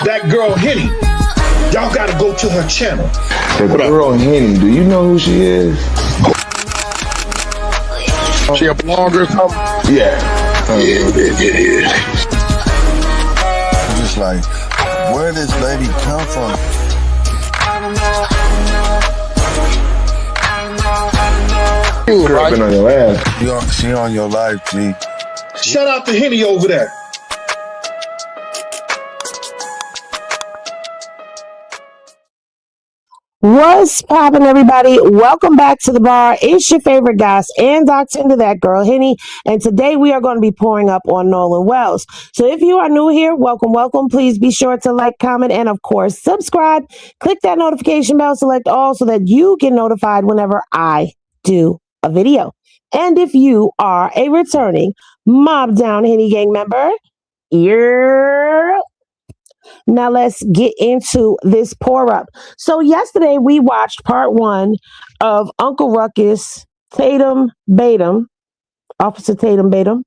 That girl Henny, y'all gotta go to her channel. The girl Henny, do you know who she is? She a blogger or something? Yeah. Yeah. I'm just like, where did this lady come from? Girl been on your ass. She on your life, G. Shout out to Henny over there. What's poppin', everybody? Welcome back to the bar. It's your favorite guys and Dr. Into That Girl Henny, and today we are going to be pouring up on Nolan Wells. So if you are new here, welcome. Please be sure to like, comment, and of course subscribe. Click that notification bell, select all, so that you get notified whenever I do a video. And if you are a returning Mob Down Henny Gang member, now let's get into this pour up. So yesterday we watched part 1 of Uncle Ruckus, Officer Tatum Batum,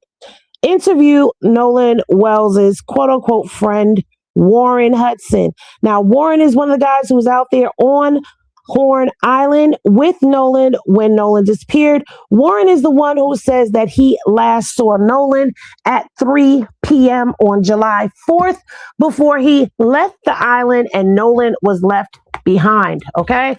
interview Nolan Wells' quote unquote friend, Warren Hudson. Now, Warren is one of the guys who was out there on Horn Island with Nolan when Nolan disappeared. Warren is the one who says that he last saw Nolan at 3 p.m. on July 4th before he left the island and Nolan was left behind. Okay.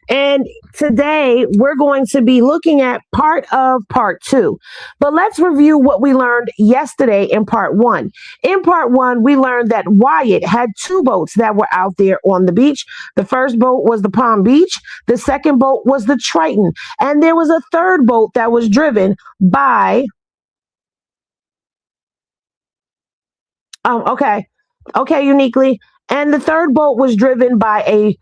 And today we're going to be looking at part of part 2. But let's review what we learned yesterday in part 1. In part 1, we learned that Wyatt had 2 boats that were out there on the beach. The first boat was the Palm Beach. The second boat was the Triton. And there was a third boat that was driven by... uniquely. And the third boat was driven by a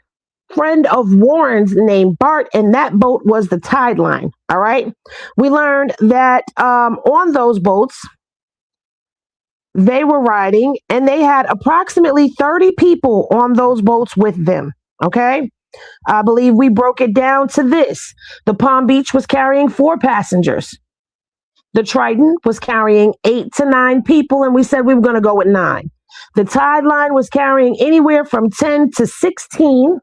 friend of Warren's named Bart, and that boat was the Tide Line. All right. We learned that on those boats, they were riding and they had approximately 30 people on those boats with them. Okay. I believe we broke it down to this. The Palm Beach was carrying 4 passengers. The Triton was carrying 8 to 9 people, and we said we were going to go with 9. The Tide Line was carrying anywhere from 10 to 16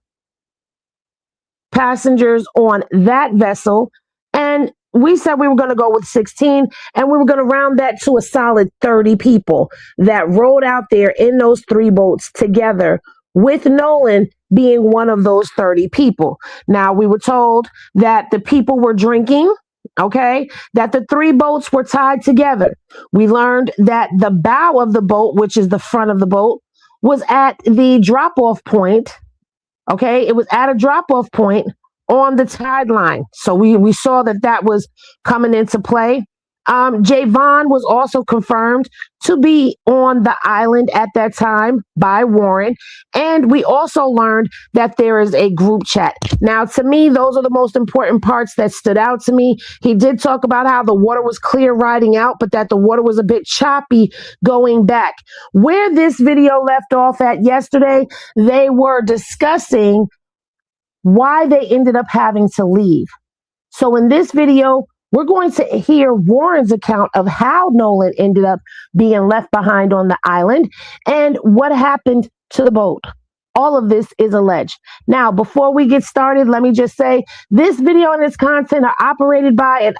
passengers on that vessel, and we said we were going to go with 16, and we were going to round that to a solid 30 people that rode out there in those 3 boats together, with Nolan being one of those 30 people. Now, we were told that the people were drinking, okay, that the 3 boats were tied together. We learned that the bow of the boat, which is the front of the boat, was at the drop-off point. Okay, it was at a drop-off point on the Tide Line. So we saw that was coming into play. Javon was also confirmed to be on the island at that time by Warren. And we also learned that there is a group chat. Now, to me, those are the most important parts that stood out to me. He did talk about how the water was clear riding out, but that the water was a bit choppy going back. Where this video left off at yesterday, they were discussing why they ended up having to leave. So in this video, we're going to hear Warren's account of how Nolan ended up being left behind on the island and what happened to the boat. All of this is alleged. Now, before we get started, let me just say this video and its content are operated by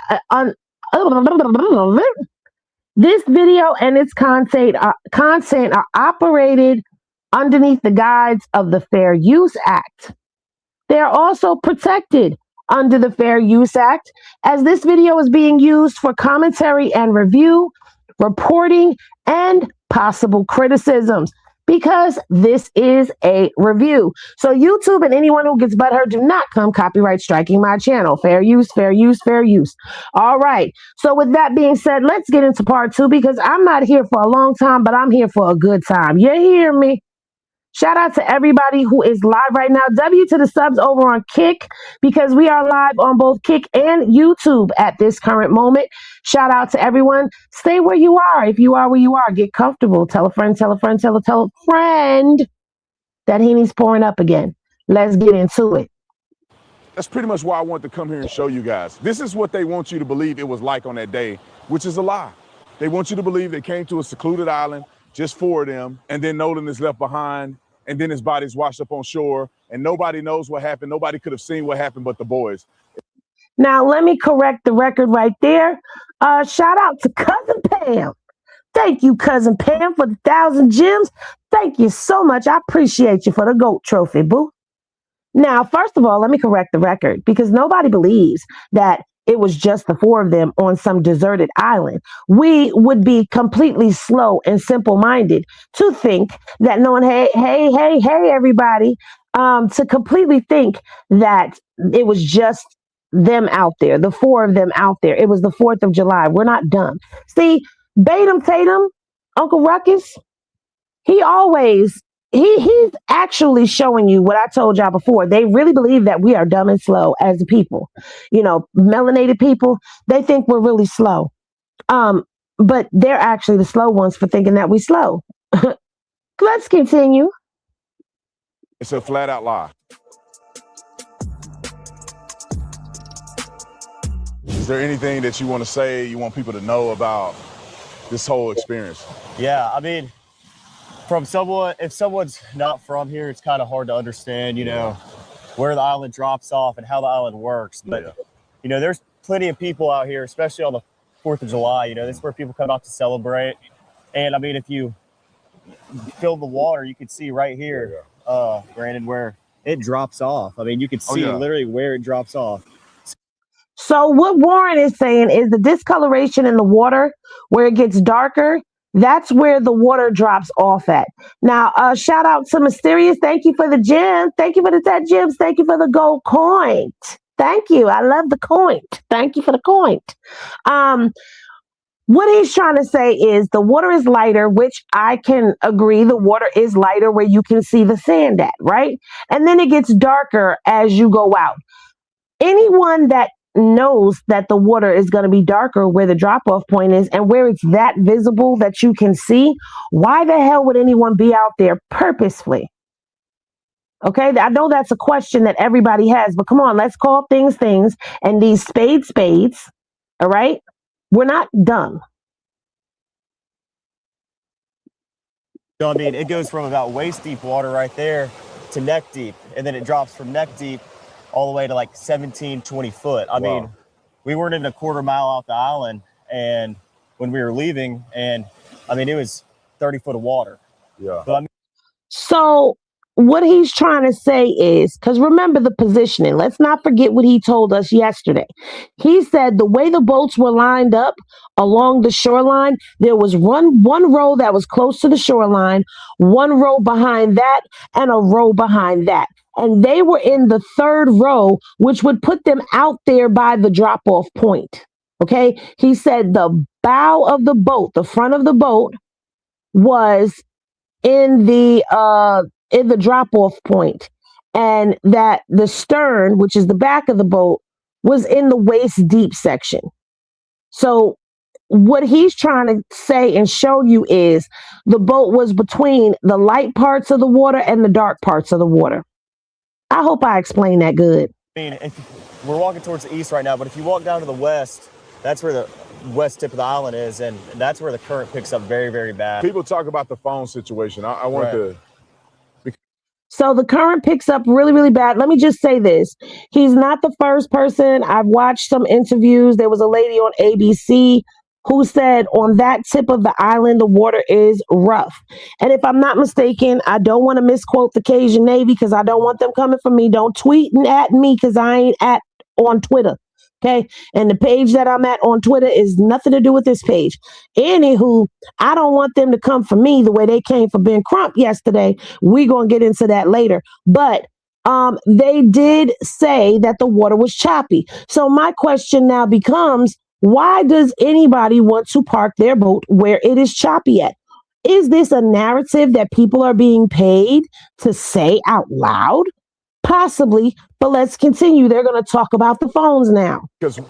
this video and its content are operated underneath the guides of the Fair Use Act. They are also protected under the Fair Use Act, as this video is being used for commentary and review, reporting, and possible criticisms, because this is a review. So YouTube and anyone who gets butthurt, do not come copyright striking my channel. Fair use, fair use, fair use. All right. So with that being said, let's get into part 2, because I'm not here for a long time, but I'm here for a good time. You hear me? Shout out to everybody who is live right now. W to the subs over on Kick, because we are live on both Kick and YouTube at this current moment. Shout out to everyone. Stay where you are. If you are where you are, get comfortable. Tell a friend, tell a friend, tell a friend that Henny's pouring up again. Let's get into it. That's pretty much why I wanted to come here and show you guys. This is what they want you to believe it was like on that day, which is a lie. They want you to believe they came to a secluded island, just 4 of them, and then Nolan is left behind, and then his body's washed up on shore, and nobody knows what happened. Nobody could have seen what happened but the boys. Now, let me correct the record right there. Shout out to Cousin Pam. Thank you, Cousin Pam, for the 1,000 gems. Thank you so much. I appreciate you for the GOAT trophy, boo. Now, first of all, let me correct the record because nobody believes that it was just the 4 of them on some deserted island. We would be completely slow and simple-minded to think that knowing, hey, everybody, to completely think that it was just them out there, the 4 of them out there. It was the 4th of July. We're not dumb. See, Batum Tatum, Uncle Ruckus, he's actually showing you what I told y'all before. They really believe that we are dumb and slow as a people. You know, melanated people, they think we're really slow. But they're actually the slow ones for thinking that we slow. Let's continue. It's a flat out lie. Is there anything that you want to say, you want people to know about this whole experience? Yeah, I mean, from someone, if someone's not from here, it's kind of hard to understand, you know, where the island drops off and how the island works. But, you know, there's plenty of people out here, especially on the 4th of July, you know, this is where people come out to celebrate. And I mean, if you fill the water, you can see right here, Brandon, where it drops off. I mean, you can see literally where it drops off. So what Warren is saying is the discoloration in the water where it gets darker, that's where the water drops off at. Now, shout out to Mysterious. Thank you for the gem. Thank you for the 10 gems. Thank you for the gold coin. Thank you. I love the coin. Thank you for the coin. What he's trying to say is the water is lighter, which I can agree. The water is lighter where you can see the sand at, right? And then it gets darker as you go out. Anyone that knows that the water is going to be darker where the drop-off point is and where it's that visible that you can see, why the hell would anyone be out there purposefully? Okay, I know that's a question that everybody has, but come on, let's call things things and these spades. All right, we're not dumb. So I mean, it goes from about waist deep water right there to neck deep, and then it drops from neck deep all the way to like 17, 20 foot. I mean, we weren't even a quarter mile off the island, and when we were leaving, and I mean, it was 30 foot of water. Yeah. So, I mean, So what he's trying to say is, because remember the positioning, let's not forget what he told us yesterday. He said the way the boats were lined up along the shoreline, there was one row that was close to the shoreline, one row behind that, and a row behind that. And they were in the 3rd row, which would put them out there by the drop-off point. Okay? He said the bow of the boat, the front of the boat, was in the drop-off point, and that the stern, which is the back of the boat, was in the waist deep section. So what he's trying to say and show you is the boat was between the light parts of the water and the dark parts of the water. I hope I explained that good. I mean, we're walking towards the east right now, but if you walk down to the west, that's where the west tip of the island is, and that's where the current picks up very, very bad. People talk about the phone situation. I want to... So the current picks up really, really bad. Let me just say this. He's not the first person. I've watched some interviews. There was a lady on ABC who said on that tip of the island, the water is rough. And if I'm not mistaken, I don't want to misquote the Cajun Navy because I don't want them coming for me. Don't tweet at me because I ain't on Twitter. Okay. And the page that I'm at on Twitter is nothing to do with this page. Anywho, I don't want them to come for me the way they came for Ben Crump yesterday. We're going to get into that later. But they did say that the water was choppy. So my question now becomes, why does anybody want to park their boat where it is choppy at? Is this a narrative that people are being paid to say out loud? Possibly, but let's continue. They're going to talk about the phones now. Because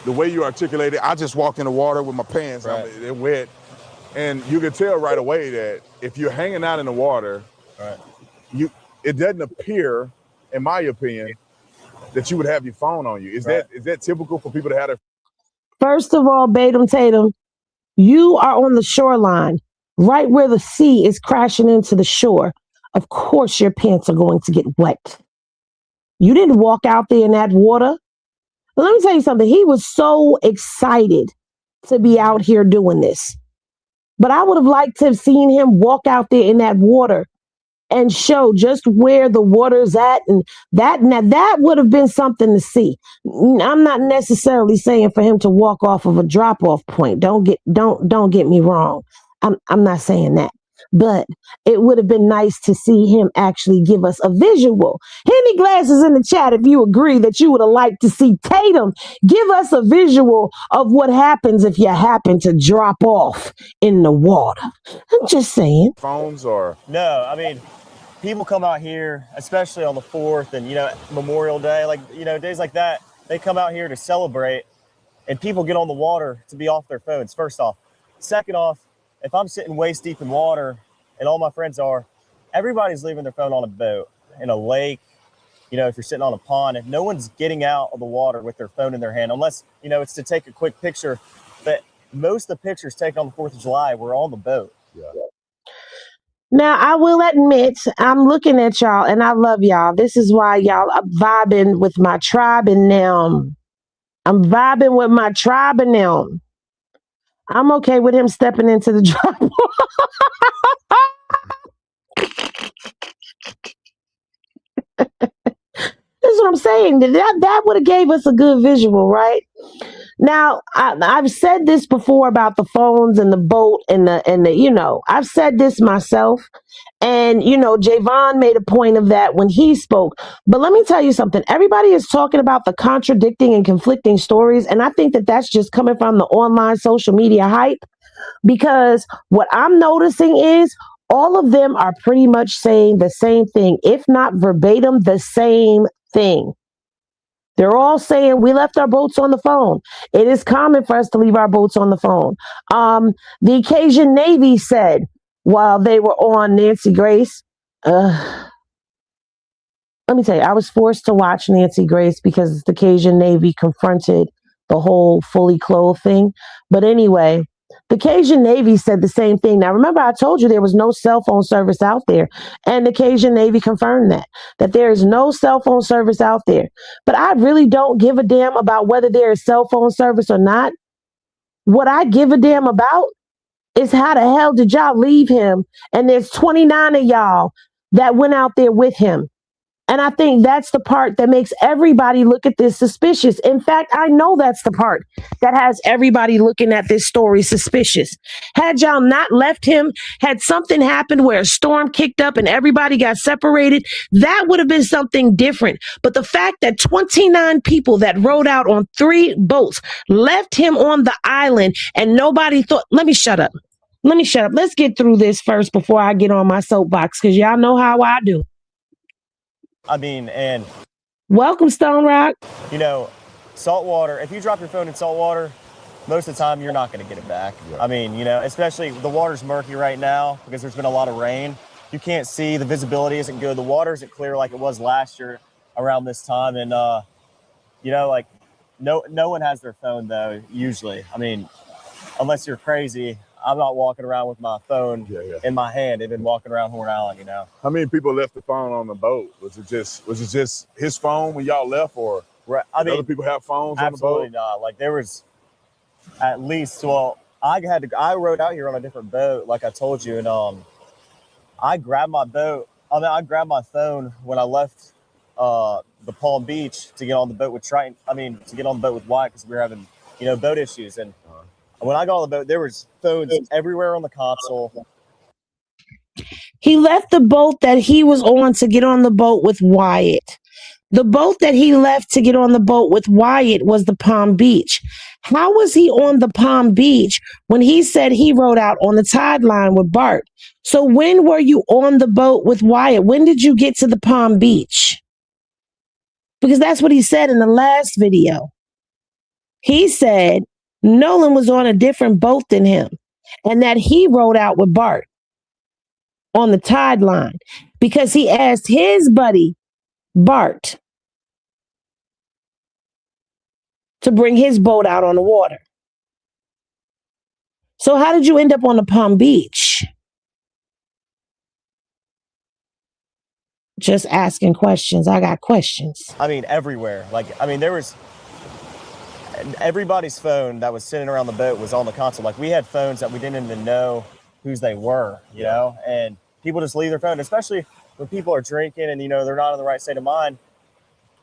the way you articulate it, I just walked in the water with my pants. Right. I mean, they're wet. And you can tell right away that if you're hanging out in the water, it doesn't appear, in my opinion, that you would have your phone on you. Is that typical for people to have their... First of all, Batum Tatum, you are on the shoreline. right where the sea is crashing into the shore, of course your pants are going to get wet. You didn't walk out there in that water. Let me tell you something. He was so excited to be out here doing this. But I would have liked to have seen him walk out there in that water and show just where the water's at, and that would have been something to see. I'm not necessarily saying for him to walk off of a drop-off point. Don't get me wrong. I'm not saying that. But it would have been nice to see him actually give us a visual. Henny Glasses in the chat if you agree that you would have liked to see Tatum give us a visual of what happens if you happen to drop off in the water. I'm just saying. Phones or No, I mean, people come out here, especially on the 4th and, Memorial Day, days like that, they come out here to celebrate, and people get on the water to be off their phones, first off. Second off, if I'm sitting waist deep in water, and all my friends are, everybody's leaving their phone on a boat, in a lake, if you're sitting on a pond, and no one's getting out of the water with their phone in their hand, unless, it's to take a quick picture. But most of the pictures taken on the 4th of July were on the boat. yeah. Now, I will admit, I'm looking at y'all, and I love y'all. This is why y'all are vibing with my tribe and them. I'm vibing with my tribe and them. I'm okay with him stepping into the drop. That's what I'm saying. That would have gave us a good visual, right? Now, I've said this before about the phones and the boat and the I've said this myself. And, Javon made a point of that when he spoke. But let me tell you something. Everybody is talking about the contradicting and conflicting stories. And I think that that's just coming from the online social media hype. Because what I'm noticing is all of them are pretty much saying the same thing, if not verbatim, the same thing. They're all saying we left our boats on the phone. It is common for us to leave our boats on the phone. The Cajun Navy said while they were on Nancy Grace, let me tell you, I was forced to watch Nancy Grace because the Cajun Navy confronted the whole fully clothed thing. But anyway, the Cajun Navy said the same thing. Now, remember, I told you there was no cell phone service out there. And the Cajun Navy confirmed that there is no cell phone service out there. But I really don't give a damn about whether there is cell phone service or not. What I give a damn about is how the hell did y'all leave him? And there's 29 of y'all that went out there with him. And I think that's the part that makes everybody look at this suspicious. In fact, I know that's the part that has everybody looking at this story suspicious. Had y'all not left him, had something happened where a storm kicked up and everybody got separated, that would have been something different. But the fact that 29 people that rode out on 3 boats left him on the island and nobody thought, let me shut up. Let's get through this first before I get on my soapbox, because y'all know how I do. I mean, and welcome, Stone Rock. Salt water, if you drop your phone in salt water, most of the time you're not going to get it back. Yeah. I mean, especially the water's murky right now because there's been a lot of rain. You can't see, the visibility isn't good. The water isn't clear like it was last year around this time. And, no one has their phone though, usually. I mean, unless you're crazy. I'm not walking around with my phone in my hand. They've been walking around Horn Island, How many people left the phone on the boat? Was it just his phone when y'all left, or other people have phones on the boat? Absolutely not. Like there was at least, I rode out here on a different boat, like I told you, and I grabbed my phone when I left the Palm Beach to get on the boat with Triton. To get on the boat with Wyatt because we were having, boat issues. And when I got on the boat, there was phones everywhere on the console. He left the boat that he was on to get on the boat with Wyatt. The boat that he left to get on the boat with Wyatt was the Palm Beach. How was he on the Palm Beach when he said he rode out on the tide line with Bart? So when were you on the boat with Wyatt? When did you get to the Palm Beach? Because that's what he said in the last video. He said Nolan was on a different boat than him and that he rode out with Bart on the tide line because he asked his buddy Bart to bring his boat out on the water. So how did you end up on the Palm Beach? Just asking questions. I got questions. I mean, everywhere. Like, I mean, there was everybody's phone that was sitting around the boat was on the console. Like, we had phones that we didn't even know whose they were, you know, and people just leave their phone, especially when people are drinking and, you know, they're not in the right state of mind.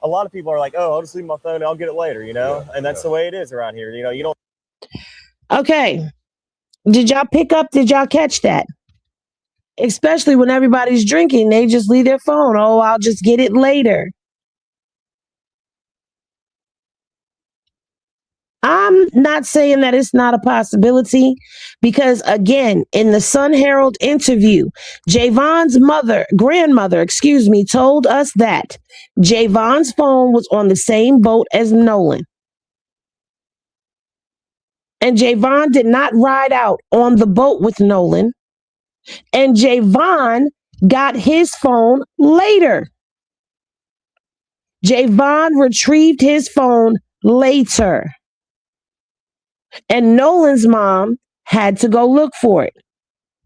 A lot of people are like, oh, I'll just leave my phone and I'll get it later, you know, and that's the way it is around here. You know, you don't. Okay. Did y'all catch that? Especially when everybody's drinking, they just leave their phone. Oh, I'll just get it later. I'm not saying that it's not a possibility because, again, in the Sun Herald interview, Javon's grandmother, told us that Javon's phone was on the same boat as Nolan. And Javon did not ride out on the boat with Nolan. And Javon got his phone later. Javon retrieved his phone later. And Nolan's mom had to go look for it.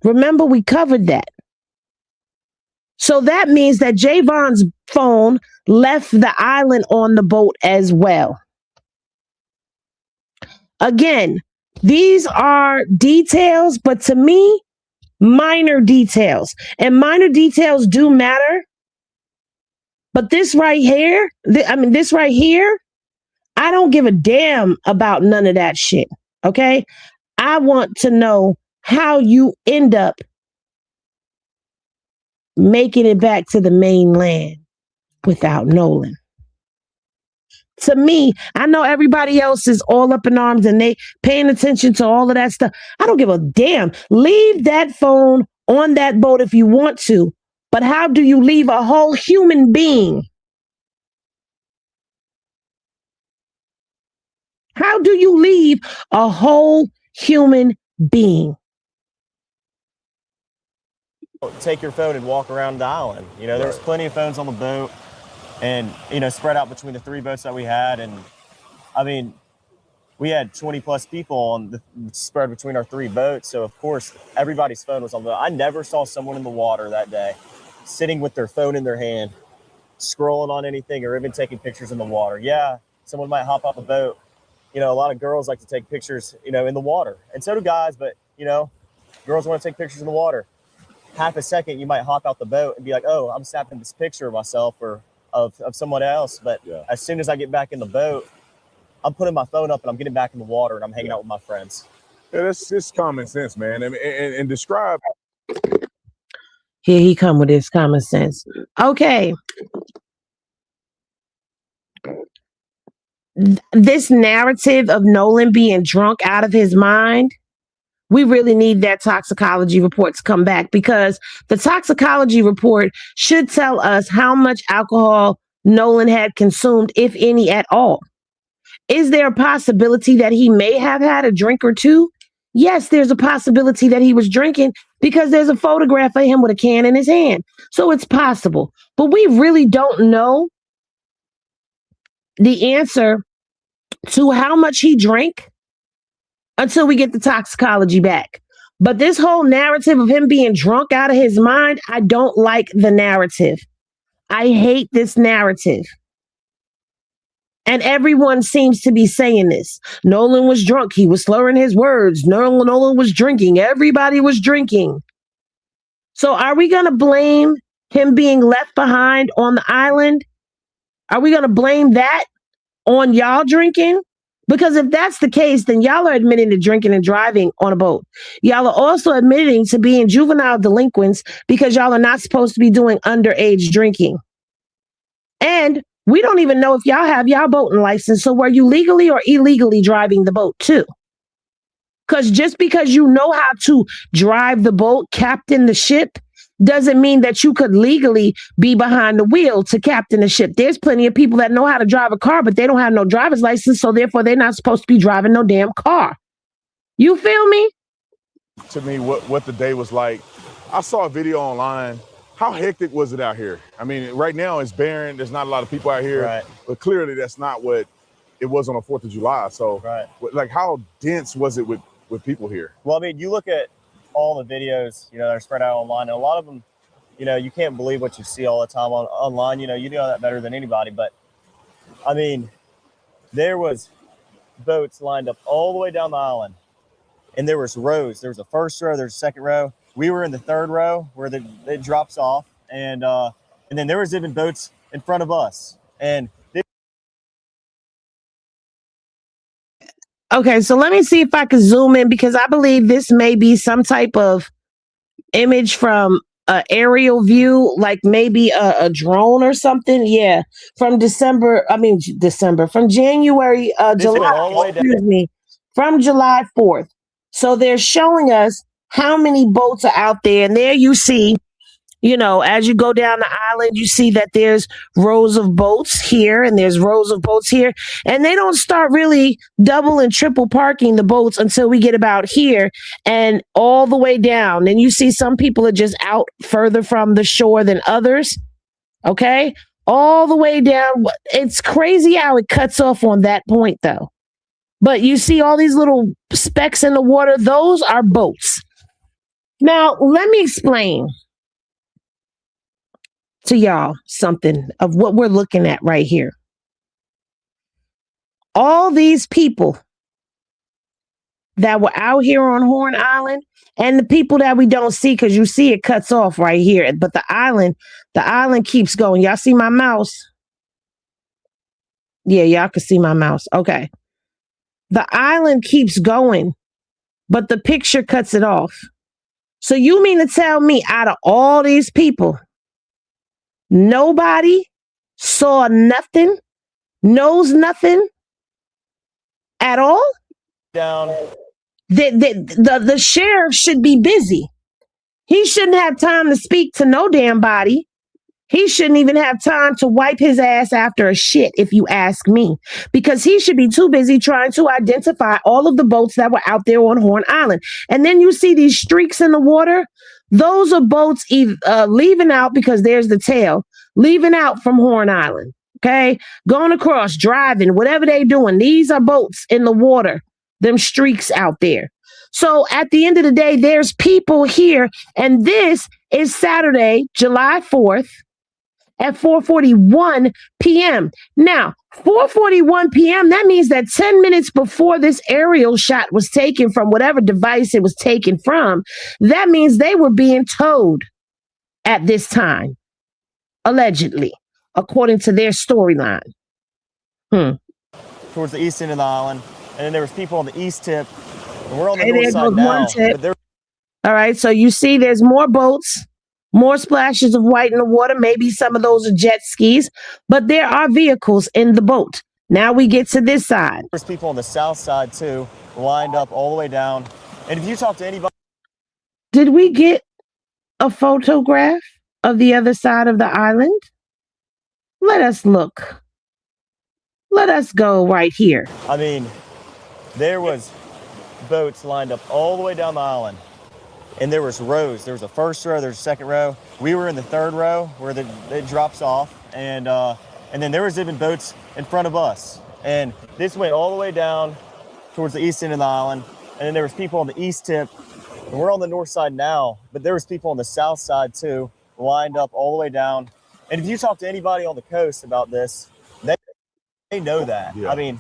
Remember, we covered that. So that means that Javon's phone left the island on the boat as well. Again, these are details, but to me, minor details. And minor details do matter. But this right here, I don't give a damn about none of that shit. Okay? I want to know how you end up making it back to the mainland without Nolan. To me, I know everybody else is all up in arms and they paying attention to all of that stuff. I don't give a damn. Leave that phone on that boat if you want to. But how do you leave a whole human being? How do you leave a whole human being? Take your phone and walk around the island. You know, there's plenty of phones on the boat and, you know, spread out between the 3 boats that we had. And I mean, we had 20 plus people on the spread between our 3 boats. So of course, everybody's phone was on the boat. I never saw someone in the water that day sitting with their phone in their hand, scrolling on anything or even taking pictures in the water. Yeah, someone might hop off the boat. You know, a lot of girls like to take pictures, you know, in the water. And so do guys, but, you know, girls want to take pictures in the water. Half a second, you might hop out the boat and be like, oh, I'm snapping this picture of myself or of someone else. But as soon as I get back in the boat, I'm putting my phone up and I'm getting back in the water and I'm hanging out with my friends. Yeah, that's just common sense, man. I mean, and describe. Here he come with his common sense. Okay. This narrative of Nolan being drunk out of his mind, we really need that toxicology report to come back because the toxicology report should tell us how much alcohol Nolan had consumed, if any at all. Is there a possibility that he may have had a drink or two? Yes, there's a possibility that he was drinking because there's a photograph of him with a can in his hand. So it's possible. But we really don't know the answer to how much he drank until we get the toxicology back. But this whole narrative of him being drunk out of his mind, I don't like the narrative. I hate this narrative. And everyone seems to be saying this. Nolan was drunk. He was slurring his words. Nolan was drinking. Everybody was drinking. So are we going to blame him being left behind on the island? Are we going to blame that on y'all drinking? Because if that's the case, then y'all are admitting to drinking and driving on a boat. Y'all are also admitting to being juvenile delinquents because y'all are not supposed to be doing underage drinking. And we don't even know if y'all have y'all boating license. So were you legally or illegally driving the boat too? Because just because you know how to drive the boat, captain the ship, doesn't mean that you could legally be behind the wheel to captain the ship. There's plenty of people that know how to drive a car, but they don't have no driver's license. So therefore, they're not supposed to be driving no damn car. You feel me? To me, what the day was like. I saw a video online. How hectic was it out here? I mean, right now it's barren. There's not a lot of people out here. Right. But clearly that's not what it was on the 4th of July. So, like, how dense was it with with people here. Well, I mean, you look at all the videos, that are spread out online, and a lot of them, you can't believe what you see all the time online. You know that better than anybody. But, I mean, there was boats lined up all the way down the island, and there was rows. There was a first row, there's a second row. We were in the third row where it drops off, and then there was even boats in front of us. And Okay, so let me see if I can zoom in because I believe this may be some type of image from an aerial view, like maybe a drone or something. Yeah, from from January, from July 4th. So they're showing us how many boats are out there, and there you see. As you go down the island, you see that there's rows of boats here and there's rows of boats here. And they don't start really double and triple parking the boats until we get about here and all the way down. And you see some people are just out further from the shore than others. Okay. All the way down. It's crazy how it cuts off on that point, though. But you see all these little specks in the water. Those are boats. Now, let me explain to y'all something of what we're looking at right here. All these people that were out here on Horn Island and the people that we don't see, because you see it cuts off right here. But the island keeps going. Y'all see my mouse? Yeah, y'all can see my mouse. Okay. The island keeps going, but the picture cuts it off. So you mean to tell me out of all these people, nobody saw nothing, knows nothing at all? Down. The sheriff should be busy. He shouldn't have time to speak to no damn body. He shouldn't even have time to wipe his ass after a shit, if you ask me, because he should be too busy trying to identify all of the boats that were out there on Horn Island. And then you see these streaks in the water. Those are boats leaving out, because there's the tail, leaving out from Horn Island. Okay. Going across, driving, whatever they doing. These are boats in the water, them streaks out there. So at the end of the day, there's people here. And this is Saturday, July 4th. At 4:41 p.m. Now, 4:41 p.m., that means that 10 minutes before this aerial shot was taken from whatever device it was taken from, that means they were being towed at this time, allegedly, according to their storyline. Towards the east end of the island, and then there was people on the east tip, and we're on the north side now. All right, so you see there's more boats. More splashes of white in the water. Maybe some of those are jet skis, but there are vehicles in the boat. Now we get to this side. There's people on the south side too, lined up all the way down. And if you talk to anybody. Did we get a photograph of the other side of the island? Let us look. Let us go right here. I mean, there was boats lined up all the way down the island. And there was rows. There was a first row, there's a second row. We were in the third row where it drops off. And then there was even boats in front of us. And this went all the way down towards the east end of the island. And then there was people on the east tip. And we're on the north side now, but there was people on the south side too, lined up all the way down. And if you talk to anybody on the coast about this, they know that. Yeah. I mean,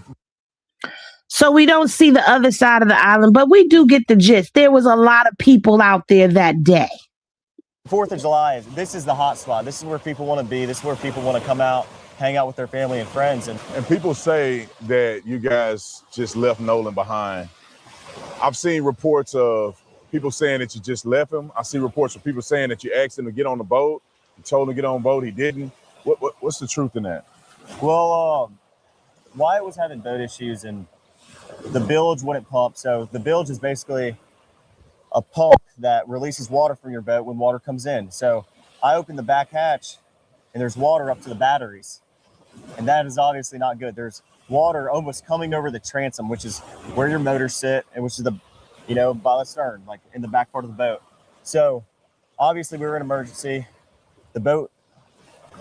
so we don't see the other side of the island, but we do get the gist. There was a lot of people out there that day. 4th of July, this is the hot spot. This is where people want to be. This is where people want to come out, hang out with their family and friends. And people say that you guys just left Nolan behind. I've seen reports of people saying that you just left him. I see reports of people saying that you asked him to get on the boat. You told him to get on the boat. He didn't. What's the truth in that? Well, Wyatt was having boat issues and the bilge wouldn't pump. So the bilge is basically a pump that releases water from your boat when water comes in. So I opened the back hatch and there's water up to the batteries. And that is obviously not good. There's water almost coming over the transom, which is where your motors sit and which is by the stern, like in the back part of the boat. So obviously we were in emergency. The boat,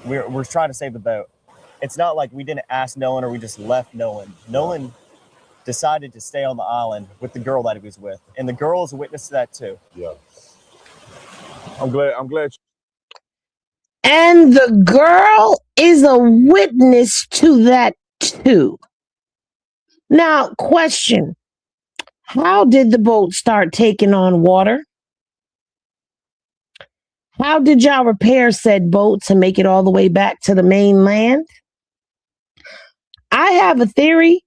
we're trying to save the boat. It's not like we didn't ask Nolan or we just left Nolan. Nolan decided to stay on the island with the girl that he was with. And the girl is a witness to that too. Yeah. I'm glad. And the girl is a witness to that too. Now, question. How did the boat start taking on water? How did y'all repair said boat to make it all the way back to the mainland? I have a theory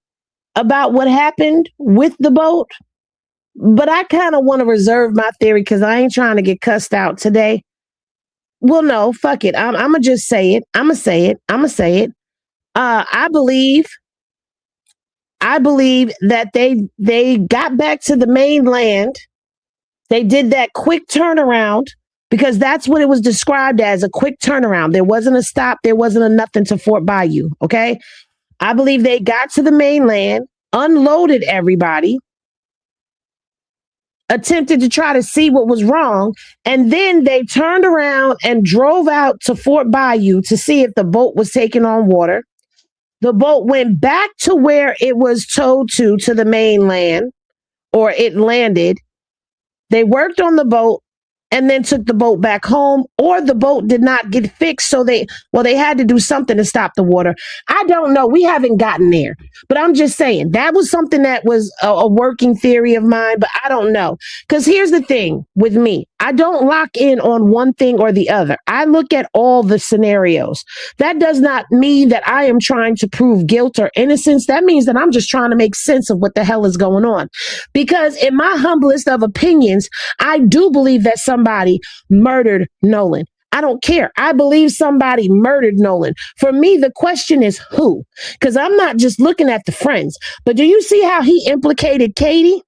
about what happened with the boat, but I kind of want to reserve my theory because I ain't trying to get cussed out today. Well, no, fuck it. I'm going to just say it. I'm going to say it. I believe that they got back to the mainland. They did that quick turnaround because that's what it was described as, a quick turnaround. There wasn't a stop. There wasn't a nothing to Fort Bayou. Okay. I believe they got to the mainland, unloaded everybody, attempted to try to see what was wrong, and then they turned around and drove out to Fort Bayou to see if the boat was taking on water. The boat went back to where it was towed to the mainland, or it landed. They worked on the boat and then took the boat back home, or the boat did not get fixed. So they had to do something to stop the water. I don't know. We haven't gotten there, but I'm just saying that was something that was a working theory of mine, but I don't know. Because here's the thing with me. I don't lock in on one thing or the other. I look at all the scenarios. That does not mean that I am trying to prove guilt or innocence. That means that I'm just trying to make sense of what the hell is going on. Because in my humblest of opinions, I do believe that somebody murdered Nolan. I don't care. I believe somebody murdered Nolan. For me, the question is who? Because I'm not just looking at the friends. But do you see how he implicated Katie?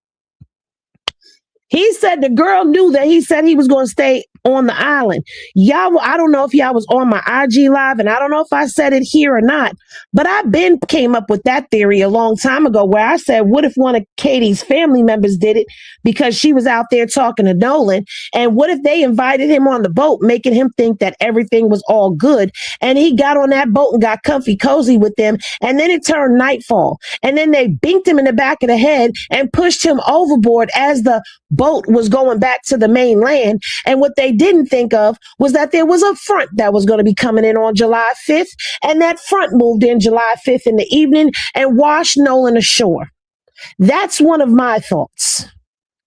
He said the girl knew that he said he was going to stay on the island. Y'all, I don't know if y'all was on my IG live, and I don't know if I said it here or not, but I came up with that theory a long time ago where I said, what if one of Katie's family members did it because she was out there talking to Nolan? And what if they invited him on the boat, making him think that everything was all good? And he got on that boat and got comfy cozy with them. And then it turned nightfall. And then they binked him in the back of the head and pushed him overboard as the boat was going back to the mainland. And what they didn't think of was that there was a front that was going to be coming in on July 5th. And that front moved in July 5th in the evening and washed Nolan ashore. That's one of my thoughts.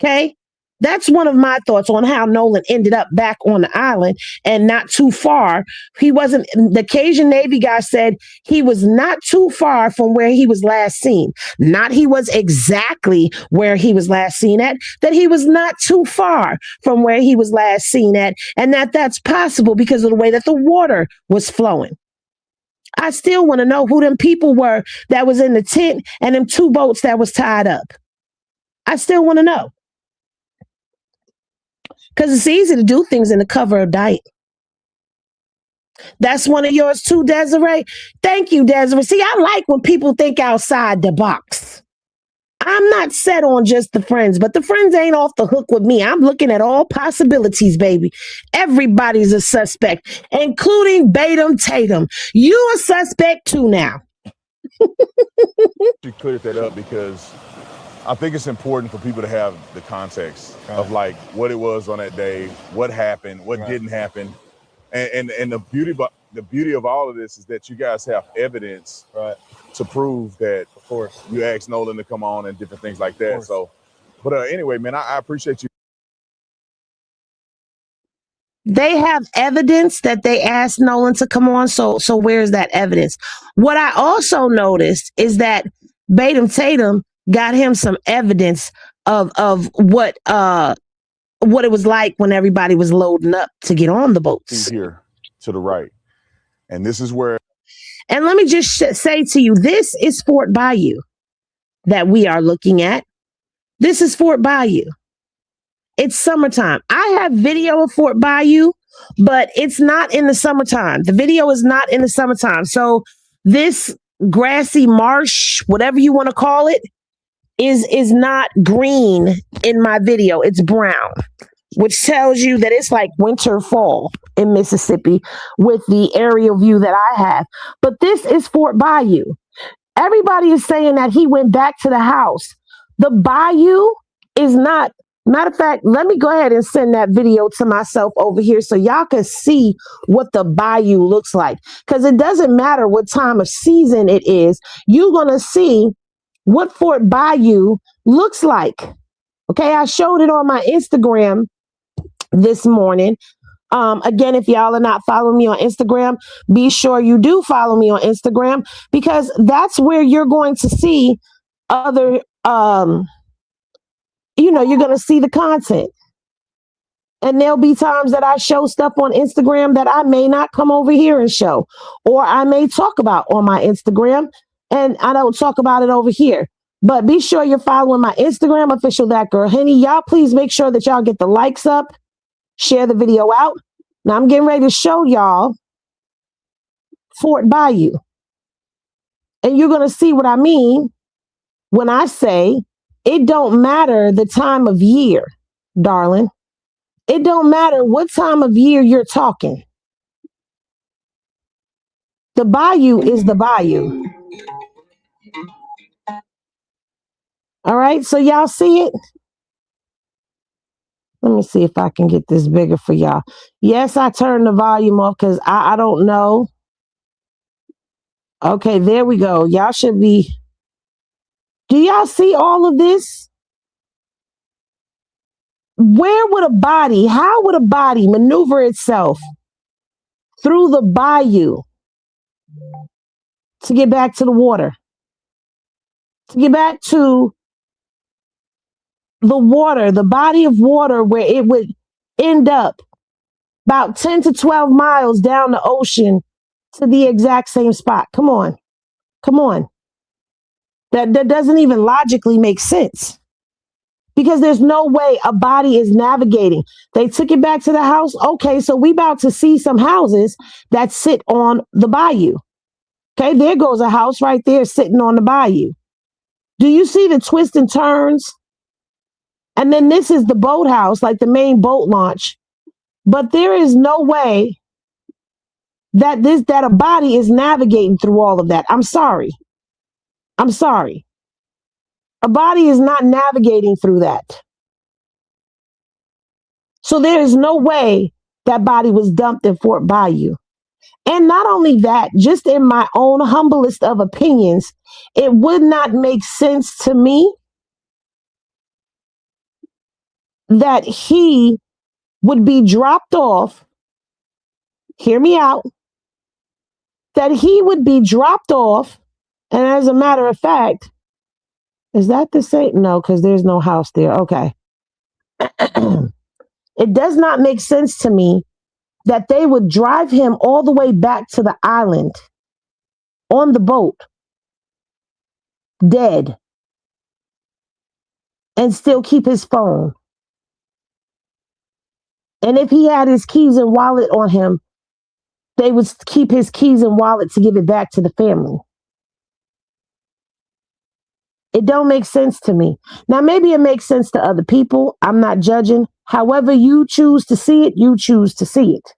Okay. That's one of my thoughts on how Nolan ended up back on the island and not too far. He wasn't, the Cajun Navy guy said he was not too far from where he was last seen. Not he was exactly where he was last seen at, that he was not too far from where he was last seen at, and that's possible because of the way that the water was flowing. I still want to know who them people were that was in the tent and them two boats that was tied up. I still want to know. Because it's easy to do things in the cover of night. That's one of yours too, Desiree. Thank you, Desiree. See, I like when people think outside the box. I'm not set on just the friends, but the friends ain't off the hook with me. I'm looking at all possibilities, baby. Everybody's a suspect, including Batum Tatum. You a suspect too now. You cleared that up because I think it's important for people to have the context of like what it was on that day, what happened, what didn't happen, and the beauty of all of this is that you guys have evidence to prove that. Of course, you asked Nolan to come on and different things like that. So, but anyway, man, I appreciate you. They have evidence that they asked Nolan to come on. So where's that evidence? What I also noticed is that Batum Tatum got him some evidence of what it was like when everybody was loading up to get on the boats. Here to the right. And this is where. And let me just say to you, this is Fort Bayou that we are looking at. This is Fort Bayou. It's summertime. I have video of Fort Bayou, but it's not in the summertime. The video is not in the summertime. So this grassy marsh, whatever you want to call it, is not green in my video. It's brown, which tells you that it's like winter, fall in Mississippi with the aerial view that I have. But this is Fort Bayou. Everybody is saying that he went back to the house. The bayou is not. Matter of fact, let me go ahead and send that video to myself over here so y'all can see what the bayou looks like. Because it doesn't matter what time of season it is. You're going to see what Fort Bayou looks like. Okay, I showed it on my Instagram this morning. Again, if y'all are not following me on Instagram, be sure you do follow me on Instagram, because that's where you're going to see other, you're going to see the content. And there'll be times that I show stuff on Instagram that I may not come over here and show, or I may talk about on my Instagram and I don't talk about it over here. But be sure you're following my Instagram, official That Girl Henny. Y'all please make sure that y'all get the likes up, share the video out. Now I'm getting ready to show y'all Fort Bayou. And you're going to see what I mean when I say it don't matter the time of year, darling. It don't matter what time of year you're talking. The bayou is the bayou. All right, so y'all see it? Let me see if I can get this bigger for y'all. Yes, I turned the volume off because I don't know. Okay, there we go. Y'all should be. Do y'all see all of this? How would a body maneuver itself through the bayou to get back to the water? To get back to the water, the body of water where it would end up about 10 to 12 miles down the ocean to the exact same spot. Come on. That doesn't even logically make sense, because there's no way a body is navigating. They took it back to the house. Okay, so we about to see some houses that sit on the bayou. Okay, there goes a house right there sitting on the bayou. Do you see the twists and turns? And then this is the boathouse, like the main boat launch. But there is no way that a body is navigating through all of that. I'm sorry. A body is not navigating through that. So there is no way that body was dumped in Fort Bayou. And not only that, just in my own humblest of opinions, it would not make sense to me that he would be dropped off. Hear me out. That he would be dropped off. And as a matter of fact, is that the same? No, because there's no house there. Okay. It does not make sense to me that they would drive him all the way back to the island on the boat, dead, and still keep his phone. And if he had his keys and wallet on him, they would keep his keys and wallet to give it back to the family. It don't make sense to me. Now, maybe it makes sense to other people. I'm not judging. However you choose to see it, you choose to see it.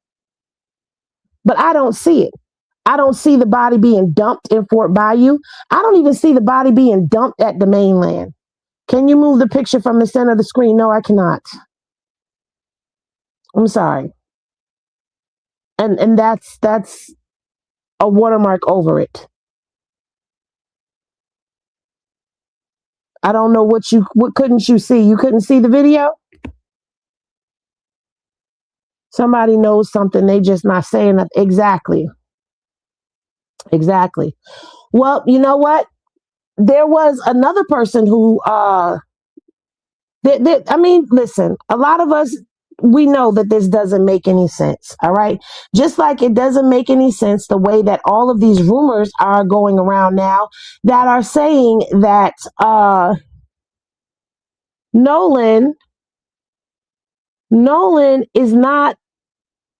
But I don't see it. I don't see the body being dumped in Fort Bayou. I don't even see the body being dumped at the mainland. Can you move the picture from the center of the screen? No, I cannot. I'm sorry. And that's a watermark over it. I don't know what couldn't you see? You couldn't see the video? Somebody knows something, they just not saying that. Exactly. Well, you know what? There was another person who listen, a lot of us, we know that this doesn't make any sense. All right. Just like it doesn't make any sense the way that all of these rumors are going around now that are saying that Nolan is not,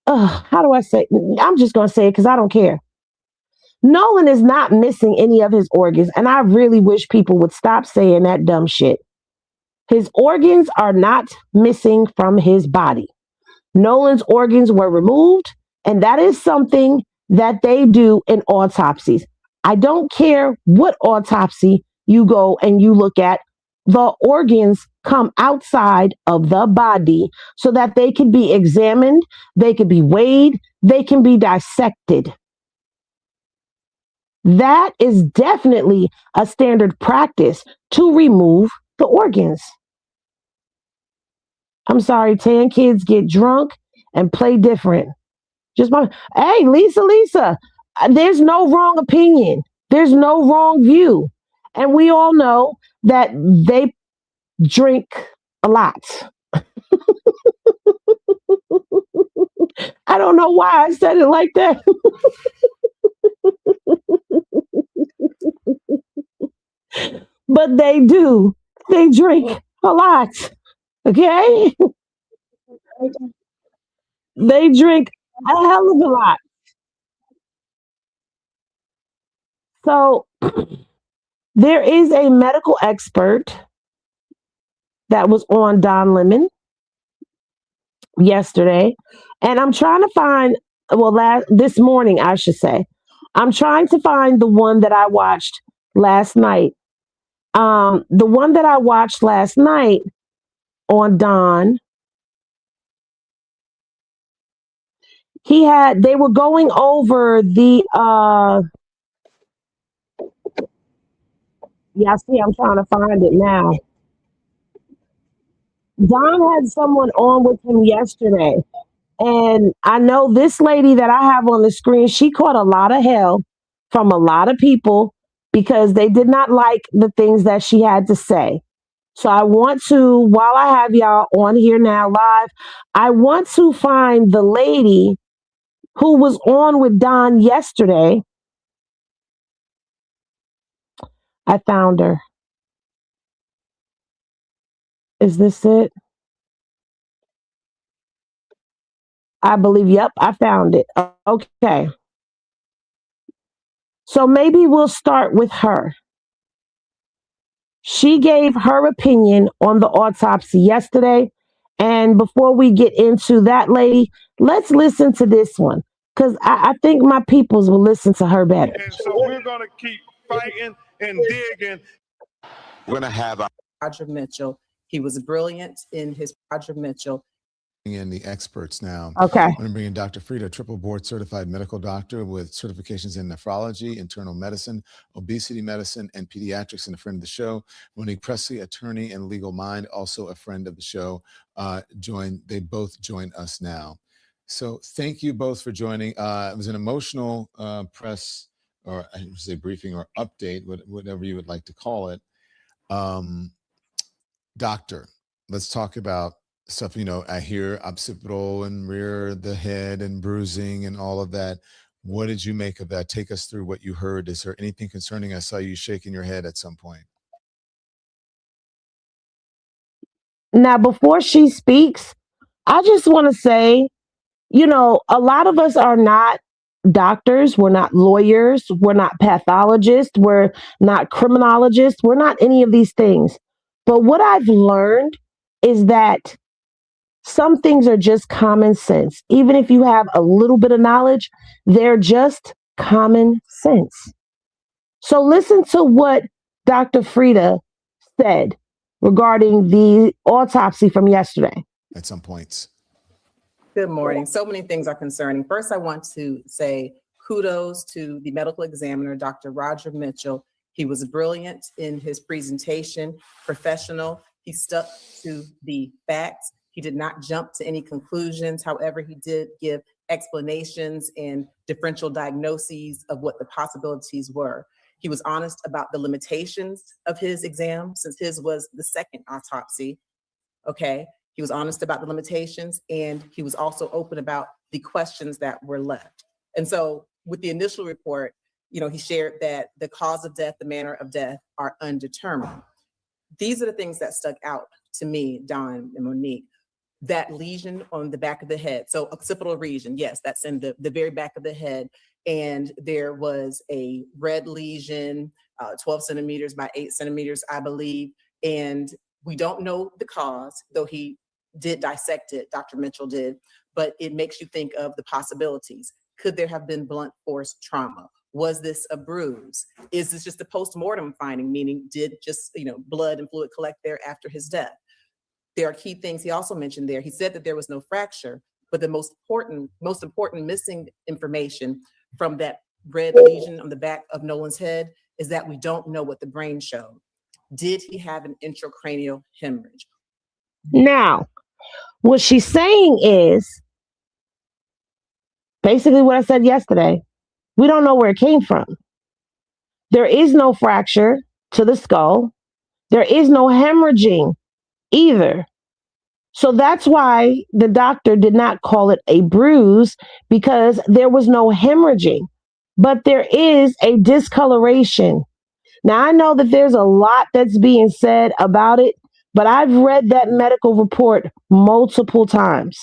how do I say? I'm just going to say it because I don't care. Nolan is not missing any of his organs. And I really wish people would stop saying that dumb shit. His organs are not missing from his body. Nolan's organs were removed, and that is something that they do in autopsies. I don't care what autopsy you go and you look at, the organs come outside of the body so that they can be examined, they can be weighed, they can be dissected. That is definitely a standard practice to remove the organs. I'm sorry, 10 kids get drunk and play different. Hey, Lisa, there's no wrong opinion. There's no wrong view. And we all know that they drink a lot. I don't know why I said it like that. But they do. They drink a lot. Okay? They drink a hell of a lot. So there is a medical expert that was on Don Lemon yesterday, and I'm trying to find, this morning, I should say. I'm trying to find the one that I watched last night. The one that I watched last night on Don, they were going over the, see, I'm trying to find it now. Don had someone on with him yesterday. And I know this lady that I have on the screen, she caught a lot of hell from a lot of people because they did not like the things that she had to say. So I want to, while I have y'all on here now live, I want to find the lady who was on with Don yesterday. I found her. Is this it? I believe, yep, I found it. Okay. So maybe we'll start with her. She gave her opinion on the autopsy yesterday. And before we get into that lady, let's listen to this one. Because I think my peoples will listen to her better. And so we're going to keep fighting and digging. We're going to have Roger Mitchell. He was brilliant in his Roger Mitchell. In the experts now. Okay. I'm going to bring in Dr. Frida, triple board certified medical doctor with certifications in nephrology, internal medicine, obesity medicine, and pediatrics, and a friend of the show. Monique Presley, attorney and legal mind, also a friend of the show. They both join us now. So thank you both for joining. It was an emotional press, or I should say briefing or update, whatever you would like to call it. Doctor, let's talk about stuff. I hear occipital and rear the head and bruising and all of that. What did you make of that? Take us through what you heard. Is there anything concerning? I saw you shaking your head at some point. Now, before she speaks, I just want to say, a lot of us are not doctors. We're not lawyers. We're not pathologists. We're not criminologists. We're not any of these things. But what I've learned is that some things are just common sense. Even if you have a little bit of knowledge, they're just common sense. So listen to what Dr. Frida said regarding the autopsy from yesterday. At some points. Good morning. So many things are concerning. First, I want to say kudos to the medical examiner, Dr. Roger Mitchell. He was brilliant in his presentation, professional. He stuck to the facts. He did not jump to any conclusions. However, he did give explanations and differential diagnoses of what the possibilities were. He was honest about the limitations of his exam, since his was the second autopsy. Okay. He was honest about the limitations, and he was also open about the questions that were left. And so with the initial report, he shared that the cause of death, the manner of death are undetermined. These are the things that stuck out to me, Don and Monique. That lesion on the back of the head. So occipital region, yes, that's in the very back of the head. And there was a red lesion, 12 centimeters by 8 centimeters, I believe. And we don't know the cause, though he did dissect it, Dr. Mitchell did, but it makes you think of the possibilities. Could there have been blunt force trauma? Was this a bruise? Is this just a post-mortem finding, meaning did just, blood and fluid collect there after his death? There are key things he also mentioned there. He said that there was no fracture, but the most important missing information from that red lesion on the back of Nolan's head is that we don't know what the brain showed. Did he have an intracranial hemorrhage? Now, what she's saying is basically what I said yesterday. We don't know where it came from. There is no fracture to the skull. There is no hemorrhaging either. So that's why the doctor did not call it a bruise, because there was no hemorrhaging, but there is a discoloration. Now, I know that there's a lot that's being said about it, but I've read that medical report multiple times,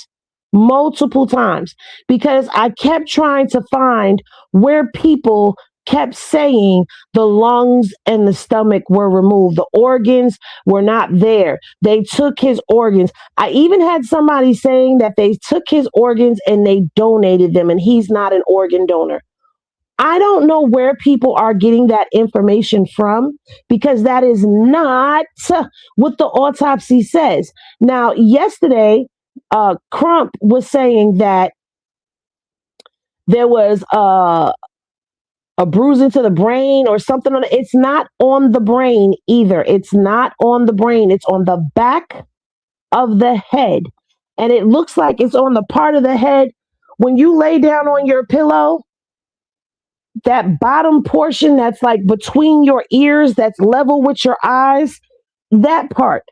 because I kept trying to find where people kept saying the lungs and the stomach were removed. The organs were not there. They took his organs. I even had somebody saying that they took his organs and they donated them, and he's not an organ donor. I don't know where people are getting that information from, because that is not what the autopsy says. Now, yesterday, Crump was saying that there was a bruising to the brain or something on it. It's not on the brain either. It's not on the brain. It's on the back of the head. And it looks like it's on the part of the head when you lay down on your pillow, that bottom portion that's like between your ears, that's level with your eyes, that part.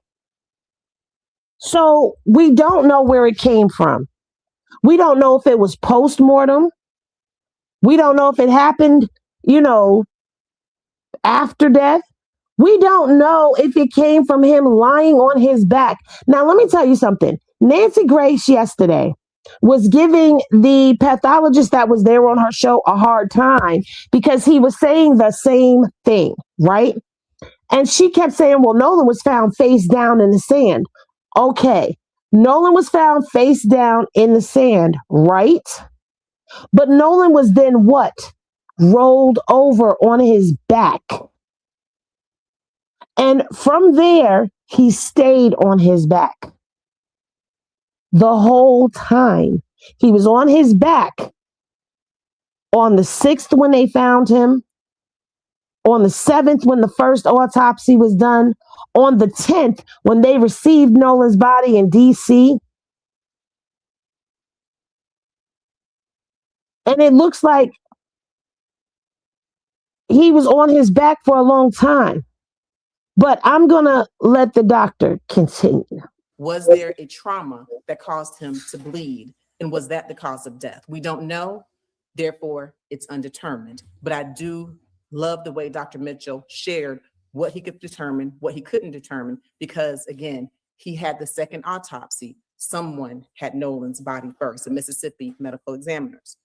So we don't know where it came from. We don't know if it was post-mortem. We don't know if it happened, after death. We don't know if it came from him lying on his back. Now, let me tell you something. Nancy Grace yesterday was giving the pathologist that was there on her show a hard time because he was saying the same thing, right? And she kept saying, well, Nolan was found face down in the sand. Okay, Nolan was found face down in the sand, right? But Nolan was then what? Rolled over on his back. And from there, he stayed on his back the whole time. He was on his back on the 6th when they found him, on the 7th when the first autopsy was done, on the 10th when they received Nolan's body in DC. And it looks like he was on his back for a long time. But I'm going to let the doctor continue. Was there a trauma that caused him to bleed? And was that the cause of death? We don't know. Therefore, it's undetermined. But I do love the way Dr. Mitchell shared what he could determine, what he couldn't determine, because, again, he had the second autopsy. Someone had Nolan's body first, the Mississippi medical examiners.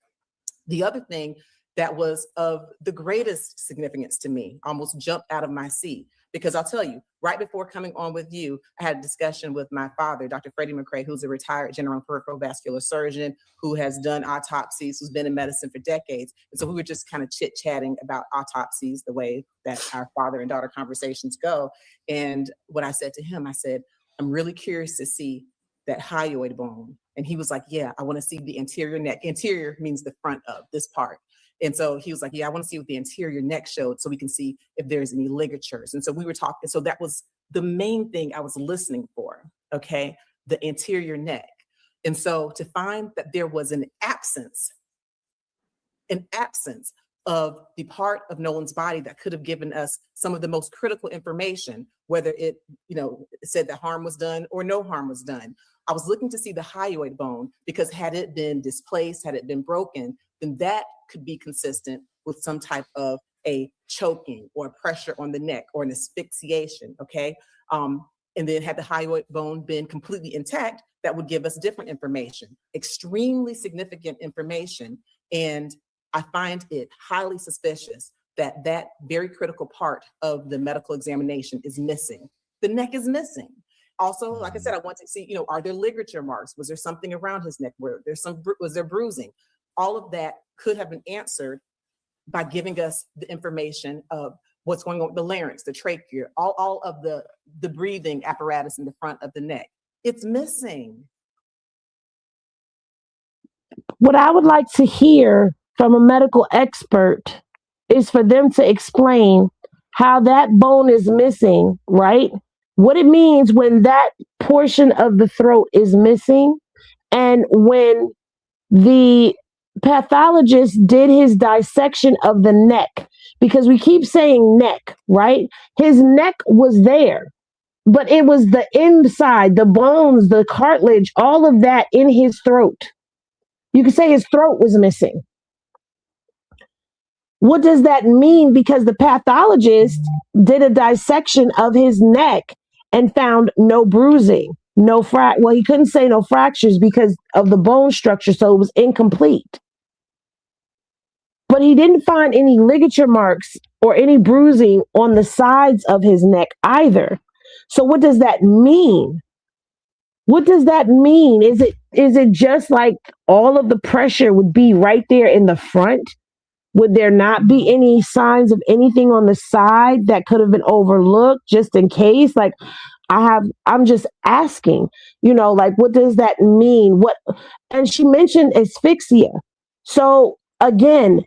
The other thing that was of the greatest significance to me, almost jumped out of my seat, because I'll tell you, right before coming on with you, I had a discussion with my father, Dr. Freddie McCray, who's a retired general peripheral vascular surgeon who has done autopsies, who's been in medicine for decades. And so we were just kind of chit-chatting about autopsies, the way that our father and daughter conversations go. And what I said to him, I said, I'm really curious to see that hyoid bone. And he was like, yeah, I want to see the anterior neck. Anterior means the front of this part. And so he was like, yeah, I want to see what the anterior neck showed so we can see if there's any ligatures. And so we were talking. So that was the main thing I was listening for. Okay. The anterior neck. And so to find that there was an absence of the part of Nolan's body that could have given us some of the most critical information, whether it, said that harm was done or no harm was done. I was looking to see the hyoid bone because had it been displaced, had it been broken, then that could be consistent with some type of a choking or pressure on the neck or an asphyxiation, okay? And then had the hyoid bone been completely intact, that would give us different information, extremely significant information. And I find it highly suspicious that that very critical part of the medical examination is missing. The neck is missing. Also, like I said, I want to see, are there ligature marks? Was there something around his neck? Was there bruising? All of that could have been answered by giving us the information of what's going on with the larynx, the trachea, all of the breathing apparatus in the front of the neck. It's missing. What I would like to hear from a medical expert is for them to explain how that bone is missing, right? What it means when that portion of the throat is missing, and when the pathologist did his dissection of the neck, because we keep saying neck, right? His neck was there, but it was the inside, the bones, the cartilage, all of that in his throat. You could say his throat was missing. What does that mean? Because the pathologist did a dissection of his neck and found no bruising, well, he couldn't say no fractures because of the bone structure, so it was incomplete. But he didn't find any ligature marks or any bruising on the sides of his neck either. So what does that mean? What does that mean? Is it just like all of the pressure would be right there in the front? Would there not be any signs of anything on the side that could have been overlooked just in case? Like, I'm just asking, like, what does that mean? And she mentioned asphyxia. So again,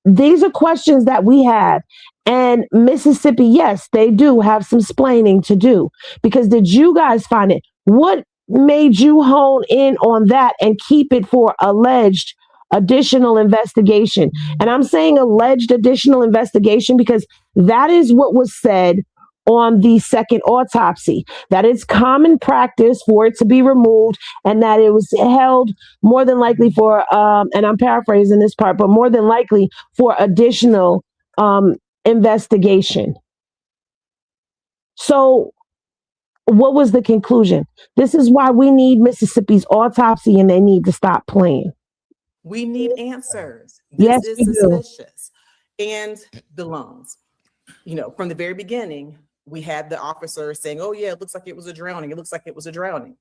these are questions that we have. And Mississippi, yes, they do have some splaining to do, because did you guys find it? What made you hone in on that and keep it for alleged additional investigation? And I'm saying alleged additional investigation because that is what was said on the second autopsy, that it's common practice for it to be removed, and that it was held more than likely for, and I'm paraphrasing this part, but more than likely for additional investigation. So what was the conclusion? This is why we need Mississippi's autopsy, and they need to stop playing. We need answers. Yes, This we is do. suspicious. And the lungs. From the very beginning, we had the officer saying, oh yeah, it looks like it was a drowning. It looks like it was a drowning.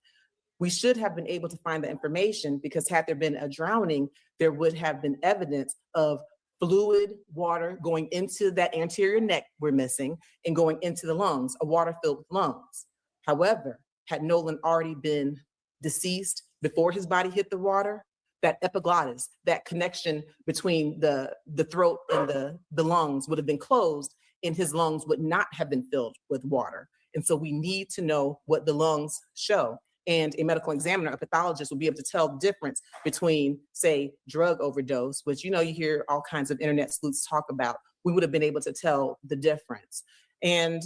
We should have been able to find the information, because had there been a drowning, there would have been evidence of fluid water going into that anterior neck we're missing and going into the lungs, a water-filled lungs. However, had Nolan already been deceased before his body hit the water, that epiglottis, that connection between the throat and the lungs would have been closed, and his lungs would not have been filled with water. And so we need to know what the lungs show. And a medical examiner, a pathologist, will be able to tell the difference between, say, drug overdose, which, you hear all kinds of internet sleuths talk about. We would have been able to tell the difference. And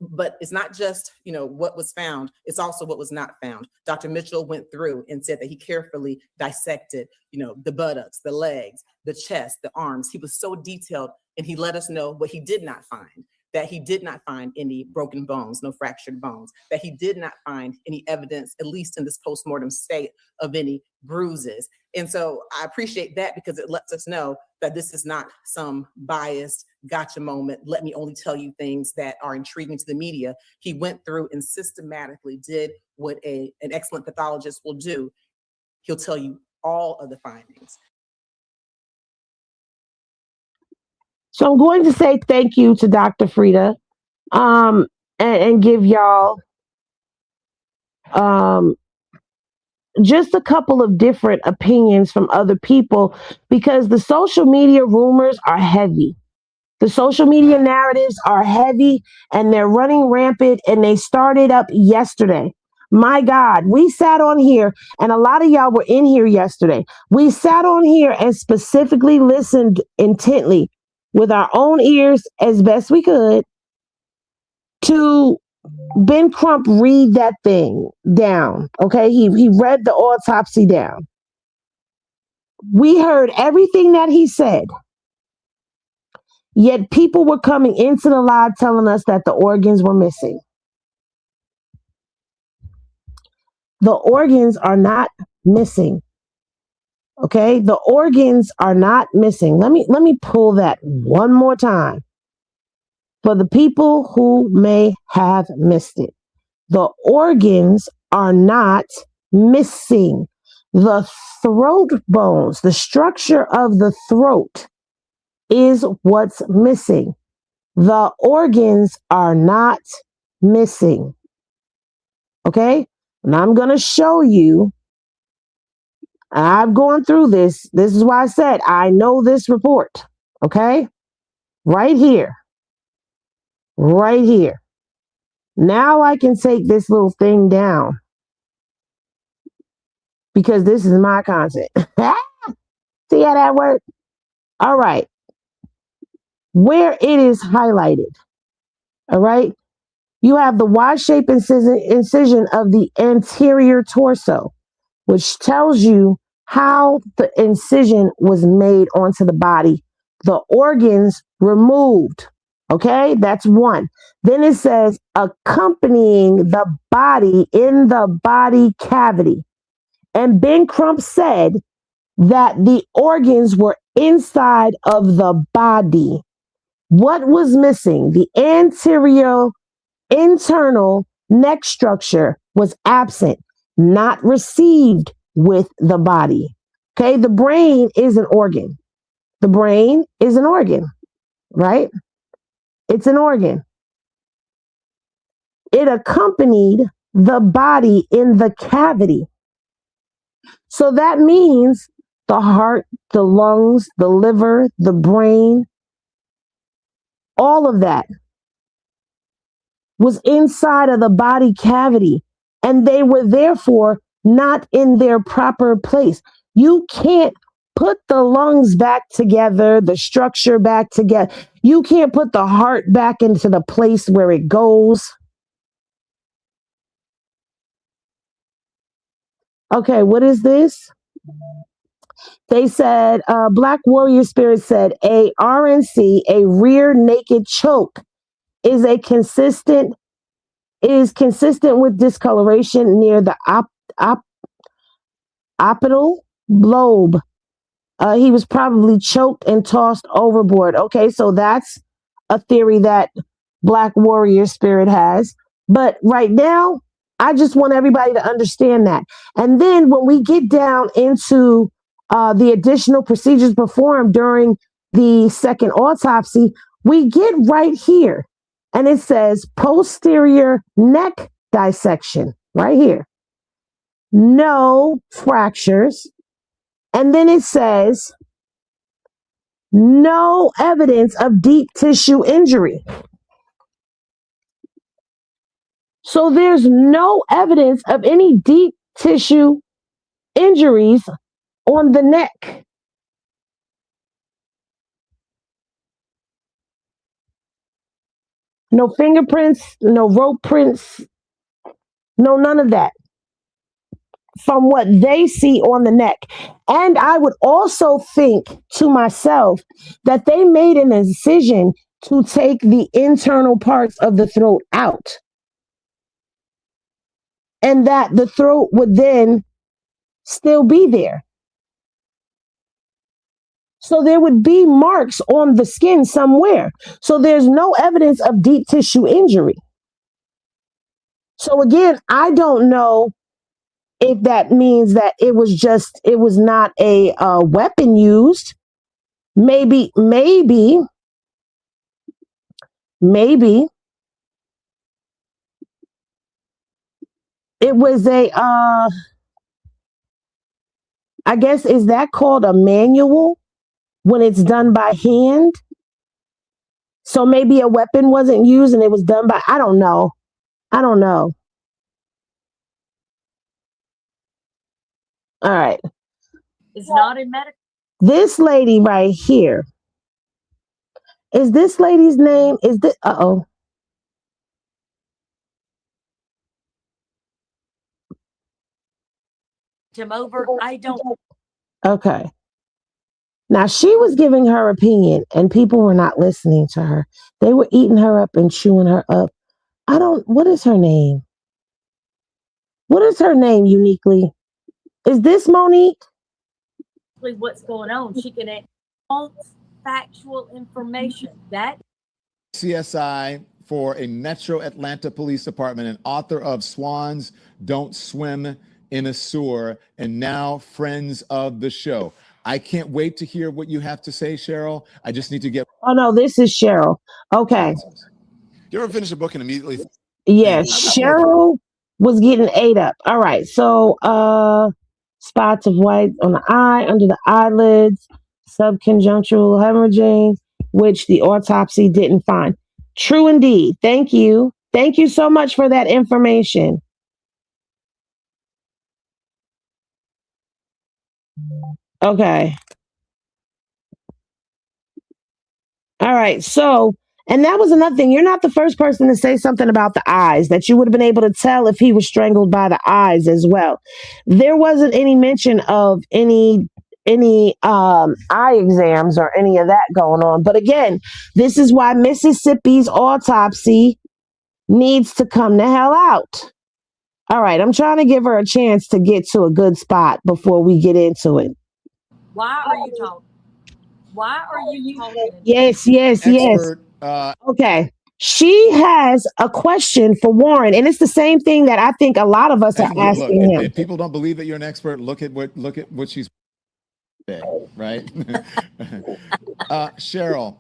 but it's not just, what was found, it's also what was not found. Dr. Mitchell went through and said that he carefully dissected, the buttocks, the legs, the chest, the arms. He was so detailed, and he let us know what he did not find, that he did not find any broken bones, no fractured bones, that he did not find any evidence, at least in this postmortem state, of any bruises. And so I appreciate that, because it lets us know that this is not some biased gotcha moment. Let me only tell you things that are intriguing to the media. He went through and systematically did what an excellent pathologist will do. He'll tell you all of the findings. So I'm going to say thank you to Dr. Frida, and give y'all just a couple of different opinions from other people, because the social media rumors are heavy. The social media narratives are heavy, and they're running rampant, and they started up yesterday. My God, we sat on here, and a lot of y'all were in here yesterday. We sat on here and specifically listened intently with our own ears as best we could to Ben Crump read that thing down. Okay, he read the autopsy down. We heard everything that he said. Yet people were coming into the live telling us that the organs were missing. The organs are not missing. Okay, the organs are not missing. Let me pull that one more time for the people who may have missed it. The organs are not missing. The throat bones, the structure of the throat is what's missing. The organs are not missing. Okay? And I'm going to show you. I've gone through this. This is why I said I know this report. Okay? Right here. Right here. Now I can take this little thing down because this is my content. See how that works? All right. Where it is highlighted. All right. You have the Y-shaped incision of the anterior torso, which tells you how the incision was made onto the body. The organs removed. Okay, that's one. Then it says accompanying the body in the body cavity. And Ben Crump said that the organs were inside of the body. What was missing? The anterior internal neck structure was absent, not received with the body. Okay, the brain is an organ. The brain is an organ, right? It's an organ. It accompanied the body in the cavity. So that means the heart, the lungs, the liver, the brain, all of that was inside of the body cavity, and they were therefore not in their proper place. You can't put the lungs back together, the structure back together. You can't put the heart back into the place where it goes. Okay, what is this? They said, Black Warrior Spirit said, a RNC, a rear naked choke, is consistent with discoloration near the occipital lobe. He was probably choked and tossed overboard. Okay, so that's a theory that Black Warrior Spirit has. But right now, I just want everybody to understand that. And then when we get down into the additional procedures performed during the second autopsy, we get right here. And it says posterior neck dissection right here. No fractures. And then it says no evidence of deep tissue injury. So there's no evidence of any deep tissue injuries on the neck. No fingerprints, no rope prints, no none of that from what they see on the neck. And I would also think to myself that they made an incision to take the internal parts of the throat out, and that the throat would then still be there. So there would be marks on the skin somewhere. So there's no evidence of deep tissue injury. So again, I don't know if that means that it was not a weapon used. Maybe it was I guess, is that called a manual when it's done by hand? So maybe a weapon wasn't used and it was done by, I don't know. All right. It's not in medical. This lady right here. Is this lady's name? Is this, uh-oh. Him over. I don't. Okay. Now she was giving her opinion and people were not listening to her. They were eating her up and chewing her up. What is her name? What is her name uniquely? Is this Monique? What's going on? She can add false factual information. That CSI for a Metro Atlanta Police Department and author of Swans Don't Swim in a Sewer, and now friends of the show. I can't wait to hear what you have to say, Cheryl. I just need to get. Oh no, this is Cheryl. Okay. You ever finish a book and immediately? Yeah, Cheryl was getting ate up. All right. So spots of white on the eye, under the eyelids, subconjunctival hemorrhaging, which the autopsy didn't find. True indeed. Thank you. Thank you so much for that information. Okay. All right. So, and that was another thing. You're not the first person to say something about the eyes, that you would have been able to tell if he was strangled by the eyes as well. There wasn't any mention of any eye exams or any of that going on. But again, this is why Mississippi's autopsy needs to come the hell out. All right, I'm trying to give her a chance to get to a good spot before we get into it. Why are you talking? Why are you talking? Yes. Okay. She has a question for Warren, and it's the same thing that I think a lot of us are asking him. If people don't believe that you're an expert, look at what she's saying, right? Cheryl,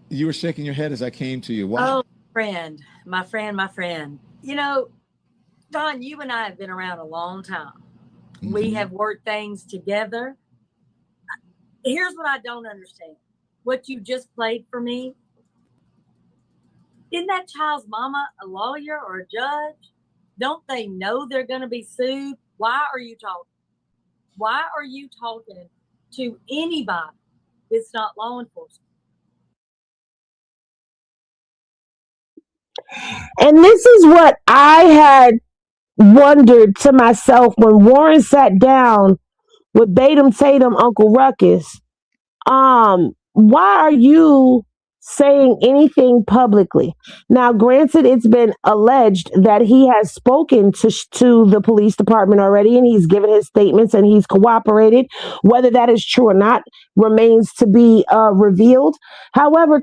you were shaking your head as I came to you. What? Oh, my friend. You know, Don, you and I have been around a long time. Mm-hmm. We have worked things together. Here's what I don't understand. What you just played for me. Isn't that child's mama a lawyer or a judge? Don't they know they're going to be sued? Why are you talking? Why are you talking to anybody that's not law enforcement? And this is what I had wondered to myself when Warren sat down with Batum Tatum, Uncle Ruckus. Why are you saying anything publicly? Now, granted, it's been alleged that he has spoken to the police department already, and he's given his statements and he's cooperated. Whether that is true or not remains to be revealed. However,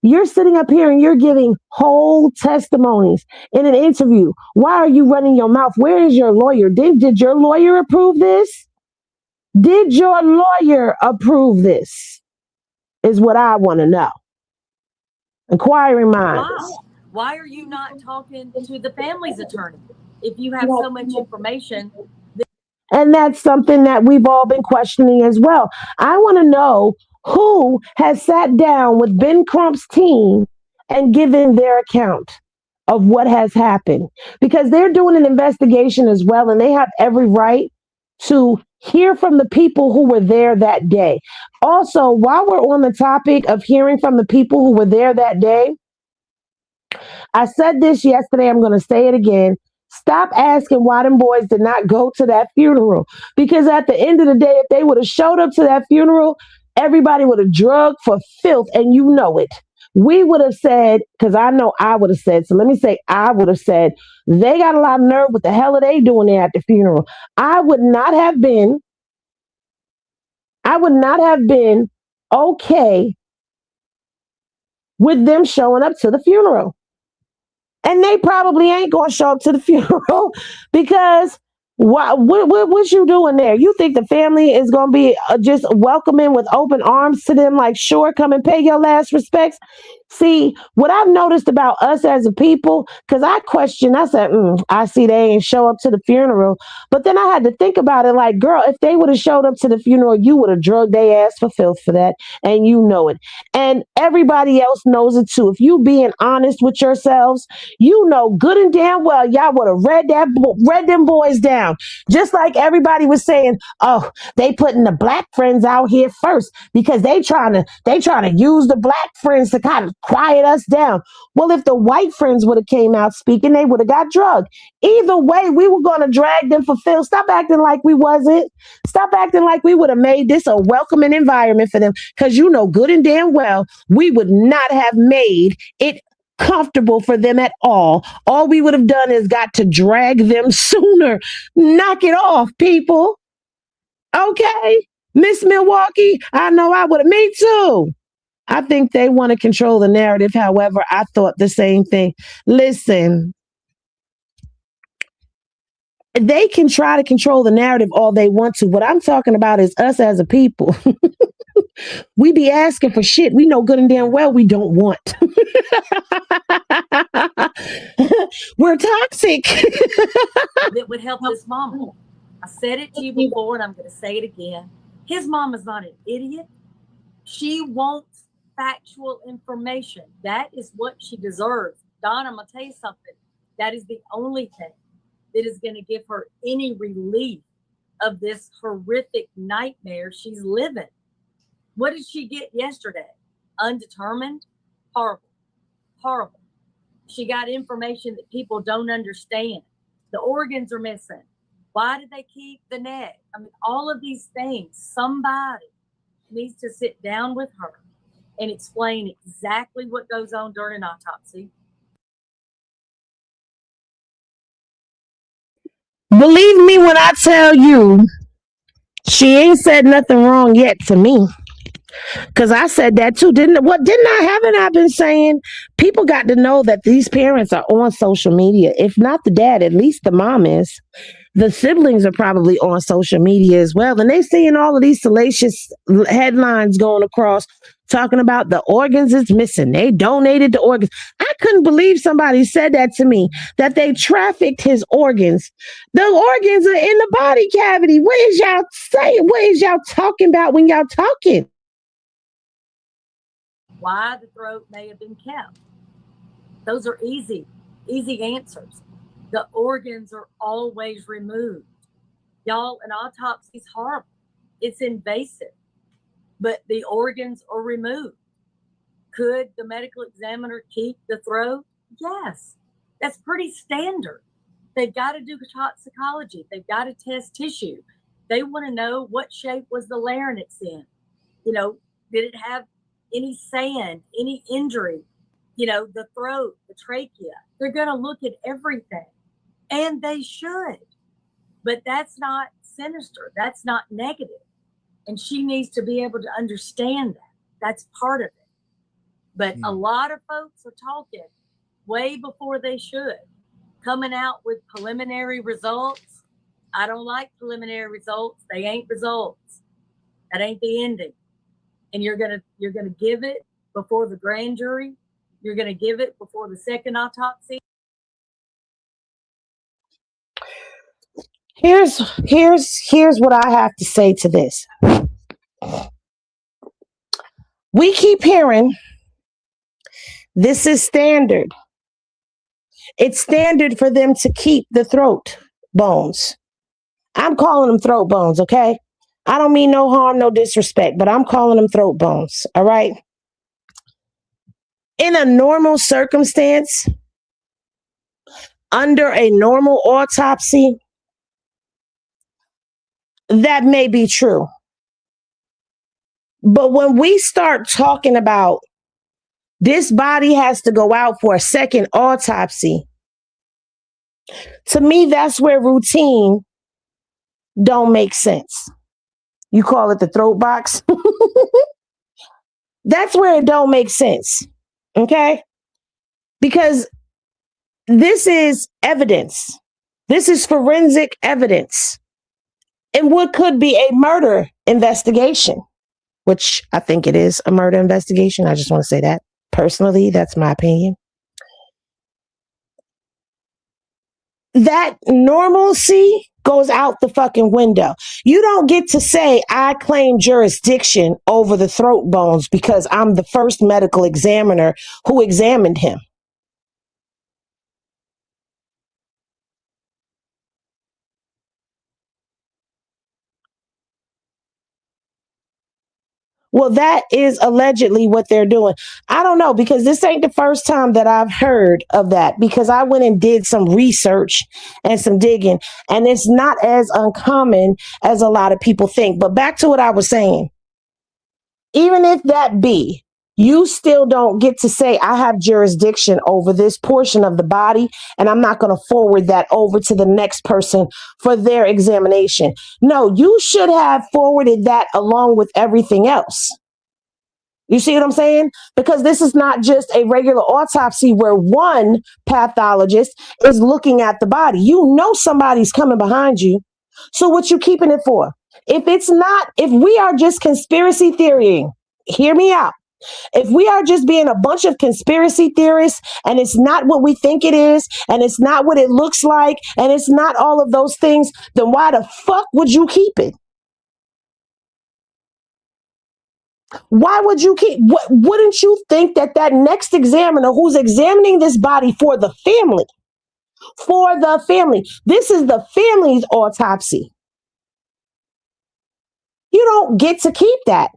you're sitting up here and you're giving whole testimonies in an interview. Why are you running your mouth? Where is your lawyer? Did your lawyer approve this? Did your lawyer approve this? Is what I want to know. Inquiring minds. Why are you not talking to the family's attorney if you have so much information? And that's something that we've all been questioning as well. I want to know who has sat down with Ben Crump's team and given their account of what has happened, because they're doing an investigation as well, and they have every right to hear from the people who were there that day. Also, while we're on the topic of hearing from the people who were there that day, I said this yesterday, I'm going to say it again. Stop asking why them boys did not go to that funeral. Because at the end of the day, if they would have showed up to that funeral, everybody would have drugged for filth, and you know it. We would have said, because I know I would have said, so let me say I would have said, they got a lot of nerve. What the hell are they doing there at the funeral? I would not have been okay with them showing up to the funeral. And they probably ain't going to show up to the funeral because what you doing there? You think the family is going to be just welcoming with open arms to them, like, sure, come and pay your last respects? See, what I've noticed about us as a people, because I said, I see they ain't show up to the funeral. But then I had to think about it like, girl, if they would have showed up to the funeral, you would have drugged their ass for filth for that. And you know it. And everybody else knows it too. If you being honest with yourselves, you know good and damn well y'all would have read them boys down. Just like everybody was saying, oh, they putting the black friends out here first because they trying to use the black friends to kind of quiet us down. Well, if the white friends would have came out speaking, they would have got drugged. Either way, we were going to drag them for filth. Stop acting like we wasn't. Stop acting like we would have made this a welcoming environment for them, because you know good and damn well we would not have made it comfortable for them at all. All we would have done is got to drag them sooner. Knock it off, people. Okay, Miss Milwaukee, I know I would have. Me too. I think they want to control the narrative. However, I thought the same thing. Listen, They can try to control the narrative all they want to. What I'm talking about is us as a people. We be asking for shit we know good and damn well we don't want. We're toxic. That would help this mama. I said it to you before, and I'm going to say it again. His mama's not an idiot. She wants factual information. That is what she deserves. Don, I'm going to tell you something. That is the only thing that is going to give her any relief of this horrific nightmare she's living. What did she get yesterday? Undetermined? Horrible. Horrible. She got information that people don't understand. The organs are missing. Why did they keep the neck? I mean, all of these things, somebody needs to sit down with her and explain exactly what goes on during an autopsy. Believe me when I tell you, she ain't said nothing wrong yet to me. Because I said that too. Haven't I been saying? People got to know that these parents are on social media. If not the dad, at least the mom is. The siblings are probably on social media as well. And they seeing all of these salacious headlines going across talking about the organs is missing. They donated the organs. I couldn't believe somebody said that to me, that they trafficked his organs. The organs are in the body cavity. What is y'all saying? What is y'all talking about when y'all talking? Why the throat may have been kept. Those are easy answers. The organs are always removed. Y'all, an autopsy is horrible. It's invasive, but the organs are removed. Could the medical examiner keep the throat? Yes, that's pretty standard. They've got to do toxicology. They've got to test tissue. They want to know what shape was the larynx in. You know, did it have any sand, any injury? You know, the throat, the trachea. They're going to look at everything. And they should. But that's not sinister. That's not negative. And she needs to be able to understand that. That's part of it. But a lot of folks are talking way before they should. Coming out with preliminary results. I don't like preliminary results. They ain't results. That ain't the ending. And you're gonna give it before the grand jury. You're gonna give it before the second autopsy. Here's what I have to say to this. We keep hearing this is standard. It's standard for them to keep the throat bones. I'm calling them throat bones, okay? I don't mean no harm, no disrespect, but I'm calling them throat bones, all right? In a normal circumstance, under a normal autopsy, that may be true. But when we start talking about this body has to go out for a second autopsy, to me, that's where routine don't make sense. You call it the throat box? That's where it don't make sense, okay? Because this is evidence. This is forensic evidence. And what could be a murder investigation, which I think it is a murder investigation. I just want to say that. Personally, that's my opinion. That normalcy goes out the fucking window. You don't get to say, I claim jurisdiction over the throat bones because I'm the first medical examiner who examined him. Well, that is allegedly what they're doing. I don't know, because this ain't the first time that I've heard of that, because I went and did some research and some digging, and it's not as uncommon as a lot of people think. But back to what I was saying, even if that be, you still don't get to say, I have jurisdiction over this portion of the body, and I'm not going to forward that over to the next person for their examination. No, you should have forwarded that along with everything else. You see what I'm saying? Because this is not just a regular autopsy where one pathologist is looking at the body. You know somebody's coming behind you. So what you keeping it for? If we are just conspiracy theorying, hear me out. If we are just being a bunch of conspiracy theorists and it's not what we think it is, and it's not what it looks like, and it's not all of those things, then why the fuck would you keep it? Why would you keep? Wouldn't you think that next examiner who's examining this body for the family, this is the family's autopsy. You don't get to keep that.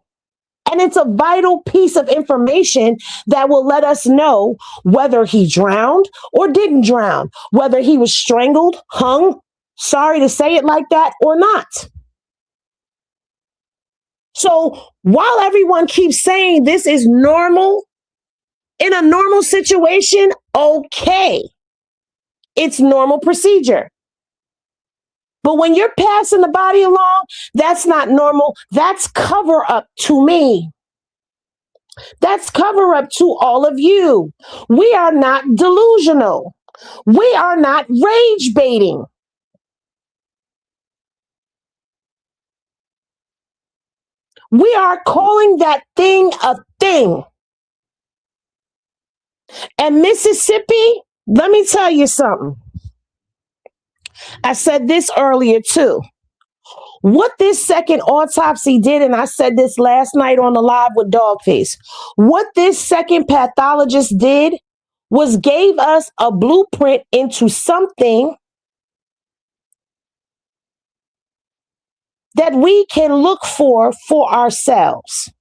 And it's a vital piece of information that will let us know whether he drowned or didn't drown, whether he was strangled, hung, sorry to say it like that, or not. So while everyone keeps saying this is normal, in a normal situation, okay, it's normal procedure. But when you're passing the body along, that's not normal. That's cover up to me. That's cover up to all of you. We are not delusional. We are not rage baiting. We are calling that thing a thing. And Mississippi, let me tell you something. I said this earlier too. What this second autopsy did, and I said this last night on the live with Dogface, what this second pathologist did was gave us a blueprint into something that we can look for ourselves.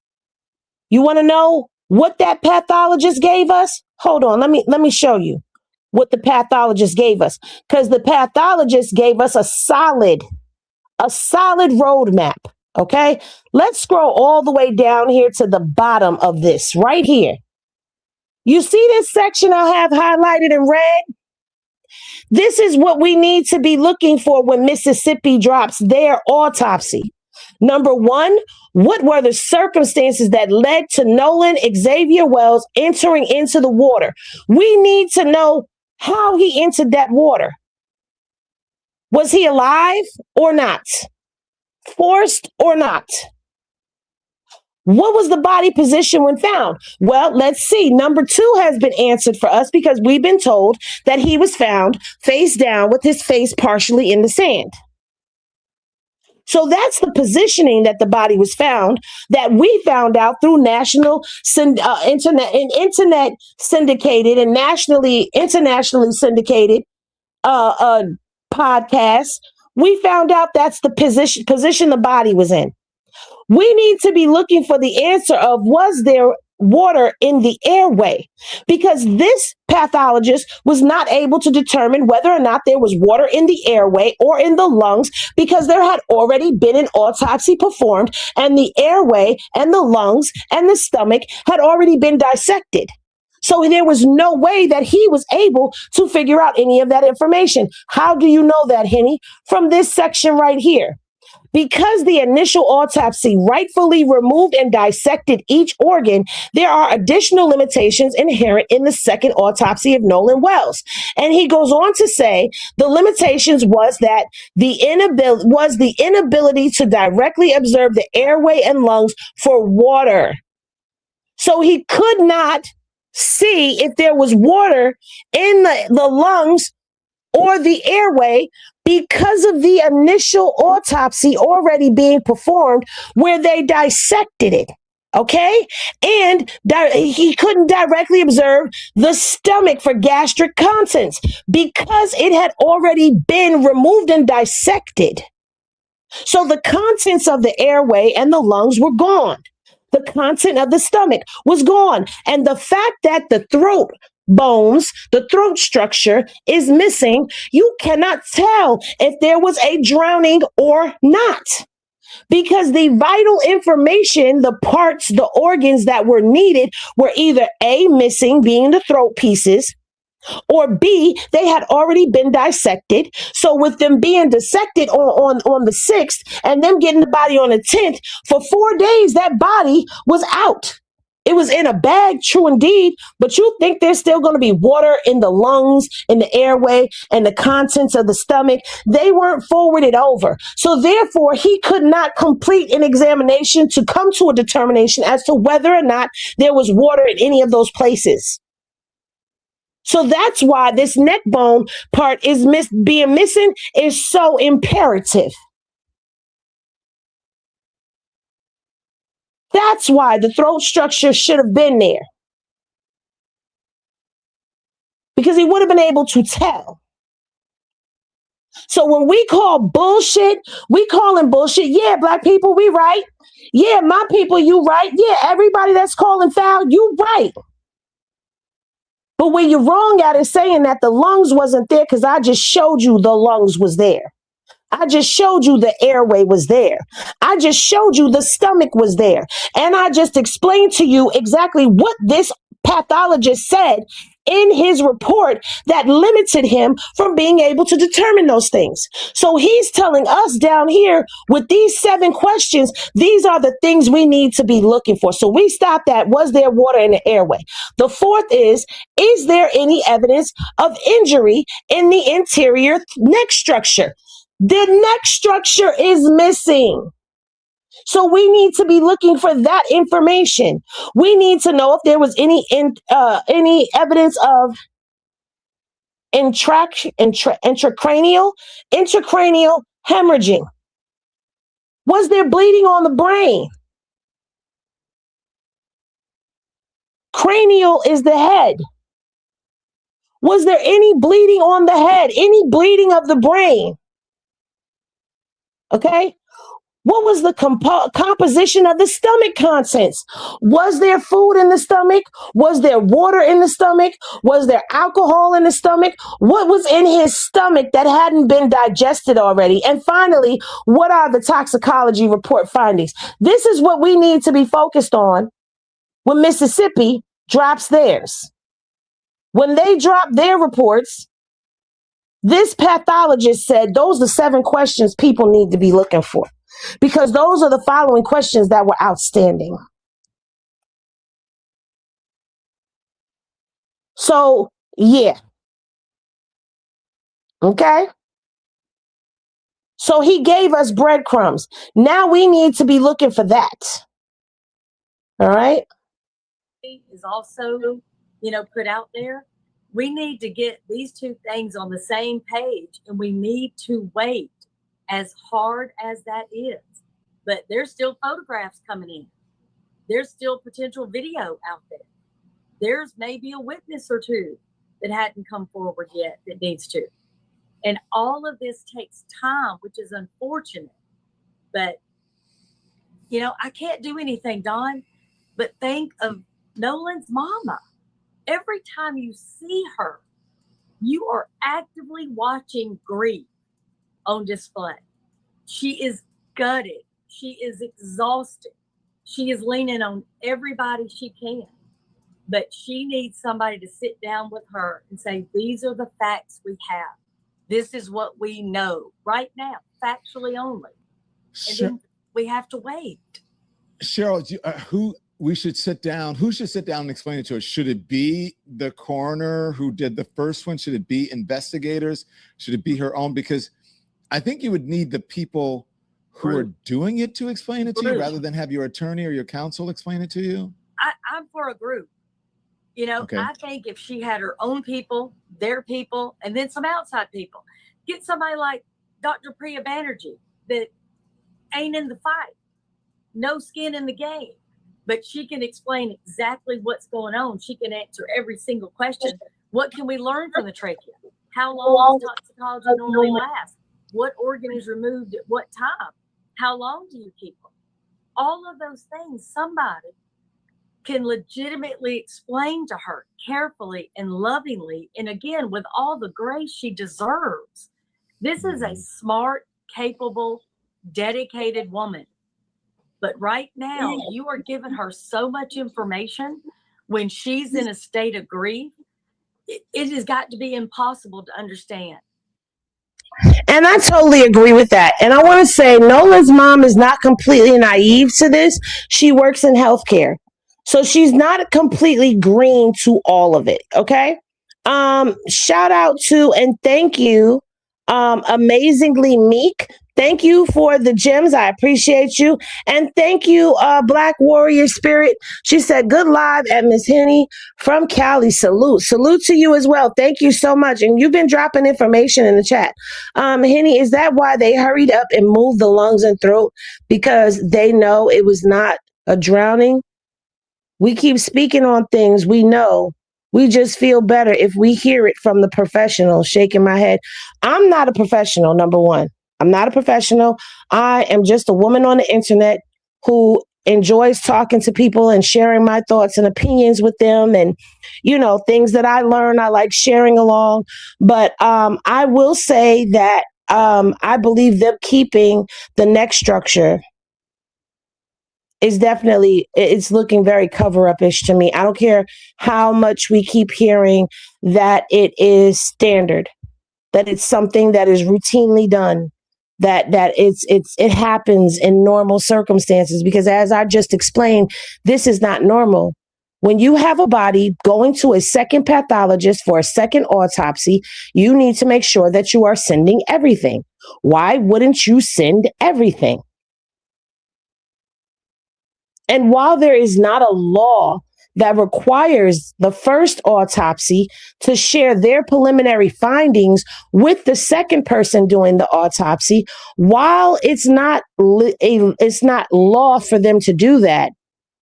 You want to know what that pathologist gave us? Hold on, let me show you what the pathologist gave us, because the pathologist gave us a solid roadmap. Okay, let's scroll all the way down here to the bottom of this right here. You see this section I have highlighted in red? This is what we need to be looking for when Mississippi drops their autopsy. Number one, what were the circumstances that led to Nolan Xavier Wells entering into the water? We need to know how he entered that water. Was he alive or not? Forced or not? What was the body position when found? Well, let's see. Number two has been answered for us because we've been told that he was found face down with his face partially in the sand. So that's the positioning that the body was found, that we found out through national internet syndicated and internationally syndicated podcasts. We found out that's the position the body was in. We need to be looking for the answer of, was there water in the airway? Because this pathologist was not able to determine whether or not there was water in the airway or in the lungs, because there had already been an autopsy performed and the airway and the lungs and the stomach had already been dissected. So there was no way that he was able to figure out any of that information. How do you know that, Henny? From this section right here. Because the initial autopsy rightfully removed and dissected each organ, there are additional limitations inherent in the second autopsy of Nolan Wells. And he goes on to say the limitations was that the inability to directly observe the airway and lungs for water. So he could not see if there was water in the lungs or the airway because of the initial autopsy already being performed where they dissected it. Okay? And he couldn't directly observe the stomach for gastric contents because it had already been removed and dissected. So the contents of the airway and the lungs were gone. The content of the stomach was gone. And the fact that the throat bones, the throat structure is missing, you cannot tell if there was a drowning or not. Because the vital information, the parts, the organs that were needed were either A, missing, being the throat pieces, or B, they had already been dissected. So with them being dissected on the 6th and them getting the body on the 10th, for 4 days, that body was out. It was in a bag, true indeed, but you think there's still going to be water in the lungs, in the airway, and the contents of the stomach. They weren't forwarded over. So therefore, he could not complete an examination to come to a determination as to whether or not there was water in any of those places. So that's why this neck bone part is being missing is so imperative. That's why the throat structure should have been there. Because he would have been able to tell. So when we call bullshit, we calling bullshit. Yeah, black people, we right. Yeah, my people, you right. Yeah, everybody that's calling foul, you right. But where you're wrong at is saying that the lungs wasn't there because I just showed you the lungs was there. I just showed you the airway was there. I just showed you the stomach was there. And I just explained to you exactly what this pathologist said in his report that limited him from being able to determine those things. So he's telling us down here with these 7 questions, these are the things we need to be looking for. So we stopped at, was there water in the airway? The 4th is there any evidence of injury in the interior neck structure? The neck structure is missing. So we need to be looking for that information. We need to know if there was any evidence of intracranial hemorrhaging. Was there bleeding on the brain? Cranial is the head. Was there any bleeding on the head? Any bleeding of the brain? Okay. What was the composition of the stomach contents? Was there food in the stomach? Was there water in the stomach? Was there alcohol in the stomach? What was in his stomach that hadn't been digested already? And finally, what are the toxicology report findings? This is what we need to be focused on when Mississippi drops theirs. When they drop their reports, this pathologist said those are the 7 questions people need to be looking for. Because those are the following questions that were outstanding. So, yeah. Okay. So he gave us breadcrumbs. Now we need to be looking for that. All right. Is also, put out there. We need to get these 2 things on the same page, and we need to wait. As hard as that is, but there's still photographs coming in. There's still potential video out there. There's maybe a witness or 2 that hadn't come forward yet that needs to. And all of this takes time, which is unfortunate. But, I can't do anything, Don, but think of Nolan's mama. Every time you see her, you are actively watching grief on display. She is gutted. She is exhausted. She is leaning on everybody she can. But she needs somebody to sit down with her and say, these are the facts we have. This is what we know right now, factually only. And then we have to wait. Cheryl, who should sit down and explain it to us? Should it be the coroner who did the first one? Should it be investigators? Should it be her own? Because I think you would need the people who are doing it to explain it to you rather than have your attorney or your counsel explain it to you. I'm for a group. Okay. I think if she had her own people, their people, and then some outside people, get somebody like Dr. Priya Banerjee that ain't in the fight, no skin in the game, but she can explain exactly what's going on. She can answer every single question. What can we learn from the trachea? How long does toxicology normally last? What organ is removed at what time? How long do you keep them? All of those things, somebody can legitimately explain to her carefully and lovingly, and again, with all the grace she deserves. This is a smart, capable, dedicated woman. But right now, you are giving her so much information when she's in a state of grief. It has got to be impossible to understand. And I totally agree with that. And I want to say Nolan's mom is not completely naive to this. She works in healthcare. So she's not completely green to all of it. Okay. Shout out to and thank you, amazingly meek. Thank you for the gems. I appreciate you. And thank you, Black Warrior Spirit. She said, good live at Miss Henny from Cali. Salute. Salute to you as well. Thank you so much. And you've been dropping information in the chat. Henny, is that why they hurried up and moved the lungs and throat? Because they know it was not a drowning? We keep speaking on things we know. We just feel better if we hear it from the professional. Shaking my head. I'm not a professional, number one. I'm not a professional. I am just a woman on the internet who enjoys talking to people and sharing my thoughts and opinions with them. And, things that I learn, I like sharing along. But I will say that I believe them keeping the neck structure is definitely, it's looking very cover-up-ish to me. I don't care how much we keep hearing that it is standard, that it's something that is routinely done, that it happens in normal circumstances, because as I just explained, this is not normal. When you have a body going to a second pathologist for a second autopsy, you need to make sure that you are sending everything. Why wouldn't you send everything? And while there is not a law that requires the first autopsy to share their preliminary findings with the second person doing the autopsy, while it's not law for them to do that,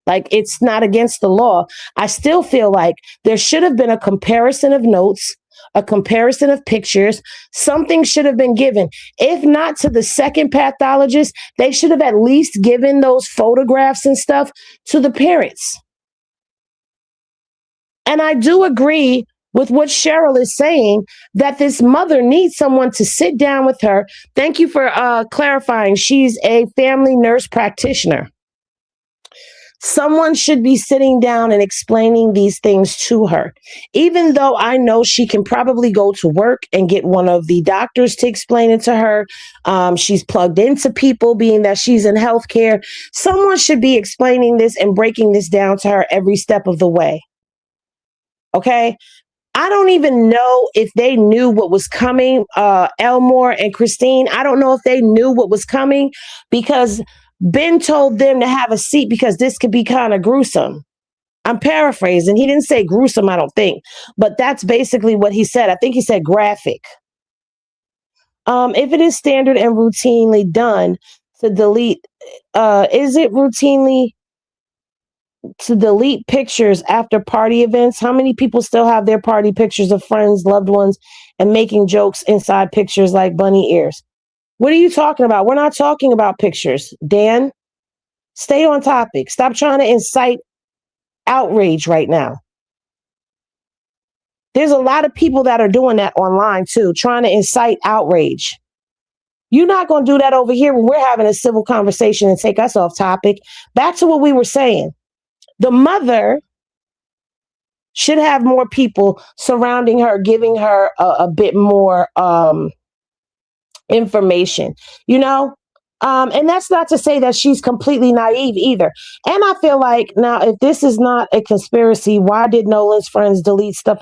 like it's not against the law, I still feel like there should have been a comparison of notes, a comparison of pictures. Something should have been given. If not to the second pathologist, they should have at least given those photographs and stuff to the parents. And I do agree with what Cheryl is saying, that this mother needs someone to sit down with her. Thank you for clarifying. She's a family nurse practitioner. Someone should be sitting down and explaining these things to her. Even though I know she can probably go to work and get one of the doctors to explain it to her. She's plugged into people, being that she's in healthcare. Someone should be explaining this and breaking this down to her every step of the way. Okay? I don't even know if they knew what was coming. Elmore and Christine, I don't know if they knew what was coming, because Ben told them to have a seat because this could be kind of gruesome. I'm paraphrasing. He didn't say gruesome, I don't think, but that's basically what he said. I think he said graphic. If it is standard and routinely done to delete, is it routinely to delete pictures after party events? How many people still have their party pictures of friends, loved ones, and making jokes inside pictures like bunny ears? What are you talking about? We're not talking about pictures, Dan. Stay on topic. Stop trying to incite outrage right now. There's a lot of people that are doing that online too, trying to incite outrage. You're not going to do that over here when we're having a civil conversation and take us off topic. Back to what we were saying. The mother should have more people surrounding her, giving her a bit more information, and that's not to say that she's completely naive either. And I feel like, now, if this is not a conspiracy, why did Nolan's friends delete stuff?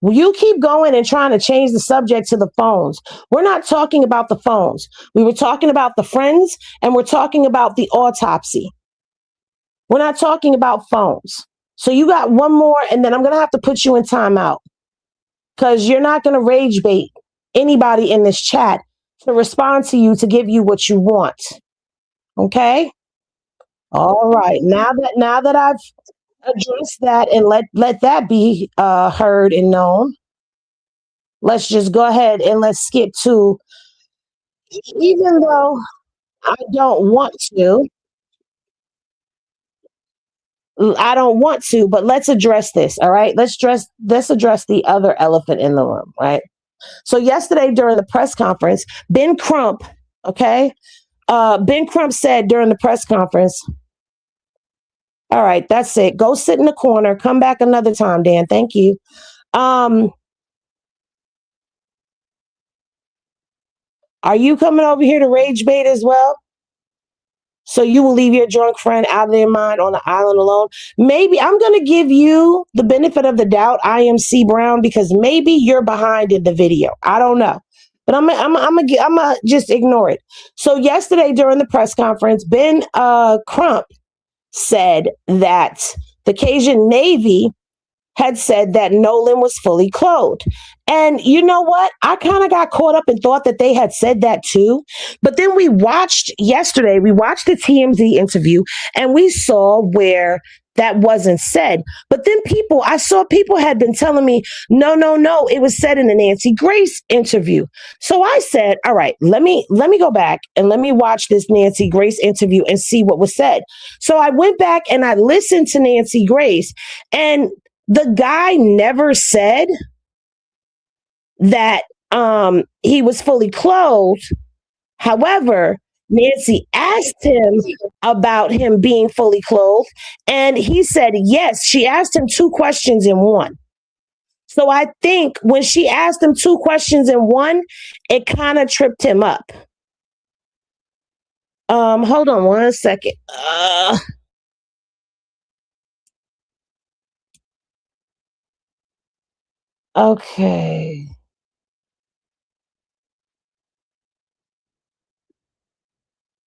You keep going and trying to change the subject to the phones. We're not talking about the phones. We were talking about the friends, and we're talking about the autopsy. We're not talking about phones. So you got one more, and then I'm going to have to put you in timeout, because you're not going to rage bait anybody in this chat to respond to you, to give you what you want. Okay? All right. Now that I've addressed that and let that be heard and known, let's just go ahead and let's skip to, even though I don't want to, but let's address this. All right. Let's address the other elephant in the room, right? So yesterday during the press conference, Ben Crump, okay? Ben Crump said during the press conference, all right, that's it. Go sit in the corner. Come back another time, Dan. Thank you. Are you coming over here to rage bait as well? So you will leave your drunk friend out of their mind on the island alone. Maybe I'm going to give you the benefit of the doubt, IMC Brown, because maybe you're behind in the video. I don't know. But I'm gonna just ignore it. So yesterday during the press conference, Ben Crump said that the Cajun Navy had said that Nolan was fully clothed. And you know what? I kind of got caught up and thought that they had said that too. But then we watched the TMZ interview and we saw where that wasn't said. But then I saw people had been telling me, no, it was said in the Nancy Grace interview. So I said, all right, let me go back and let me watch this Nancy Grace interview and see what was said. So I went back and I listened to Nancy Grace, and the guy never said that he was fully clothed. However, Nancy asked him about him being fully clothed, and he said yes. She asked him 2 questions in one. So I think when she asked him 2 questions in one, it kind of tripped him up. Hold on 1 second. Okay.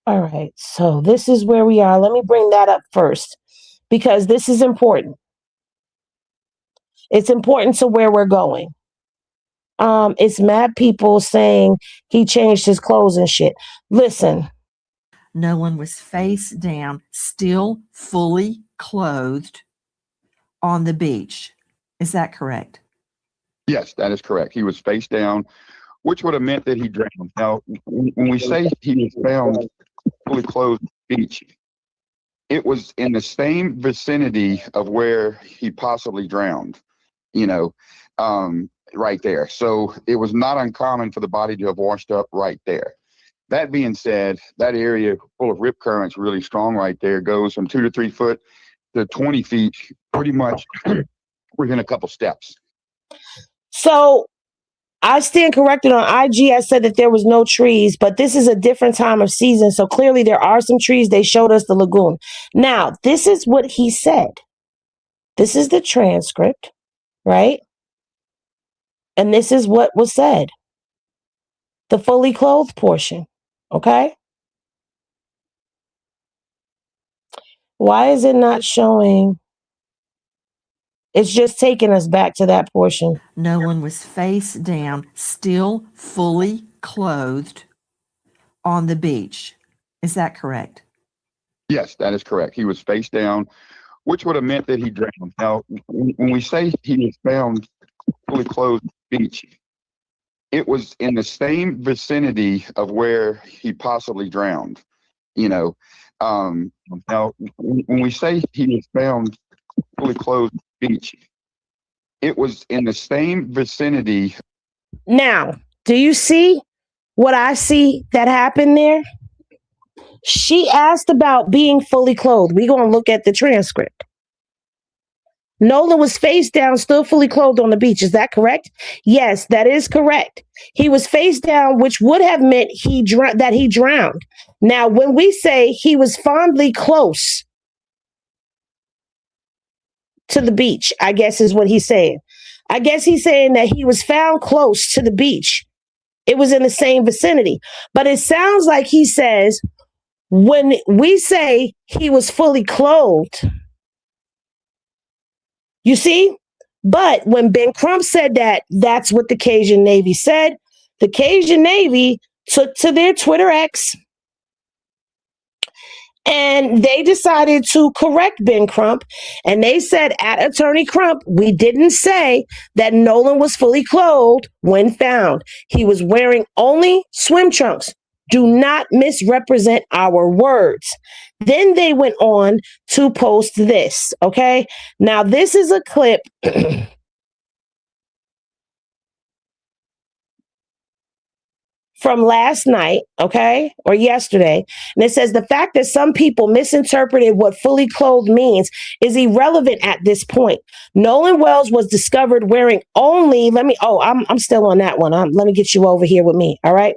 All right. So this is where we are. Let me bring that up first because this is important. It's important to where we're going. It's mad people saying he changed his clothes and shit. Listen. Nolan was face down, still fully clothed on the beach. Is that correct? Yes, that is correct. He was face down, which would have meant that he drowned. Now, when we say he was found fully clothed on the beach, it was in the same vicinity of where he possibly drowned, right there. So it was not uncommon for the body to have washed up right there. That being said, that area full of rip currents really strong right there, goes from 2 to 3 foot to 20 feet, pretty much within a couple steps. So I stand corrected on IG. I said that there was no trees, but this is a different time of season. So clearly there are some trees. They showed us the lagoon. Now, this is what he said. This is the transcript, right? And this is what was said. The fully clothed portion. Okay? Why is it not showing? It's just taking us back to that portion. Nolan was face down, still fully clothed on the beach. Is that correct? Yes, that is correct. He was face down, which would have meant that he drowned. Now, when we say he was found fully clothed on the beach, it was in the same vicinity of where he possibly drowned. Now, when we say he was found fully clothed on the beach, it was in the same vicinity. Now, do you see what I see that happened there? She asked about being fully clothed. We're going to look at the transcript. Nolan was face down, still fully clothed on the beach. Is that correct? Yes, that is correct. He was face down, which would have meant that he drowned. Now, when we say he was fondly close to the beach, I guess is what he's saying. I guess he's saying that he was found close to the beach. It was in the same vicinity. But it sounds like he says, when we say he was fully clothed, you see? But when Ben Crump said that, that's what the Cajun Navy said. The Cajun Navy took to their Twitter X and they decided to correct Ben Crump. And they said, at Attorney Crump, we didn't say that Nolan was fully clothed when found. He was wearing only swim trunks. Do not misrepresent our words. Then they went on to post this, okay? Now, this is a clip from last night, okay, or yesterday. And it says, the fact that some people misinterpreted what fully clothed means is irrelevant at this point. Nolan Wells was discovered wearing only, I'm still on that one. Let me get you over here with me, all right?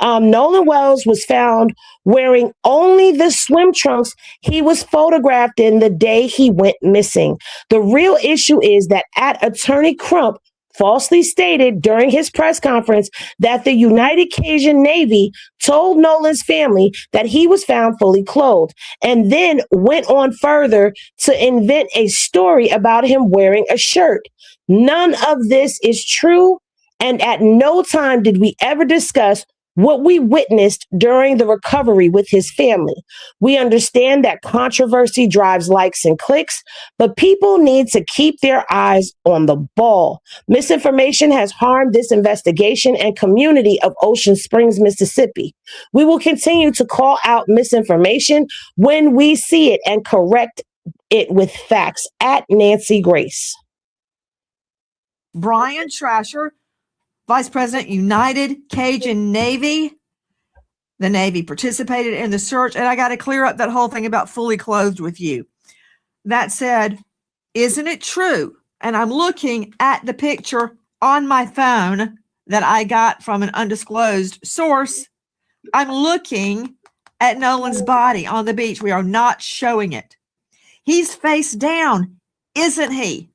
Nolan Wells was found wearing only the swim trunks he was photographed in the day he went missing. The real issue is that Attorney Crump falsely stated during his press conference that the United Cajun Navy told Nolan's family that he was found fully clothed, and then went on further to invent a story about him wearing a shirt. None of this is true, and at no time did we ever discuss what we witnessed during the recovery with his family. We understand that controversy drives likes and clicks, but people need to keep their eyes on the ball. Misinformation has harmed this investigation and community of Ocean Springs, Mississippi. We will continue to call out misinformation when we see it and correct it with facts. At Nancy Grace. Brian Trasher, Vice President, United Cajun Navy. The Navy participated in the search, and I got to clear up that whole thing about fully clothed with you. That said, isn't it true? And I'm looking at the picture on my phone that I got from an undisclosed source. I'm looking at Nolan's body on the beach. We are not showing it. He's face down, isn't he?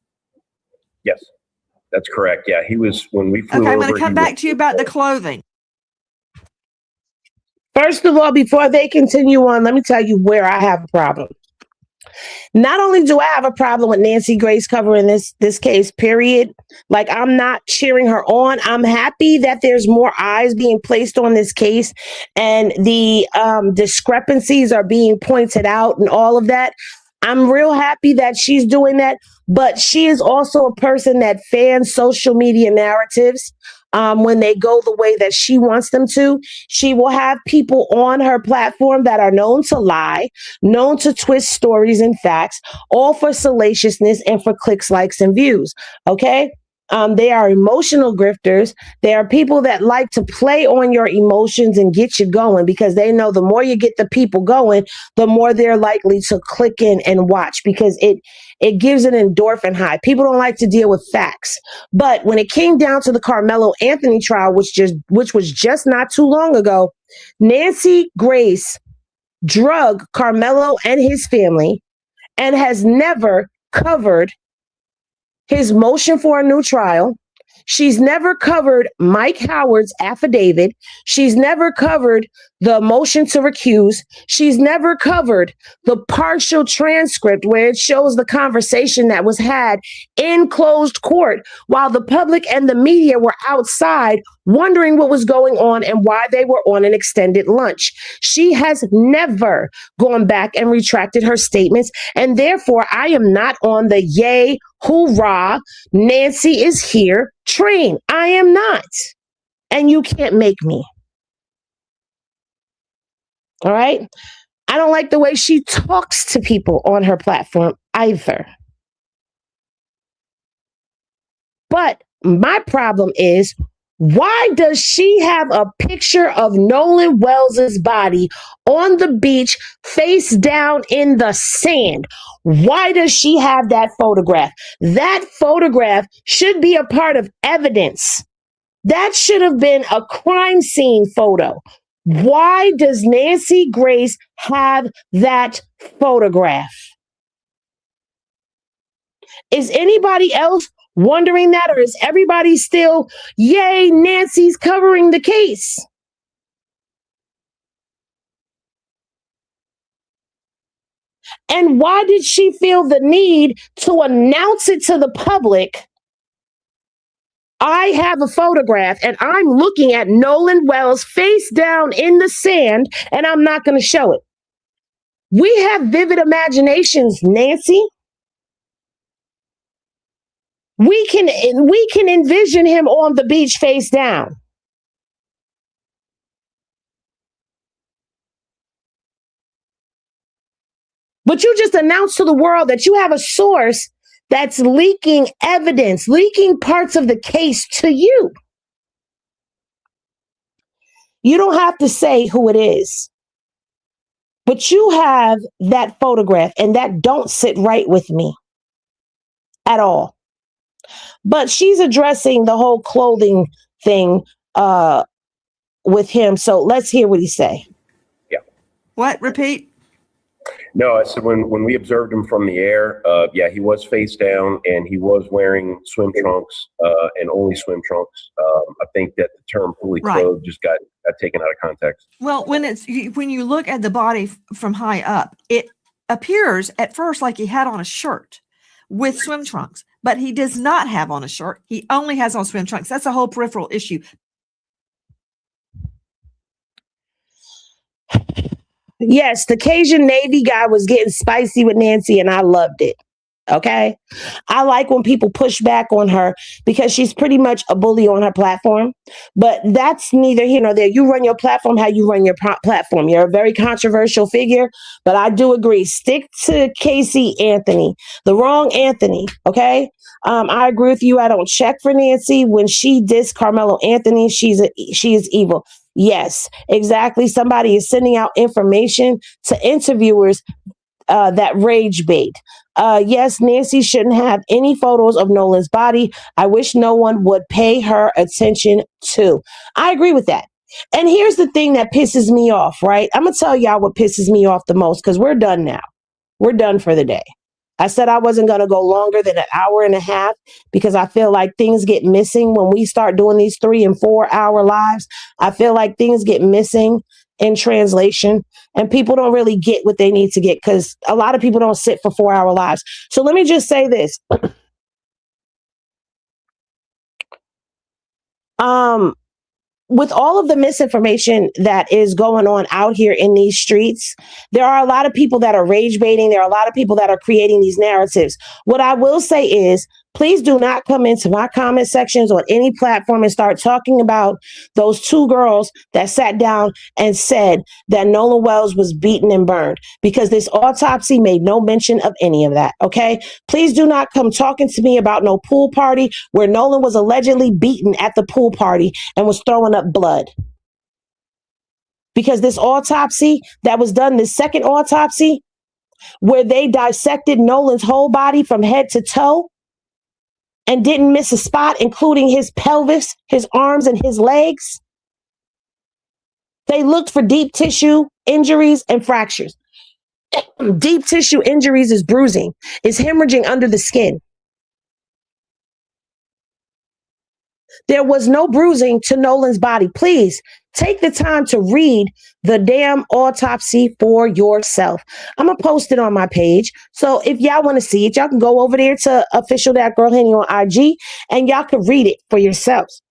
Yes. That's correct. Yeah, he was when we flew Okay, I'm over. going to come back to you about the clothing. First of all, before they continue on, let me tell you where I have a problem. Not only do I have a problem with Nancy Grace covering this case, period. Like, I'm not cheering her on. I'm happy that there's more eyes being placed on this case and the discrepancies are being pointed out and all of that. I'm real happy that she's doing that, but she is also a person that fans social media narratives. When they go the way that she wants them to, she will have people on her platform that are known to lie, known to twist stories and facts, all for salaciousness and for clicks, likes, and views. Okay? They are emotional grifters. They are people that like to play on your emotions and get you going because they know the more you get the people going, the more they're likely to click in and watch because it gives an endorphin high. People don't like to deal with facts. But when it came down to the Carmelo Anthony trial, which was just not too long ago, Nancy Grace drug Carmelo and his family and has never covered his motion for a new trial. She's never covered Mike Howard's affidavit. She's never covered the motion to recuse. She's never covered the partial transcript where it shows the conversation that was had in closed court while the public and the media were outside wondering what was going on and why they were on an extended lunch. She has never gone back and retracted her statements, and therefore I am not on the yay, hoorah, Nancy is here train. I am not. And you can't make me. All right? I don't like the way she talks to people on her platform either. But my problem is, why does she have a picture of Nolan Wells' body on the beach, face down in the sand? Why does she have that photograph? That photograph should be a part of evidence. That should have been a crime scene photo. Why does Nancy Grace have that photograph? Is anybody else wondering that, or is everybody still, yay, Nancy's covering the case? And why did she feel the need to announce it to the public? I have a photograph and I'm looking at Nolan Wells face down in the sand and I'm not going to show it. We have vivid imaginations, Nancy. We can envision him on the beach face down. But you just announced to the world that you have a source that's leaking evidence, leaking parts of the case to you. You don't have to say who it is. But you have that photograph, and that don't sit right with me at all. But she's addressing the whole clothing thing with him. So let's hear what he say. Yeah. What? Repeat. No, I said when we observed him from the air, yeah, he was face down and he was wearing swim trunks and only swim trunks. I think that the term fully clothed just got taken out of context. Well, when you look at the body from high up, it appears at first like he had on a shirt with swim trunks, but he does not have on a shirt. He only has on swim trunks. That's a whole peripheral issue. Yes, the Cajun Navy guy was getting spicy with Nancy, and I loved it. Okay. I like when people push back on her because she's pretty much a bully on her platform. But that's neither here nor there. You run your platform how you run your platform. You're a very controversial figure, but I do agree. Stick to Casey Anthony, the wrong Anthony. Okay. I agree with you. I don't check for Nancy. When she dissed Carmelo Anthony, she is evil. Yes, exactly. Somebody is sending out information to interviewers that rage bait. Yes, Nancy shouldn't have any photos of Nolan's body. I wish no one would pay her attention to. I agree with that. And here's the thing that pisses me off, right? I'm going to tell y'all what pisses me off the most because we're done now. We're done for the day. I said I wasn't going to go longer than an hour and a half because I feel like things get missing when we start doing these 3 and 4 hour lives. I feel like things get missing in translation and people don't really get what they need to get because a lot of people don't sit for 4 hour lives. So let me just say this. With all of the misinformation that is going on out here in these streets, there are a lot of people that are rage baiting. There are a lot of people that are creating these narratives. What I will say is, please do not come into my comment sections on any platform and start talking about those 2 girls that sat down and said that Nolan Wells was beaten and burned, because this autopsy made no mention of any of that. Okay. Please do not come talking to me about no pool party where Nolan was allegedly beaten at the pool party and was throwing up blood. Because this autopsy that was done, this second autopsy where they dissected Nolan's whole body from head to toe and didn't miss a spot, including his pelvis, his arms, and his legs. They looked for deep tissue injuries and fractures. Deep tissue injuries is bruising, is hemorrhaging under the skin. There was no bruising to Nolan's body. Please take the time to read the damn autopsy for yourself. I'm going to post it on my page. So if y'all want to see it, y'all can go over there to official that girl Henny on IG and y'all can read it for yourselves.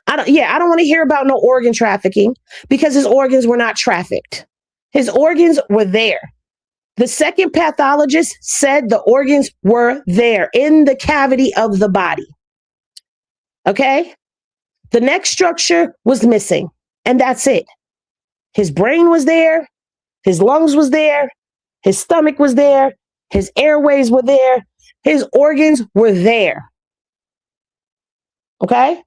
I don't want to hear about no organ trafficking because his organs were not trafficked. His organs were there. The second pathologist said the organs were there in the cavity of the body. Okay? The neck structure was missing, and that's it. His brain was there, his lungs was there, his stomach was there, his airways were there, his organs were there. Okay?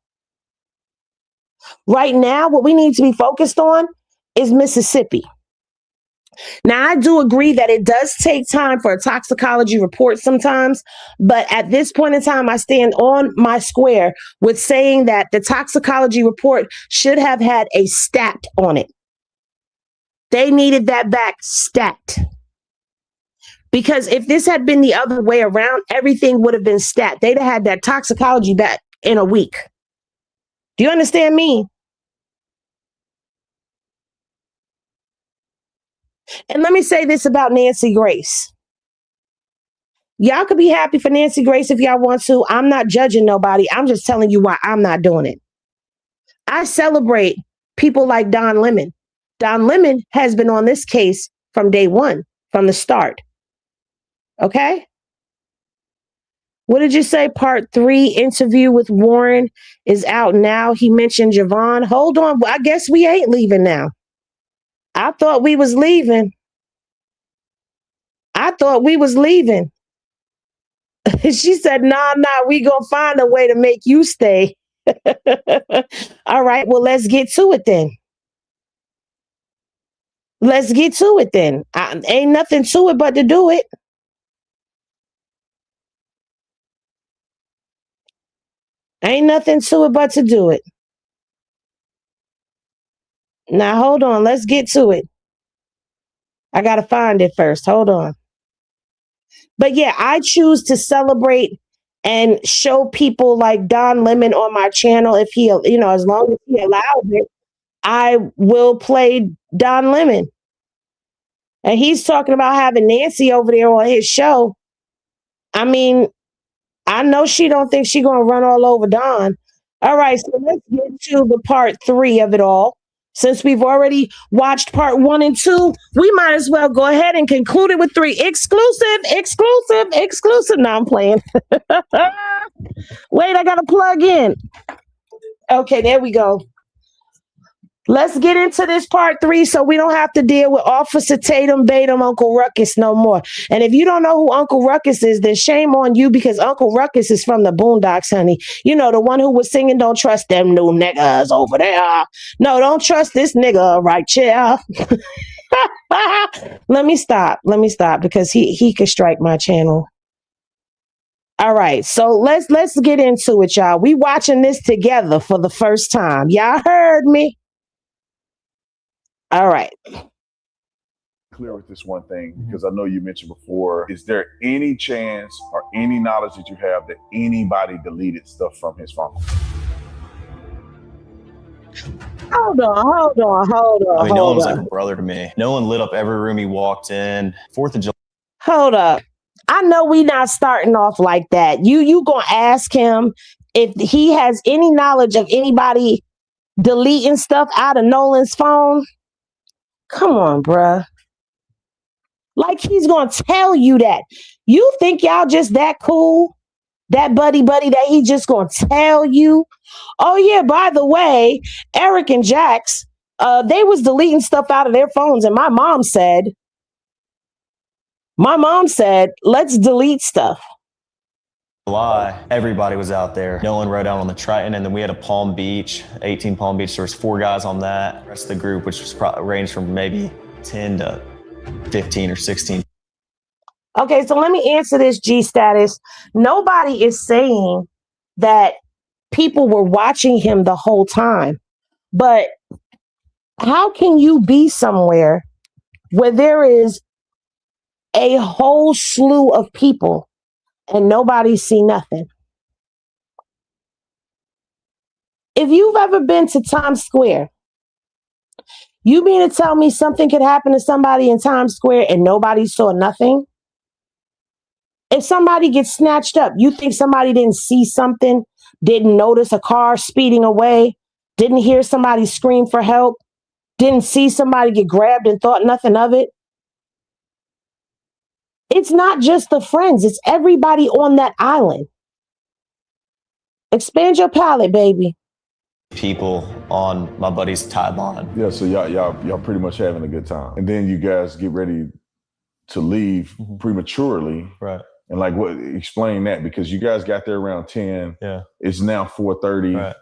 Right now, what we need to be focused on is Mississippi. Now, I do agree that it does take time for a toxicology report sometimes, but at this point in time, I stand on my square with saying that the toxicology report should have had a stat on it. They needed that back stat. Because if this had been the other way around, everything would have been stat. They'd have had that toxicology back in a week. Do you understand me? And let me say this about Nancy Grace. Y'all could be happy for Nancy Grace if y'all want to. I'm not judging nobody. I'm just telling you why I'm not doing it. I celebrate people like Don Lemon. Don Lemon has been on this case from day one, from the start. Okay? What did you say? Part 3 interview with Warren is out now. He mentioned Javon. Hold on. I guess we ain't leaving now. I thought we was leaving. She said, nah, we gonna find a way to make you stay. All right, well, let's get to it then. Ain't nothing to it but to do it. Ain't nothing to it but to do it. Now, hold on. Let's get to it. I got to find it first. Hold on. But yeah, I choose to celebrate and show people like Don Lemon on my channel. If he, as long as he allows it, I will play Don Lemon. And he's talking about having Nancy over there on his show. I mean, I know she don't think she's going to run all over Don. All right, so let's get to the part 3 of it all. Since we've already watched part 1 and 2, we might as well go ahead and conclude it with 3. Exclusive. No, I'm playing. Wait, I got to plug in. Okay, there we go. Let's get into this part 3 so we don't have to deal with Officer Tatum, Batum, Uncle Ruckus no more. And if you don't know who Uncle Ruckus is, then shame on you, because Uncle Ruckus is from the Boondocks, honey. You know, the one who was singing, "Don't trust them new niggas over there. No, don't trust this nigga right here." Let me stop because he could strike my channel. All right, so let's get into it, y'all. We watching this together for the first time. Y'all heard me. All right. Clear with this one thing, because I know you mentioned before, is there any chance or any knowledge that you have that anybody deleted stuff from his phone? Hold on. I mean, Nolan was like a brother to me. Nolan lit up every room he walked in. 4th of July. Hold up. I know we not starting off like that. You gonna ask him if he has any knowledge of anybody deleting stuff out of Nolan's phone? Come on, bruh. Like he's gonna tell you that. You think y'all just that cool? That buddy that he just gonna tell you? Oh yeah, by the way, Eric and Jax, they was deleting stuff out of their phones, and my mom said, let's delete stuff. July, everybody was out there. Nolan rode out on the Triton, and then we had a Palm Beach, 18 Palm Beach. There was 4 guys on that. The rest of the group, which was ranged from maybe 10 to 15 or 16. Okay, so let me answer this, G Status. Nobody is saying that people were watching him the whole time. But how can you be somewhere where there is a whole slew of people and nobody see nothing? If you've ever been to Times Square, you mean to tell me something could happen to somebody in Times Square and nobody saw nothing? If somebody gets snatched up, you think somebody didn't see something, didn't notice a car speeding away, didn't hear somebody scream for help, didn't see somebody get grabbed and thought nothing of it? It's not just the friends, it's everybody on that island. Expand your palette, baby. People on my buddy's Tide line. Yeah, so y'all pretty much having a good time. And then you guys get ready to leave prematurely. Right. And like, what? Explain that, because you guys got there around 10. Yeah. It's now 4:30. Right.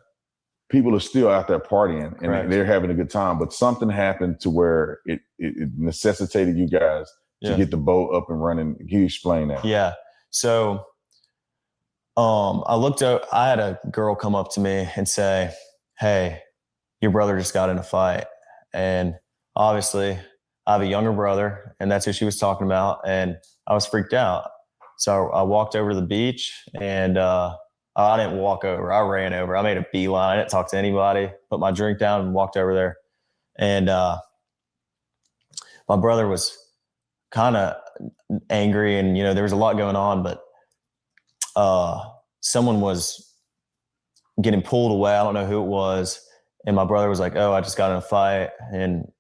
People are still out there partying and Right. they're having a good time, but something happened to where it necessitated you guys to get the boat up and running. Can you explain that? Yeah. So I had a girl come up to me and say, "Hey, your brother just got in a fight." And obviously I have a younger brother, and that's who she was talking about. And I was freaked out. So I walked over to the beach, and I didn't walk over. I ran over. I made a beeline. I didn't talk to anybody, put my drink down and walked over there. And my brother was kind of angry, and, there was a lot going on, but someone was getting pulled away. I don't know who it was. And my brother was like, "Oh, I just got in a fight, and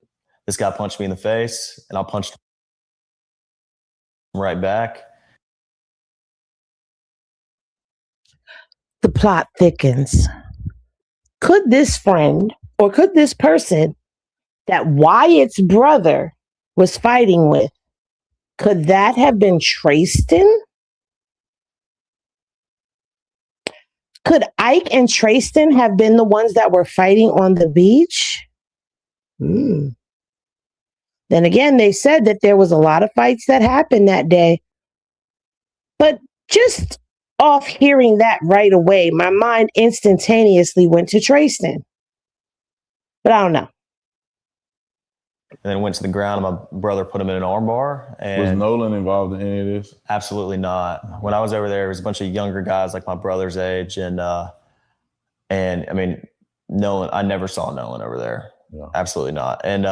this guy punched me in the face," and I punched him right back. The plot thickens. Could this friend, or could this person that Wyatt's brother was fighting with, could that have been Trayston? Could Ike and Trayston have been the ones that were fighting on the beach? Then again, they said that there was a lot of fights that happened that day. But just off hearing that right away, my mind instantaneously went to Trayston. But I don't know. and then went to the ground. And my brother put him in an arm bar. And was Nolan involved in any of this? Absolutely not. When I was over there, it was a bunch of younger guys like my brother's age, and I mean, Nolan. I never saw Nolan over there. Yeah. Absolutely not. And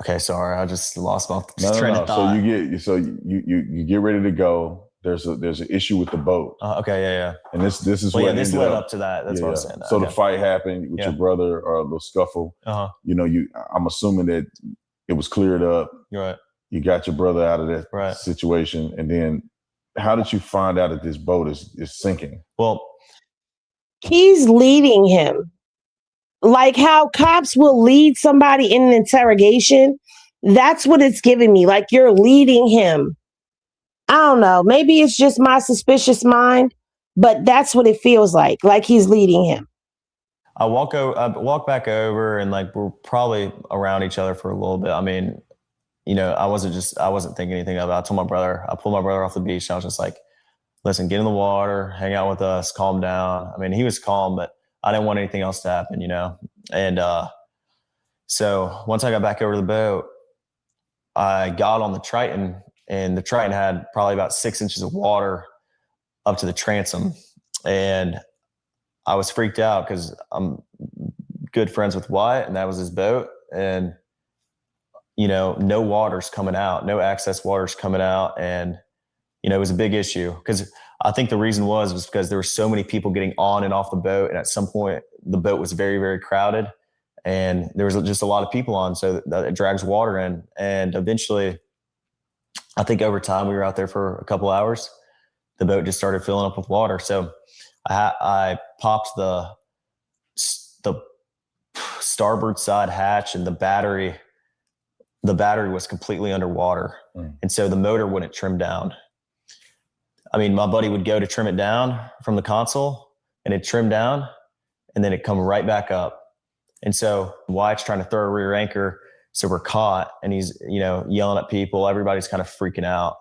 okay, sorry, I just lost my train of thought. So you get ready to go. There's an issue with the boat. Okay, yeah. And this is well, what yeah, this led up to that. That's what I'm saying. So the fight happened with your brother, or a little scuffle. You know, I'm assuming that it was cleared up. Right. You got your brother out of that situation, and then how did you find out that this boat is sinking? Well, he's leading him. Like how cops will lead somebody in an interrogation. That's what it's giving me. Like you're leading him. I don't know. Maybe it's just my suspicious mind, but that's what it feels like he's leading him. I walk back over, and like we're probably around each other for a little bit. I mean, you know, I wasn't thinking anything of it. I pulled my brother off the beach, and I was just like, listen, get in the water, hang out with us, calm down. I mean, he was calm, but I didn't want anything else to happen, you know? And so once I got back over to the boat, I got on the Triton, and the Triton had probably about 6 inches of water up to the transom. And I was freaked out because I'm good friends with Wyatt, and that was his boat. And, you know, no water's coming out, no access water's coming out. And, you know, it was a big issue because I think the reason was because there were so many people getting on and off the boat. And at some point, the boat was very, very crowded, and there was just a lot of people on. So that it drags water in. And eventually, I think over time, we were out there for a couple hours. The boat just started filling up with water. So I popped the starboard side hatch, and the battery was completely underwater. And so the motor wouldn't trim down. I mean, my buddy would go to trim it down from the console, and it'd trim down, and then it'd come right back up. And so Wyatt's trying to throw a rear anchor, so we're caught, and he's, you know, yelling at people. Everybody's kind of freaking out.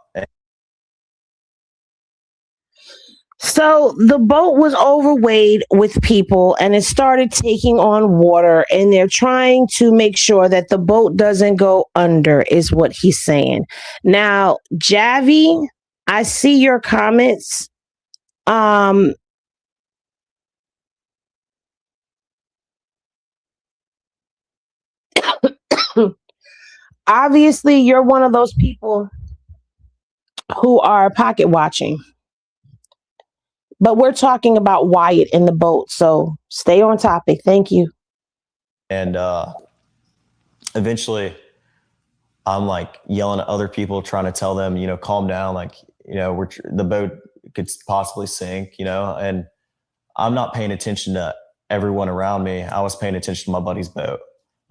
So the boat was overweight with people, and it started taking on water, and they're trying to make sure that the boat doesn't go under, is what he's saying. Now, Javi, I see your comments. Obviously, you're one of those people who are pocket watching. But we're talking about Wyatt in the boat, so stay on topic. Thank you. And eventually, I'm like yelling at other people, trying to tell them, you know, calm down. Like, you know, the boat could possibly sink, you know, and I'm not paying attention to everyone around me. I was paying attention to my buddy's boat.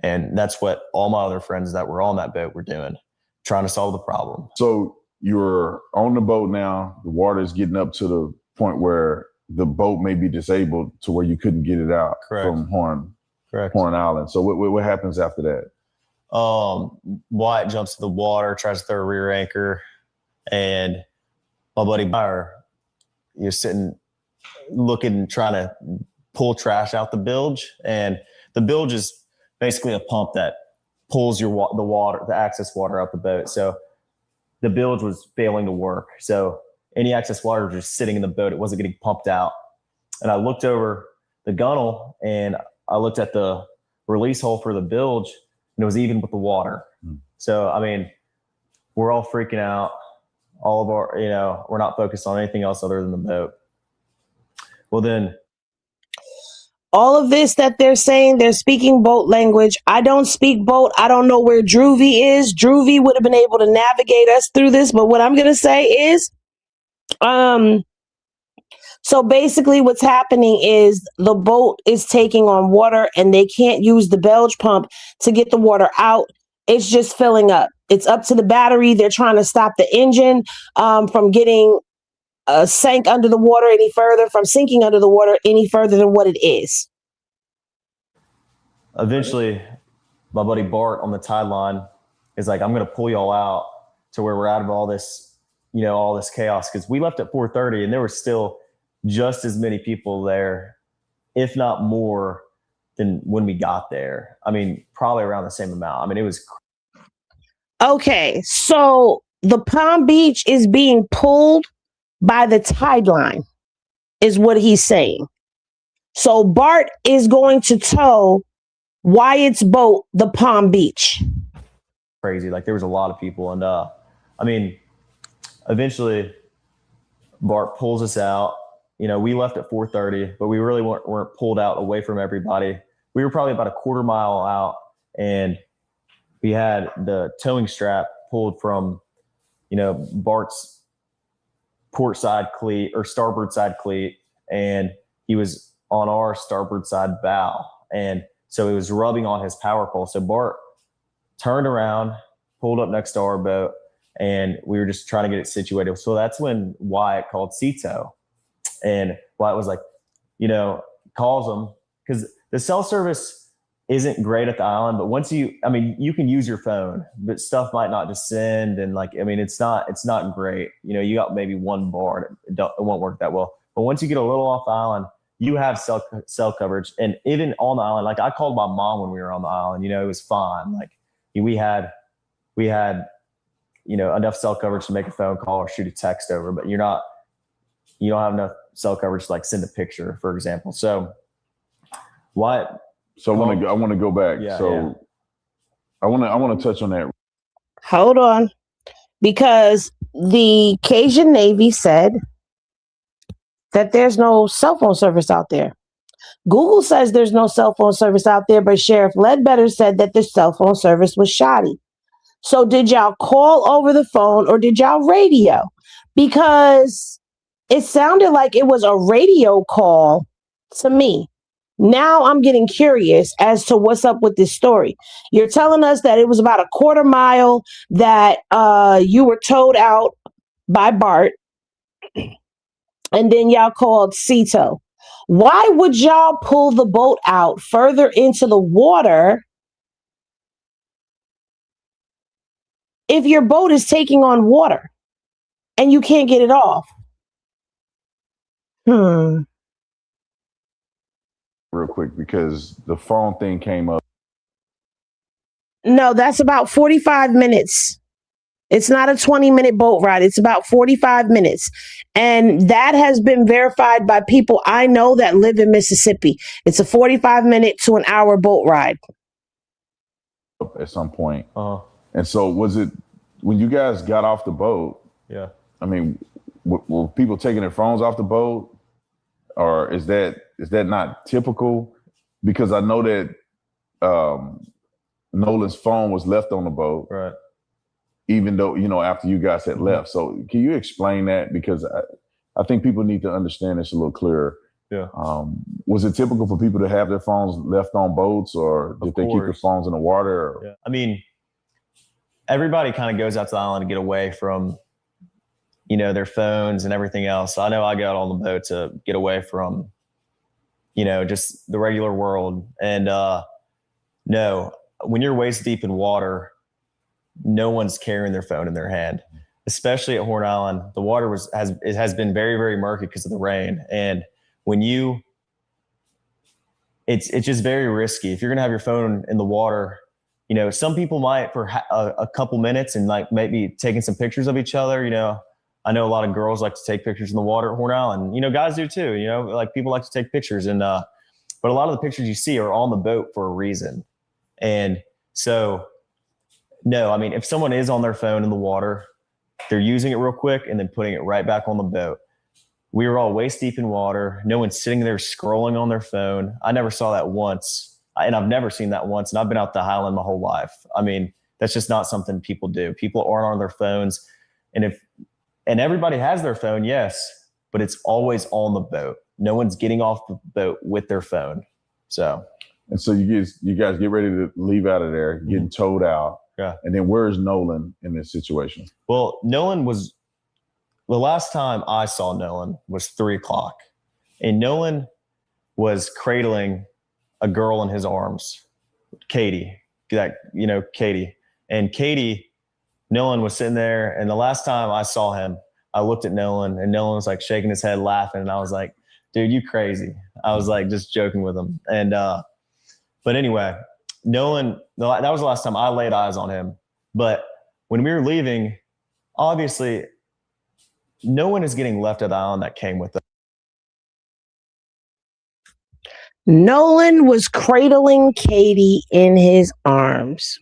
And that's what all my other friends that were on that boat were doing, trying to solve the problem. So you're on the boat now. The water is getting up to the point where the boat may be disabled to where you couldn't get it out from Horn Island. So what happens after that? Wyatt jumps to the water, tries to throw a rear anchor, and my buddy Meyer, you're sitting looking, trying to pull trash out the bilge. And the bilge is basically a pump that pulls the access water out the boat. So the bilge was failing to work. So any excess water was just sitting in the boat. It wasn't getting pumped out. And I looked over the gunnel, and I looked at the release hole for the bilge, and it was even with the water. So, I mean, we're all freaking out. All of our, you know, we're not focused on anything else other than the boat. Well, then, all of this that they're saying, they're speaking boat language. I don't speak boat. I don't know where Droovy is. Droovy would have been able to navigate us through this. But what I'm going to say is, so basically what's happening is the boat is taking on water, and they can't use the bilge pump to get the water out. It's just filling up. It's up to the battery. They're trying to stop the engine from getting sank under the water any further, from sinking under the water any further than what it is. Eventually, my buddy Bart on the tide line is like, I'm going to pull y'all out to where we're out of all this, you know, all this chaos. Because we left at 4:30, and there were still just as many people there, if not more, than when we got there. I mean, probably around the same amount. I mean, it was. Okay, so the Palm Beach is being pulled by the tide line, is what he's saying. So Bart is going to tow Wyatt's boat, the Palm Beach. Crazy. Like there was a lot of people. And I mean, eventually Bart pulls us out. You know, we left at 4:30, but we really weren't pulled out away from everybody. We were probably about a quarter mile out, and we had the towing strap pulled from, you know, Bart's port side cleat or starboard side cleat, and he was on our starboard side bow. And so it was rubbing on his power pole. So Bart turned around, pulled up next to our boat, and we were just trying to get it situated. So that's when Wyatt called Cito. And Wyatt was like, you know, calls him, because the cell service isn't great at the island, but once you can use your phone, but stuff might not just send. And like, I mean, it's not great. You know, you got maybe one bar, it won't work that well. But once you get a little off the island, you have cell coverage. And even on the island, like I called my mom when we were on the island, you know, it was fine. Like we had, you know, enough cell coverage to make a phone call or shoot a text over, but you don't have enough cell coverage to like send a picture, for example. So Wyatt. So I want to go back. Yeah, so yeah. I want to touch on that. Hold on. Because the Cajun Navy said that there's no cell phone service out there. Google says there's no cell phone service out there, but Sheriff Ledbetter said that the cell phone service was shoddy. So did y'all call over the phone or did y'all radio? Because it sounded like it was a radio call to me. Now I'm getting curious as to what's up with this story. You're telling us that it was about a quarter mile that you were towed out by Bart, and then y'all called Cito. Why would y'all pull the boat out further into the water if your boat is taking on water and you can't get it off? Real quick, because the phone thing came up. No, that's about 45 minutes. It's not a 20-minute boat ride. It's about 45 minutes. And that has been verified by people I know that live in Mississippi. It's a 45-minute to an hour boat ride. At some point. And so was it, when you guys got off the boat, yeah, I mean, were people taking their phones off the boat? Or is that not typical? Because I know that Nolan's phone was left on the boat, right? Even though, you know, after you guys had left. So can you explain that? Because I think people need to understand this a little clearer. Yeah. Was it typical for people to have their phones left on boats, or did they keep their phones in the water? Yeah. I mean, everybody kind of goes out to the island to get away from, you know, their phones and everything else. I know I got on the boat to get away from, you know, just the regular world. And no, when you're waist deep in water, no one's carrying their phone in their hand, especially at Horn Island. The water has been very, very murky because of the rain. And when it's just very risky. If you're going to have your phone in the water, you know, some people might for a couple minutes and like maybe taking some pictures of each other. You know, I know a lot of girls like to take pictures in the water at Horn Island. You know, guys do too. You know, like people like to take pictures, and but a lot of the pictures you see are on the boat for a reason. And so, no, I mean, if someone is on their phone in the water, they're using it real quick and then putting it right back on the boat. We were all waist deep in water. No one's sitting there scrolling on their phone. I never saw that once, and I've never seen that once. And I've been out the Highland my whole life. I mean, that's just not something people do. People aren't on their phones, and everybody has their phone, yes, but it's always on the boat. No one's getting off the boat with their phone. So, and so you guys get ready to leave out of there, getting towed out. Yeah. And then where's Nolan in this situation? Well, Nolan was, the last time I saw Nolan was 3:00, and Nolan was cradling a girl in his arms, Katie, Katie. And Katie, Nolan was sitting there, and the last time I saw him, I looked at Nolan, and Nolan was like shaking his head, laughing, and I was like, dude, you crazy. I was like just joking with him. And But anyway, Nolan, that was the last time I laid eyes on him. But when we were leaving, obviously, no one is getting left at the island that came with us. Nolan was cradling Katie in his arms.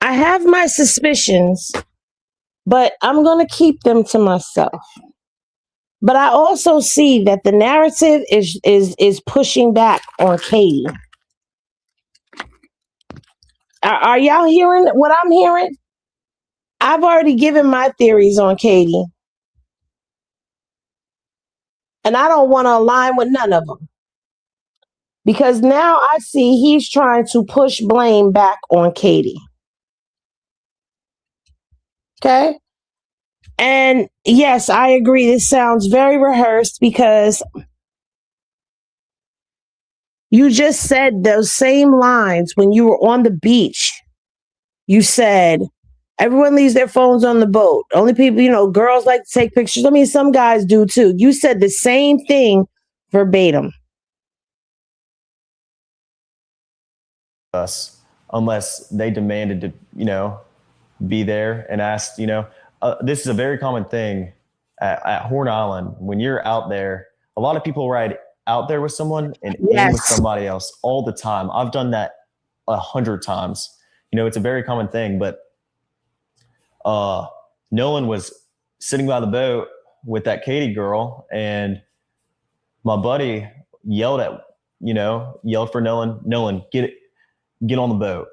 I have my suspicions, but I'm going to keep them to myself. But I also see that the narrative is pushing back on Katie. Are y'all hearing what I'm hearing? I've already given my theories on Katie. And I don't want to align with none of them. Because now I see he's trying to push blame back on Katie. Okay? And yes, I agree. This sounds very rehearsed because you just said those same lines when you were on the beach. You said, everyone leaves their phones on the boat. Only people, girls like to take pictures. I mean, some guys do too. You said the same thing verbatim. Us, unless they demanded to, be there and asked, this is a very common thing at Horn Island. When you're out there, a lot of people ride out there with someone and in with somebody else all the time. I've done that 100 times. It's a very common thing, but Nolan was sitting by the boat with that Katie girl, and my buddy yelled for Nolan, get on the boat.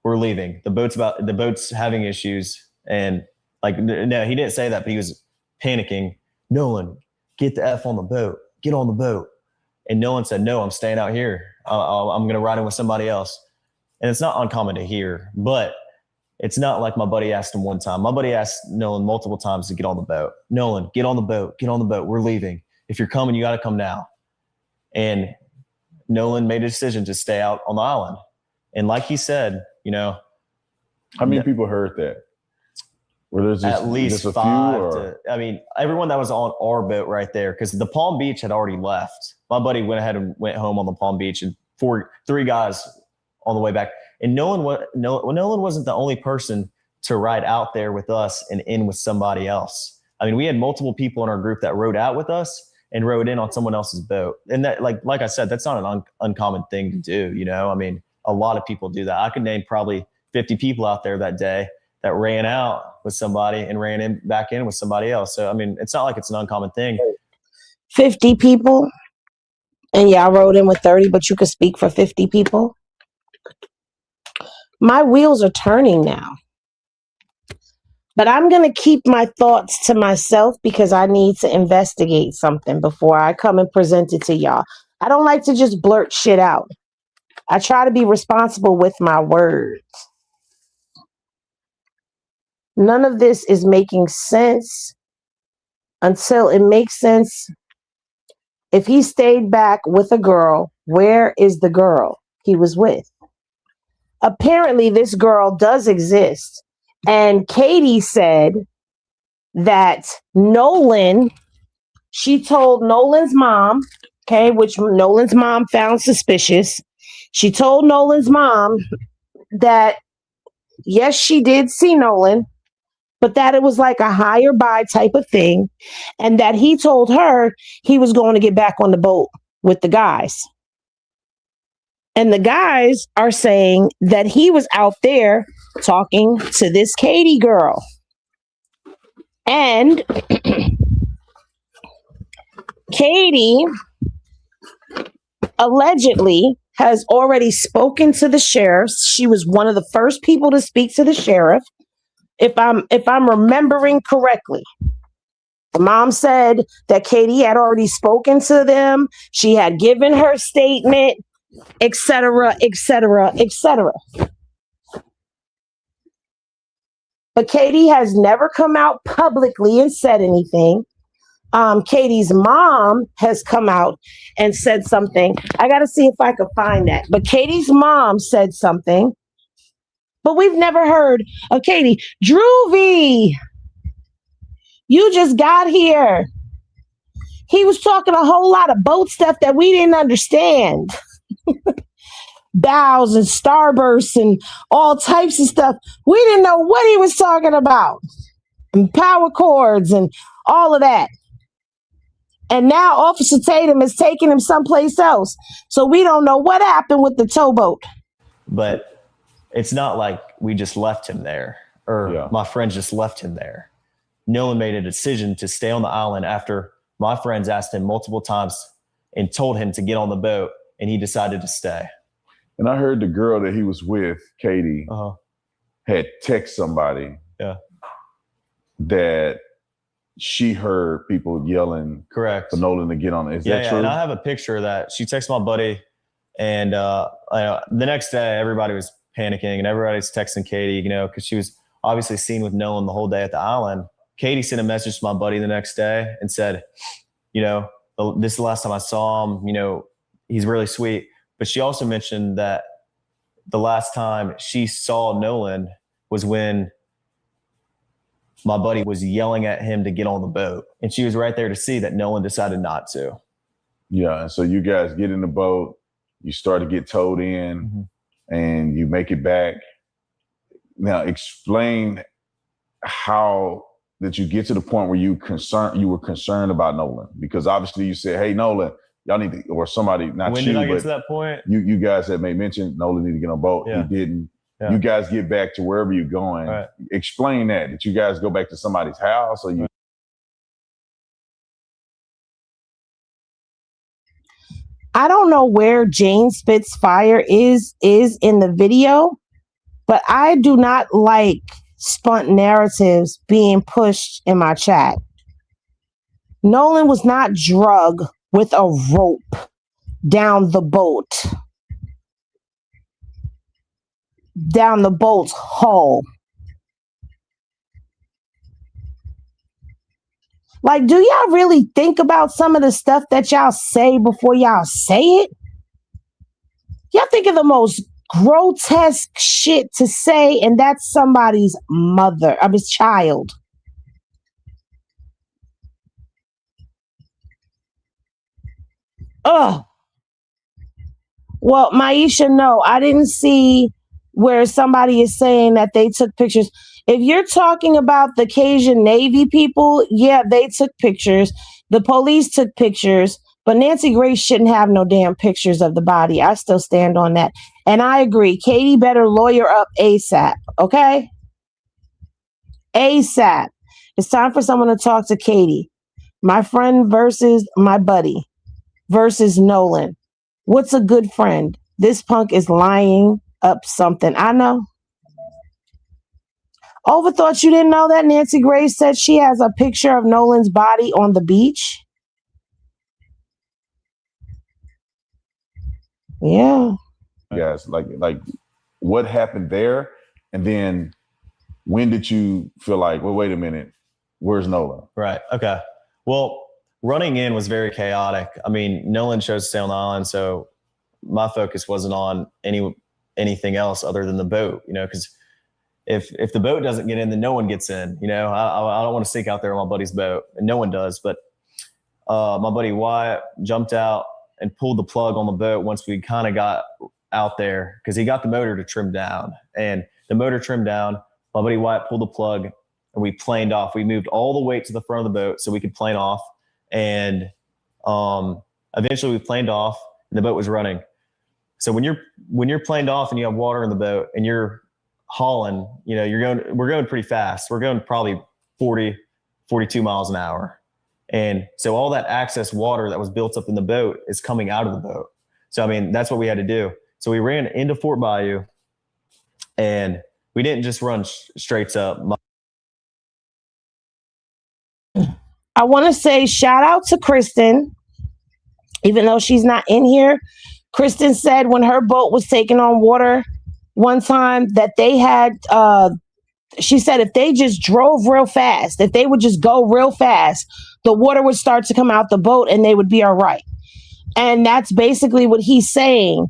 We're leaving. The boat's having issues. And no, he didn't say that, but he was panicking. Nolan, get the F on the boat. Get on the boat. And Nolan said, no, I'm staying out here. I'm going to ride in with somebody else. And it's not uncommon to hear, but it's not like my buddy asked him one time. My buddy asked Nolan multiple times to get on the boat. Nolan, get on the boat. Get on the boat. We're leaving. If you're coming, you got to come now. And Nolan made a decision to stay out on the island. And like he said, how many people heard that? Were there at least just 5 everyone that was on our boat right there, because the Palm Beach had already left. My buddy went ahead and went home on the Palm Beach, and 3 guys on the way back. And Nolan wasn't the only person to ride out there with us and in with somebody else. I mean, we had multiple people in our group that rode out with us and rode in on someone else's boat. And that, like I said, that's not an uncommon thing to do. I mean, a lot of people do that. I could name probably 50 people out there that day that ran out with somebody and ran back in with somebody else. So, I mean, it's not like it's an uncommon thing. 50 people and y'all rode in with 30, but you could speak for 50 people. My wheels are turning now. But I'm going to keep my thoughts to myself because I need to investigate something before I come and present it to y'all. I don't like to just blurt shit out. I try to be responsible with my words. None of this is making sense until it makes sense. If he stayed back with a girl, where is the girl he was with? Apparently, this girl does exist. And Katie said that Nolan, she told Nolan's mom, which Nolan's mom found suspicious. She told Nolan's mom that, yes, she did see Nolan, but that it was like a higher by type of thing. And that he told her he was going to get back on the boat with the guys. And the guys are saying that he was out there talking to this Katie girl. And Katie allegedly has already spoken to the sheriff. She was one of the first people to speak to the sheriff. If I'm remembering correctly. The mom said that Katie had already spoken to them. She had given her statement, etc., etc., etc. But Katie has never come out publicly and said anything. Katie's mom has come out and said something. I got to see if I can find that. But Katie's mom said something. But we've never heard of Katie. Droovy! You just got here. He was talking a whole lot of boat stuff that we didn't understand. Bows and starbursts and all types of stuff. We didn't know what he was talking about. And power cords and all of that. And now Officer Tatum is taking him someplace else. So we don't know what happened with the towboat. But it's not like we just left him there, or my friends just left him there. Nolan made a decision to stay on the island after my friends asked him multiple times and told him to get on the boat, and he decided to stay. And I heard the girl that he was with, Katie, had text somebody that she heard people yelling correct for Nolan to get on it. Is that true? And I have a picture of that. She texted my buddy, and the next day everybody was panicking and everybody's texting Katie, because she was obviously seen with Nolan the whole day at the island. Katie sent a message to my buddy the next day and said, this is the last time I saw him, he's really sweet. But she also mentioned that the last time she saw Nolan was when my buddy was yelling at him to get on the boat. And she was right there to see that Nolan decided not to. Yeah. And so you guys get in the boat, you start to get towed in, and you make it back. Now explain how did you get to the point where you were concerned about Nolan? Because obviously you said, hey, Nolan, y'all need to, or somebody, not when you, did I get but to that point? You guys had made mention Nolan need to get on a boat. Yeah. He didn't. Yeah. You guys get back to wherever you're going. Right. Explain that. Did you guys go back to somebody's house, or you? I don't know where Jane Spitfire is in the video, but I do not like spunt narratives being pushed in my chat. Nolan was not drugged with a rope down the boat. Down the boat's hull. Like, do y'all really think about some of the stuff that y'all say before y'all say it? Y'all think of the most grotesque shit to say, and that's somebody's child. Ugh. Well, Maisha, no, I didn't see where somebody is saying that they took pictures. If you're talking about the Cajun Navy people, yeah, they took pictures. The police took pictures, but Nancy Grace shouldn't have no damn pictures of the body. I still stand on that. And I agree. Katie better lawyer up ASAP, okay? ASAP. It's time for someone to talk to Katie. My friend versus my buddy versus Nolan. What's a good friend? This punk is lying up something. I know. Overthought you didn't know that Nancy Grace said she has a picture of Nolan's body on the beach? Yeah. Yes, like what happened there? And then when did you feel like, well, wait a minute, where's Nolan? Right. Okay. Well, running in was very chaotic. I mean, Nolan chose to stay on the island, so my focus wasn't on anything else other than the boat, because if the boat doesn't get in, then no one gets in. I don't want to sink out there on my buddy's boat, and no one does. But my buddy Wyatt jumped out and pulled the plug on the boat once we kind of got out there, because he got the motor to trim down. And the motor trimmed down. My buddy Wyatt pulled the plug, and we planed off. We moved all the weight to the front of the boat so we could plane off. And eventually we planed off, and the boat was running. So when you're planed off and you have water in the boat and you're hauling, we're going pretty fast. We're going probably 40, 42 miles an hour. And so all that excess water that was built up in the boat is coming out of the boat. So, I mean, that's what we had to do. So we ran into Fort Bayou, and we didn't just run straight up. I want to say shout out to Kristen, even though she's not in here. Kristen said when her boat was taking on water one time that they had, she said if they just drove real fast, if they would just go real fast, the water would start to come out the boat and they would be all right. And that's basically what he's saying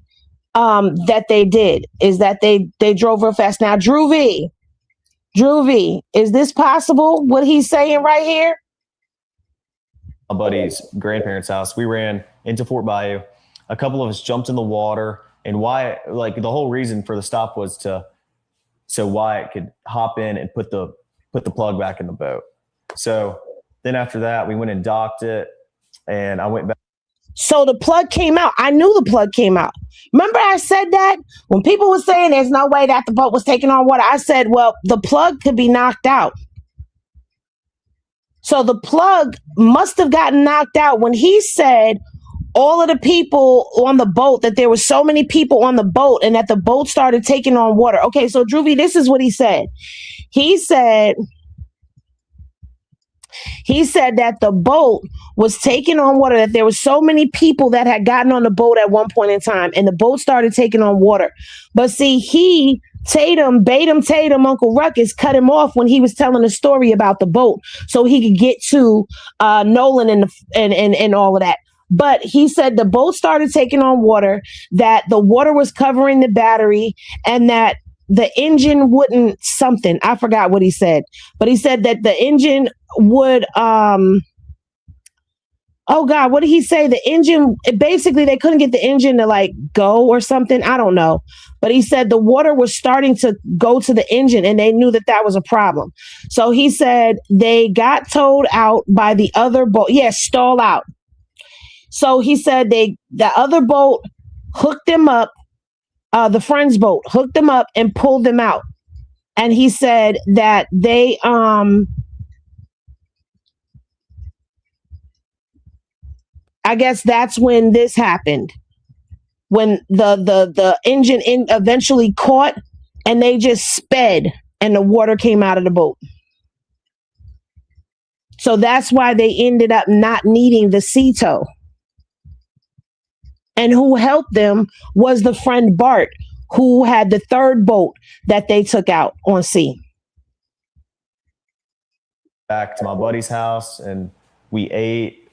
that they did, is that they drove real fast. Now, Drew V, Druvy, is this possible? What he's saying right here? My buddy's grandparents' house. We ran into Fort Bayou. A couple of us jumped in the water, and Wyatt, like the whole reason for the stop was so Wyatt could hop in and put the plug back in the boat. So then after that, we went and docked it, and I went back. So the plug came out. I knew the plug came out. Remember I said that? When people were saying there's no way that the boat was taking on water, I said, well, the plug could be knocked out. So the plug must have gotten knocked out when he said all of the people on the boat, that there were so many people on the boat and that the boat started taking on water. Okay, so Druvy, this is what he said. He said that the boat was taking on water, that there were so many people that had gotten on the boat at one point in time, and the boat started taking on water. But see, Tatum, Uncle Ruckus cut him off when he was telling a story about the boat so he could get to Nolan and all of that. But he said the boat started taking on water, that the water was covering the battery, and that the engine wouldn't something. I forgot what he said, but he said that the engine would, oh God, what did he say? The engine, basically they couldn't get the engine to like go or something. I don't know. But he said the water was starting to go to the engine and they knew that was a problem. So he said they got towed out by the other boat. Yes, stall out. So he said the other boat hooked them up. The friend's boat hooked them up and pulled them out. And he said that they, I guess that's when this happened. When the engine eventually caught and they just sped and the water came out of the boat. So that's why they ended up not needing the sea tow. And who helped them was the friend Bart, who had the third boat that they took out on sea. Back to my buddy's house, and we ate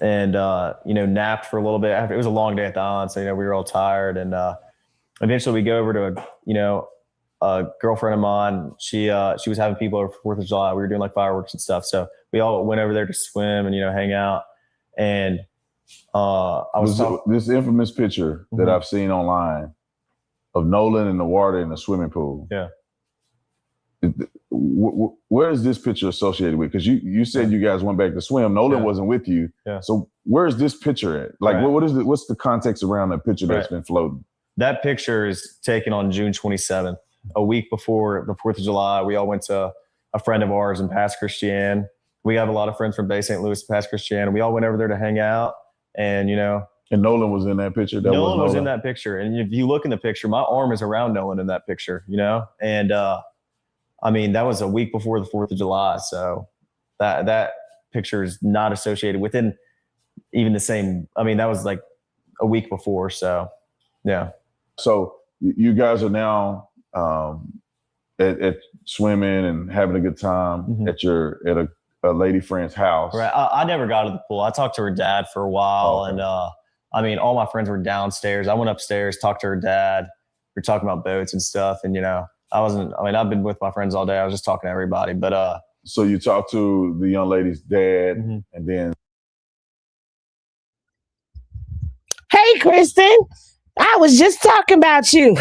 and napped for a little bit. It was a long day at the island, so we were all tired. And eventually, we go over to a girlfriend of mine. She was having people over for 4th of July. We were doing like fireworks and stuff, so we all went over there to swim and hang out. And this infamous picture that I've seen online of Nolan in the water in the swimming pool. Yeah. Where is this picture associated with? Because you said you guys went back to swim. Nolan wasn't with you. Yeah. So where is this picture at? Like, Right. what's the context around that picture that's been floating? That picture is taken on June 27th, a week before the 4th of July. We all went to a friend of ours in Pass Christian. We have a lot of friends from Bay St. Louis, Pass Christian. We all went over there to hang out. And and Nolan was in that picture. Nolan was in that picture. And if you look in the picture, my arm is around Nolan in that picture, And that was a week before the 4th of July. So that picture is not associated within even the same. That was like a week before. So, yeah. So you guys are now at swimming and having a good time at a lady friend's house. Right. I never got to the pool. I talked to her dad for a while. Okay. And all my friends were downstairs. I went upstairs, talked to her dad. We were talking about boats and stuff. And, I've been with my friends all day. I was just talking to everybody. But so you talked to the young lady's dad and then. Hey, Kristen, I was just talking about you.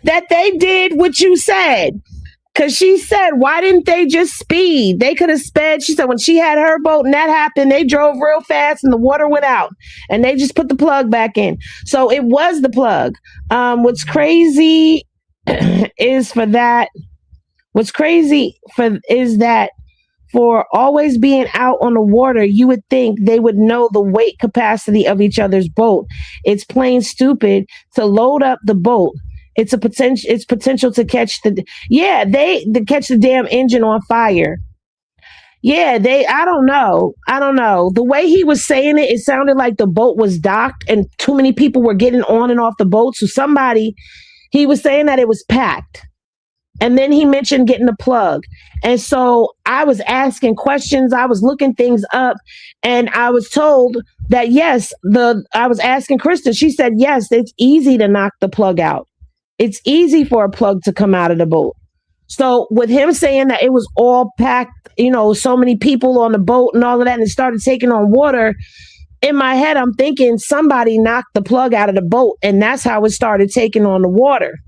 That they did what you said. Because she said, why didn't they just speed? They could have sped. She said when she had her boat and that happened, they drove real fast and the water went out and they just put the plug back in. So it was the plug. What's crazy is that for always being out on the water, you would think they would know the weight capacity of each other's boat. It's plain stupid to load up the boat. It's potential to catch catch the damn engine on fire. Yeah, I don't know. The way he was saying it sounded like the boat was docked and too many people were getting on and off the boat. So he was saying that it was packed. And then he mentioned getting the plug. And so I was asking questions. I was looking things up and I was told that, yes, I was asking Kristen. She said, yes, it's easy to knock the plug out. It's easy for a plug to come out of the boat. So with him saying that it was all packed, so many people on the boat and all of that, and it started taking on water, in my head, I'm thinking somebody knocked the plug out of the boat, and that's how it started taking on the water.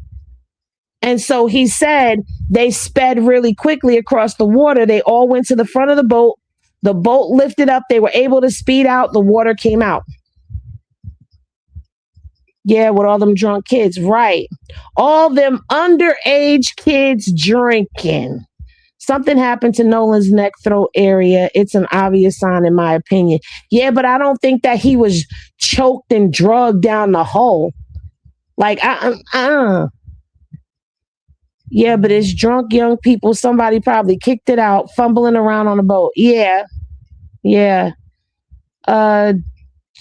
And so he said they sped really quickly across the water. They all went to the front of the boat. The boat lifted up. They were able to speed out. The water came out. Yeah, with all them drunk kids. Right. All them underage kids drinking. Something happened to Nolan's neck throat area. It's an obvious sign, in my opinion. Yeah, but I don't think that he was choked and drugged down the hole. Like, Yeah, but it's drunk young people. Somebody probably kicked it out, fumbling around on the boat. Yeah.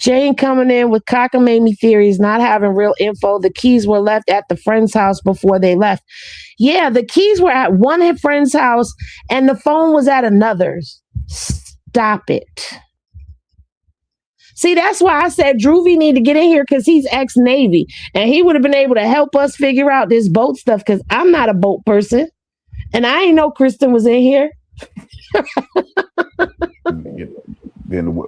Jane coming in with cockamamie theories, not having real info. The keys were left at the friend's house before they left. Yeah, the keys were at one friend's house and the phone was at another's. Stop it. See, that's why I said Droovy need to get in here because he's ex-Navy and he would have been able to help us figure out this boat stuff because I'm not a boat person and I ain't know Kristen was in here. Then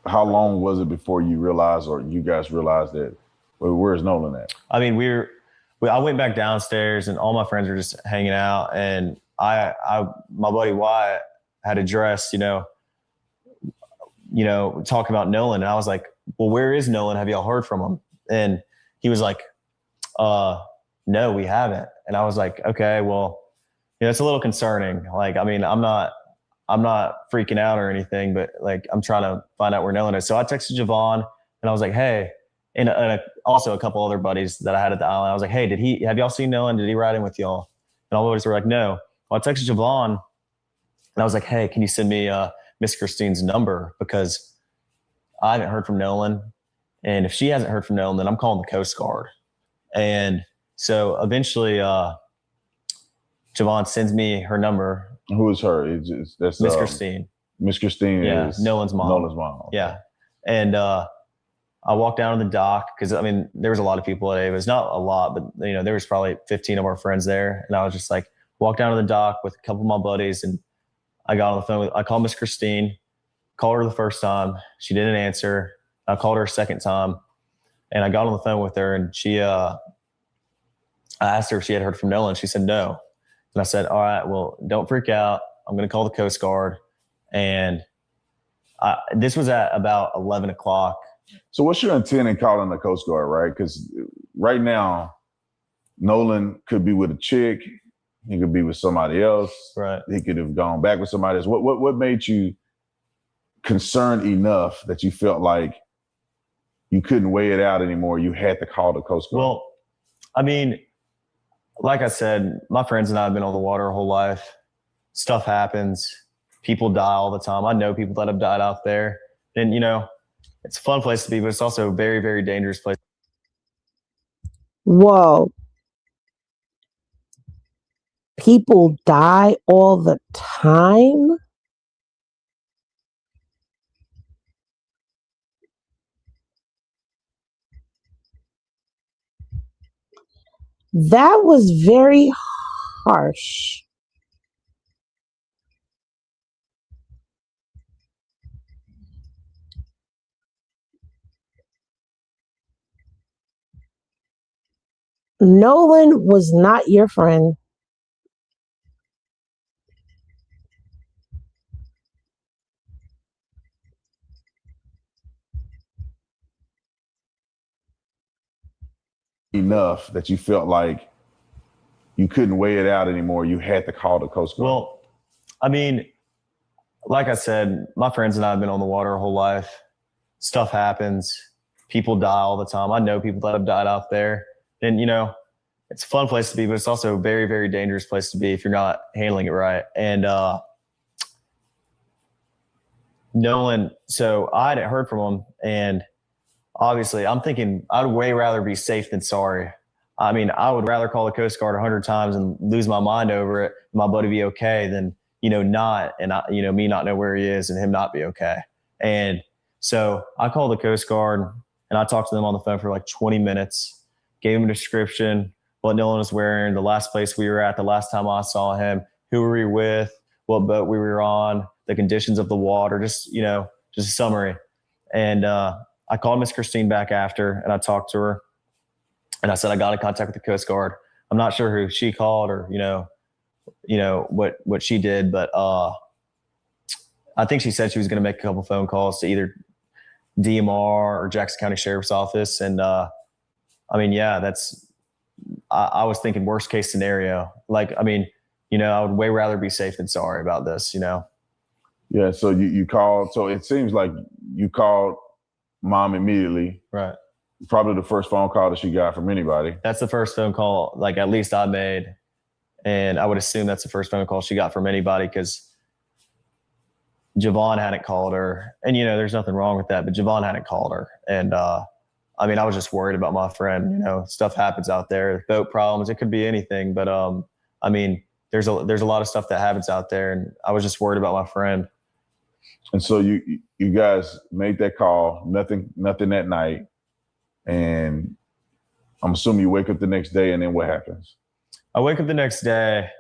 how long was it before you realized, or you guys realized that, well, where's Nolan at? I mean, I went back downstairs and all my friends were just hanging out, and my buddy Wyatt had addressed, talking about Nolan, and I was like, well, where is Nolan? Have y'all heard from him? And he was like, no, we haven't. And I was like, okay, well, it's a little concerning. Like, I mean, I'm not freaking out or anything, but like I'm trying to find out where Nolan is. So I texted Javon and I was like, hey, and also a couple other buddies that I had at the island. I was like, hey, have y'all seen Nolan? Did he ride in with y'all? And all the buddies were like, no. Well, I texted Javon and I was like, hey, can you send me Miss Christine's number? Because I haven't heard from Nolan. And if she hasn't heard from Nolan, then I'm calling the Coast Guard. And so eventually Javon sends me her number. Who is her? That's Miss Christine. Miss Christine is Nolan's mom. Okay. Yeah. And I walked down to the dock because, I mean, there was a lot of people at Ava's. Not a lot, but, there was probably 15 of our friends there. And I was just like, walked down to the dock with a couple of my buddies. And I got on the phone. I called Miss Christine, called her the first time. She didn't answer. I called her a second time. And I got on the phone with her. And I asked her if she had heard from Nolan. She said no. And I said, all right, well, don't freak out. I'm going to call the Coast Guard. And this was at about 11 o'clock. So what's your intent in calling the Coast Guard, right? Because right now, Nolan could be with a chick. He could be with somebody else. Right. He could have gone back with somebody else. What made you concerned enough that you felt like you couldn't weigh it out anymore? You had to call the Coast Guard. Well, I mean, like I said, my friends and I have been on the water our whole life. Stuff happens. People die all the time. I know people that have died out there. And, it's a fun place to be, but it's also a very, very dangerous place. Whoa. People die all the time? That was very harsh. Nolan was not your friend. Enough that you felt like you couldn't weigh it out anymore. You had to call the Coast Guard. Well, I mean, like I said, my friends and I have been on the water our whole life. Stuff happens. People die all the time. I know people that have died out there. And, it's a fun place to be, but it's also a very, very dangerous place to be if you're not handling it right. And Nolan, so I hadn't heard from him. And obviously, I'm thinking I'd way rather be safe than sorry. I mean, I would rather call the Coast Guard 100 times and lose my mind over it, and my buddy be okay, than, not, and me not know where he is and him not be okay. And so I called the Coast Guard and I talked to them on the phone for like 20 minutes, gave them a description, what Nolan was wearing, the last place we were at, the last time I saw him, who were we with, what boat we were on, the conditions of the water, just a summary. And I called Miss Christine back after, and I talked to her, and I said I got in contact with the Coast Guard. I'm not sure who she called or what she did, but I think she said she was going to make a couple phone calls to either DMR or Jackson County Sheriff's Office. And I was thinking worst case scenario. Like, I would way rather be safe than sorry about this, Yeah. So you called. So it seems like you called mom immediately. Right. Probably the first phone call that she got from anybody. That's the first phone call, like at least I made. And I would assume that's the first phone call she got from anybody, because Javon hadn't called her. And, there's nothing wrong with that, but Javon hadn't called her. And, I was just worried about my friend. Stuff happens out there, boat problems. It could be anything. But, there's a lot of stuff that happens out there. And I was just worried about my friend. And so you guys made that call, nothing that night. And I'm assuming you wake up the next day, and then what happens? I wake up the next day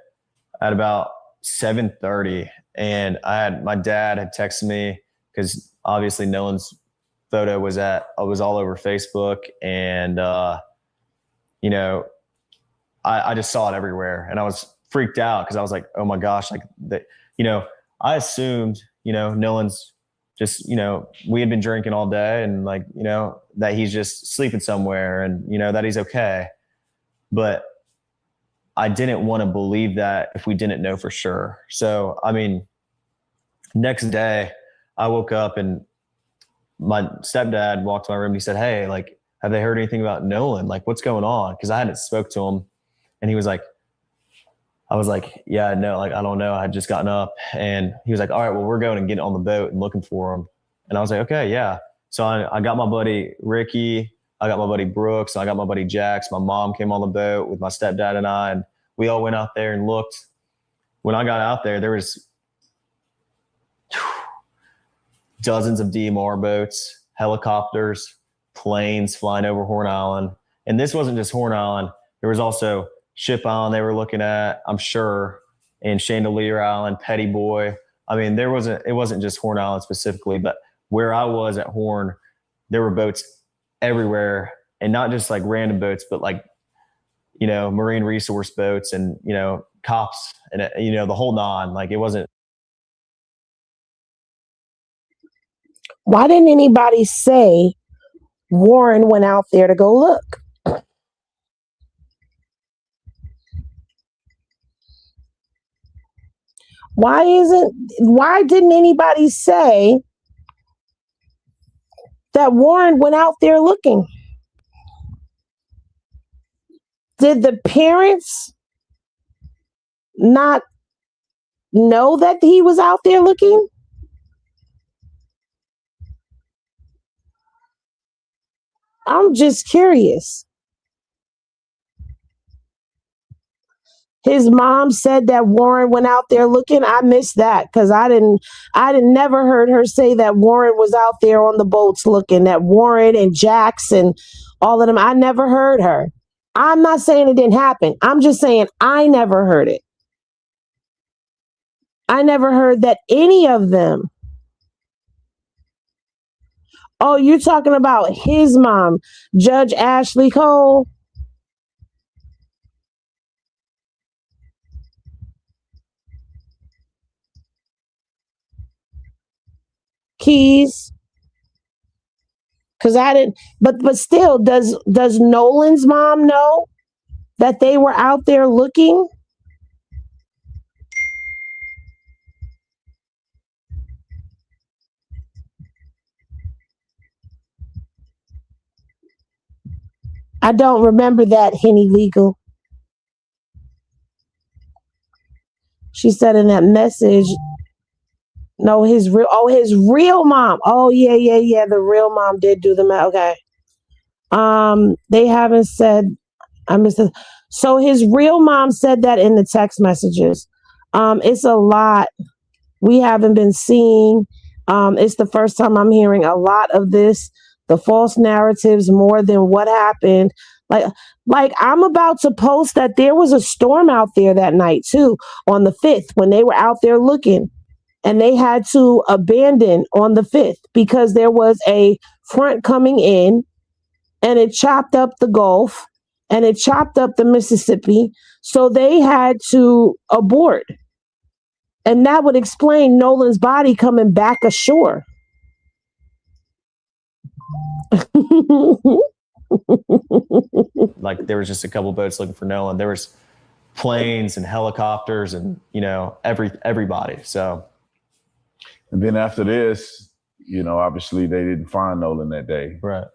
at about 7:30, and my dad had texted me, because obviously Nolan's photo was all over Facebook, and I just saw it everywhere, and I was freaked out, because I was like, oh my gosh, like that. I assumed Nolan's just, we had been drinking all day, and like, that he's just sleeping somewhere, and that he's okay. But I didn't want to believe that if we didn't know for sure. So, next day I woke up, and my stepdad walked to my room, and he said, hey, like, have they heard anything about Nolan? Like, what's going on? Cause I hadn't spoke to him. And he was like, I was like, yeah, no, like, I don't know. I had just gotten up, and he was like, all right, well, we're going and getting on the boat and looking for him. And I was like, okay, yeah. So I got my buddy Ricky, I got my buddy Brooks, and I got my buddy Jax. My mom came on the boat with my stepdad and I, and we all went out there and looked. When I got out there was dozens of DMR boats, helicopters, planes flying over Horn Island. And this wasn't just Horn Island. There was also Ship Island they were looking at, I'm sure, and Chandelier Island, Petty Boy. It wasn't just Horn Island specifically, but where I was at Horn, there were boats everywhere, and not just like random boats, but like, marine resource boats and, cops and, the whole nine. Like, it wasn't. Why didn't anybody say Warren went out there to go look? Why didn't anybody say that Warren went out there looking? Did the parents not know that he was out there looking? I'm just curious. His mom said that Warren went out there looking. I missed that, because I never heard her say that Warren was out there on the boats looking, that Warren and Jax and all of them. I never heard her. I'm not saying it didn't happen. I'm just saying I never heard it. I never heard that any of them. Oh, you're talking about his mom, Judge Ashley Cole? Keys? Because I didn't, but still, does Nolan's mom know that they were out there looking? I don't remember that, Henny Legal. She said in that message, no, his real mom. Oh, yeah. The real mom did do the math. Okay. They haven't said, I missed it. So his real mom said that in the text messages. It's a lot we haven't been seeing. It's the first time I'm hearing a lot of this. the false narratives more than what happened. Like I'm about to post that there was a storm out there that night too, on the 5th, when they were out there looking, and they had to abandon on the 5th because there was a front coming in, and it chopped up the Gulf and it chopped up the Mississippi. So they had to abort. And that would explain Nolan's body coming back ashore. Like there was just a couple boats looking for Nolan. There was planes and helicopters and, you know, everybody. So. And then after this, you know, obviously they didn't find Nolan that day. Right.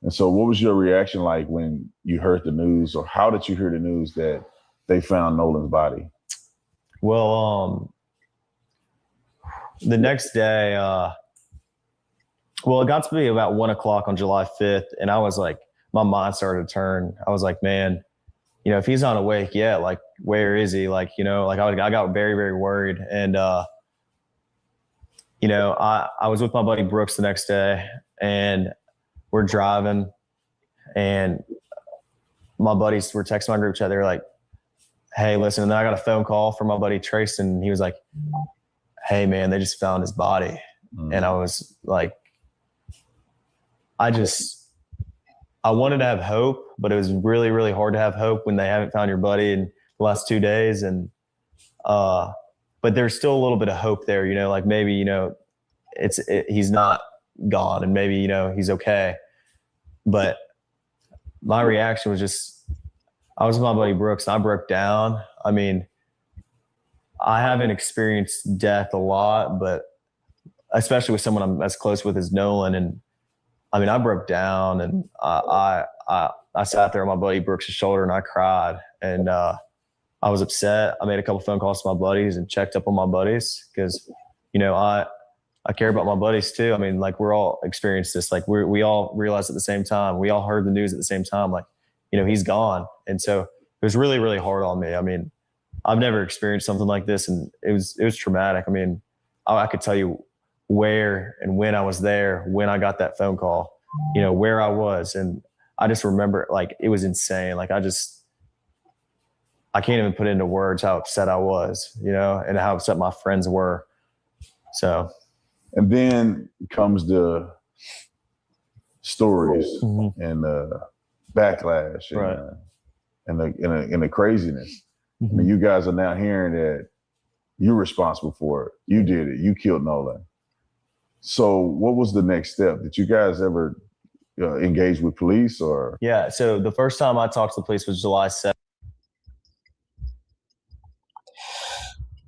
And so what was your reaction like when you heard the news, or how did you hear the news that they found Nolan's body? Well, the next day, well, it got to be about 1 o'clock on July 5th. And I was like, my mind started to turn. I was like, man, you know, if he's not awake yet, like, where is he? Like, you know, like I got very, very worried. And, you know, I was with my buddy Brooks the next day, and we're driving, and my buddies were texting my group chat. They were like, hey, listen. And then I got a phone call from my buddy Trace, and he was like, hey man, they just found his body. And I was like, I wanted to have hope, but it was really, really hard to have hope when they haven't found your buddy in the last 2 days. And, but there's still a little bit of hope there, you know, like maybe, you know, he's not gone, and maybe, you know, he's okay. But my reaction was just, I was with my buddy Brooks, and I broke down. I mean, I haven't experienced death a lot, but especially with someone I'm as close with as Nolan. And I mean, I broke down, and I sat there on my buddy Brooks' shoulder, and I cried, and I was upset. I made a couple phone calls to my buddies and checked up on my buddies, because, you know, I care about my buddies too. I mean, like, we're all experienced this. Like, we all realized at the same time. We all heard the news at the same time. Like, you know, he's gone. And so it was really, really hard on me. I mean, I've never experienced something like this, and it was traumatic. I mean, I could tell you where and when I was there, when I got that phone call, you know, where I was. And I just remember, like, it was insane. Like, I can't even put into words how upset I was, you know, and how upset my friends were. So. And then comes the stories and the backlash and the craziness. I mean, you guys are now hearing that you're responsible for it. You did it. You killed Nolan. So what was the next step? Did you guys ever engage with police, or? Yeah. So the first time I talked to the police was July 7th.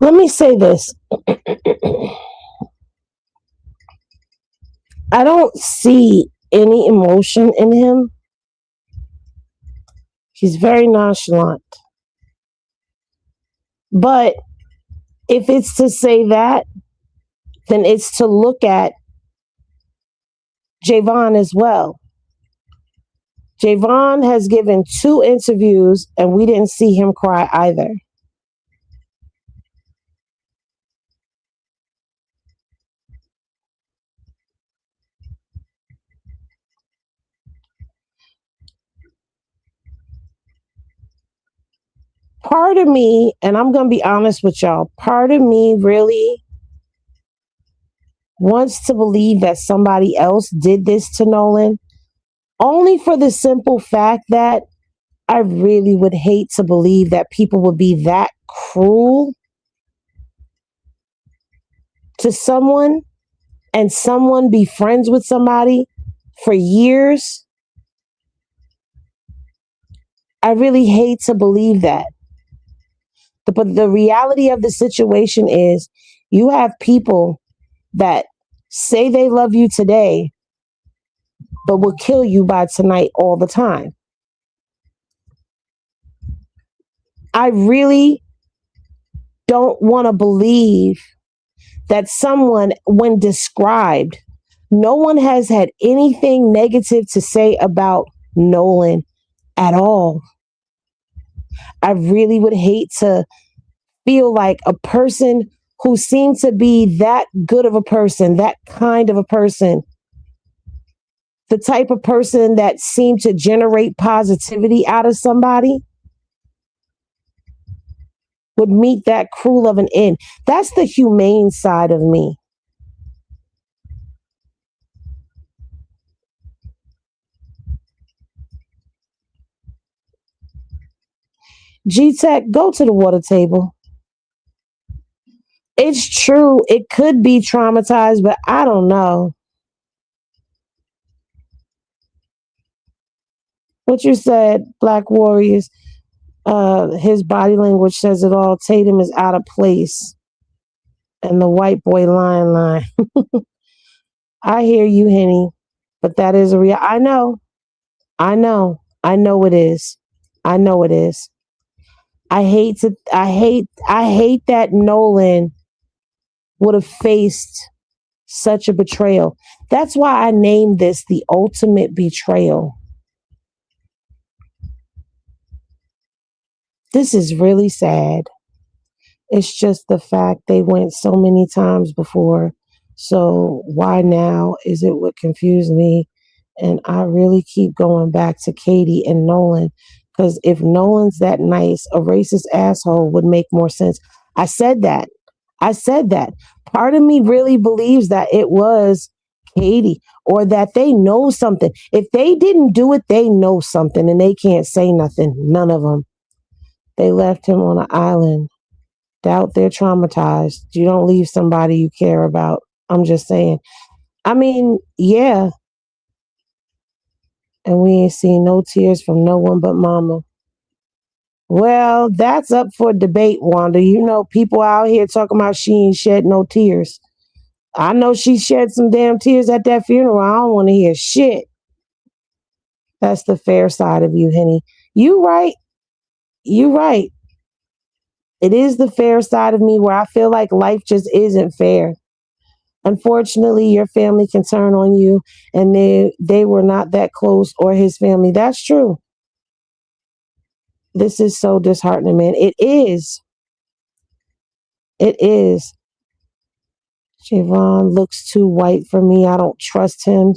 Let me say this. I don't see any emotion in him. He's very nonchalant. But if it's to say that, then it's to look at Javon as well. Javon has given 2 interviews, and we didn't see him cry either. Part of me, and I'm going to be honest with y'all, part of me really wants to believe that somebody else did this to Nolan, only for the simple fact that I really would hate to believe that people would be that cruel to someone, and someone be friends with somebody for years. I really hate to believe that. But the reality of the situation is, you have people that say they love you today, but will kill you by tonight all the time. I really don't want to believe that someone, when described, no one has had anything negative to say about Nolan at all. I really would hate to feel like a person who seemed to be that good of a person, that kind of a person, the type of person that seemed to generate positivity out of somebody would meet that cruel of an end. That's the humane side of me. G-Tech, go to the water table. It's true. It could be traumatized, but I don't know. What you said, Black Warriors, his body language says it all. Tatum is out of place. And the white boy line. I hear you, Henny, but that is a real. I know it is. I know it is. I hate that Nolan would have faced such a betrayal. That's why I named this the ultimate betrayal. This is really sad. It's just the fact they went so many times before. So why now is it what confused me? And I really keep going back to Katie and Nolan, because if Nolan's that nice, a racist asshole would make more sense. I said that. Part of me really believes that it was Katie, or that they know something. If they didn't do it, they know something and they can't say nothing. None of them. They left him on an island. Doubt they're traumatized. You don't leave somebody you care about. I'm just saying. I mean, yeah. And we ain't seen no tears from no one but mama. Well, that's up for debate, Wanda. You know, people out here talking about she ain't shed no tears. I know she shed some damn tears at that funeral. I don't want to hear shit. That's the fair side of you, Henny. You right. It is the fair side of me where I feel like life just isn't fair. Unfortunately, your family can turn on you, and they were not that close, or his family. That's true. This is so disheartening, man. It is. Javon looks too white for me. I don't trust him.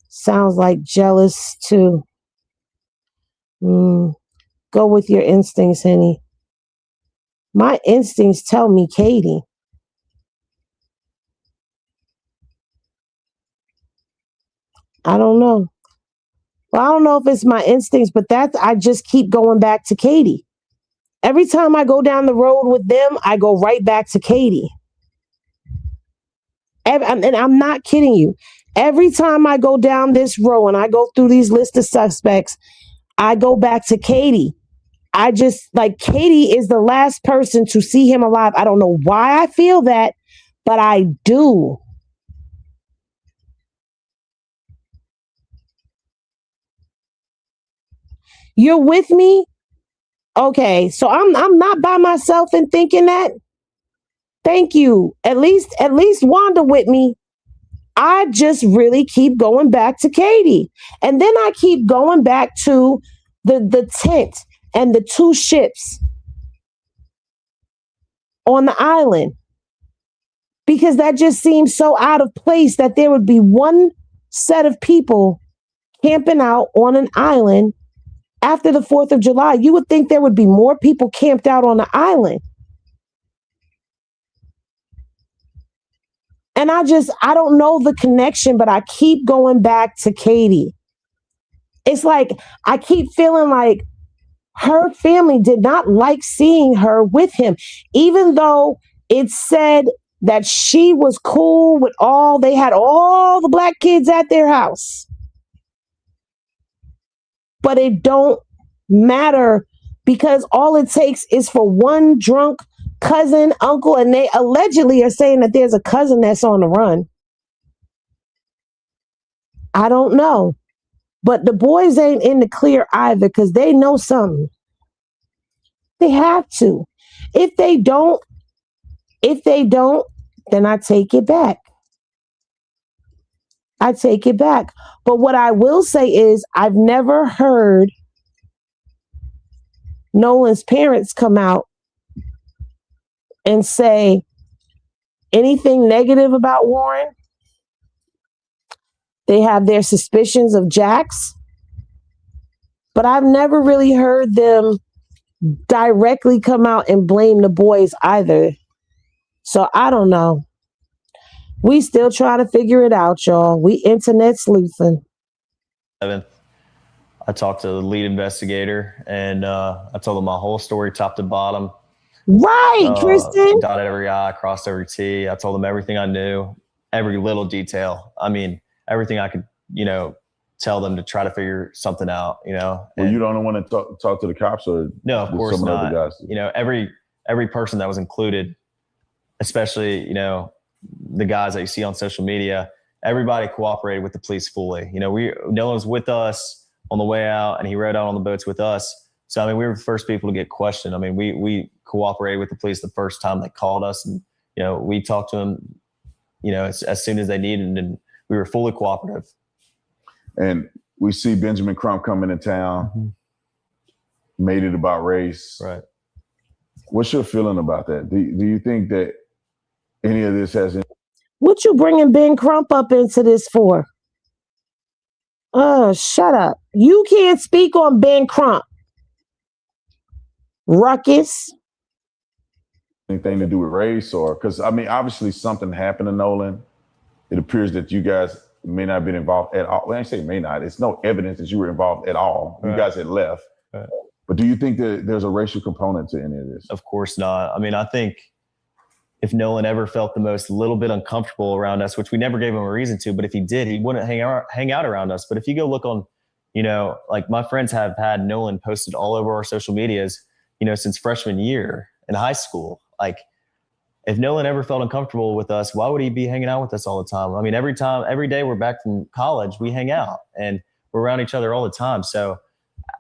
Sounds like jealous too. Go with your instincts, Henny. My instincts tell me Katie. I don't know. Well, I don't know if it's my instincts, but I just keep going back to Katie. Every time I go down the road with them, I go right back to Katie. And I'm not kidding you. Every time I go down this row and I go through these list of suspects, I go back to Katie. I just, like, Katie is the last person to see him alive. I don't know why I feel that, but I do. You're with me? Okay, so I'm not by myself in thinking that. Thank you. At least Wanda with me. I just really keep going back to Katie. And then I keep going back to the tent and the two ships on the island. Because that just seems so out of place that there would be one set of people camping out on an island after the 4th of July. You would think there would be more people camped out on the island. And I don't know the connection, but I keep going back to Katie. It's like, I keep feeling like her family did not like seeing her with him, even though it said that she was cool with they had all the black kids at their house. But it don't matter, because all it takes is for one drunk cousin, uncle, and they allegedly are saying that there's a cousin that's on the run. I don't know. But the boys ain't in the clear either, because they know something. They have to. If they don't, then I take it back. But what I will say is, I've never heard Nolan's parents come out and say anything negative about Warren. They have their suspicions of Jax, but I've never really heard them directly come out and blame the boys either. So I don't know. We still try to figure it out, y'all. We internet sleuthing. I talked to the lead investigator, and I told him my whole story, top to bottom. Right, Kristen. Dotted every I, crossed every T. I told him everything I knew, every little detail. I mean, everything I could, tell them to try to figure something out, Well, you don't want to talk to the cops, or no, of course some not. Other guys? Every person that was included, especially, the guys that you see on social media, everybody cooperated with the police fully. Nolan was with us on the way out, and he rode out on the boats with us. So, I mean, we were the first people to get questioned. I mean, we cooperated with the police the first time they called us, and, we talked to them, as soon as they needed, and we were fully cooperative. And we see Benjamin Crump coming to town, made it about race. Right. What's your feeling about that? Do you think that any of this has... What you bringing Ben Crump up into this for? Oh, shut up. You can't speak on Ben Crump. Ruckus. Anything to do with race? Or because, I mean, obviously something happened to Nolan. It appears that you guys may not have been involved at all. When I say may not, it's no evidence that you were involved at all. Right. You guys had left. Right. But do you think that there's a racial component to any of this? Of course not. I mean, I think if Nolan ever felt the most little bit uncomfortable around us, which we never gave him a reason to, but if he did, he wouldn't hang out around us. But if you go look on, like my friends have had Nolan posted all over our social medias, since freshman year in high school. Like, if Nolan ever felt uncomfortable with us, why would he be hanging out with us all the time? I mean, every day we're back from college, we hang out and we're around each other all the time. So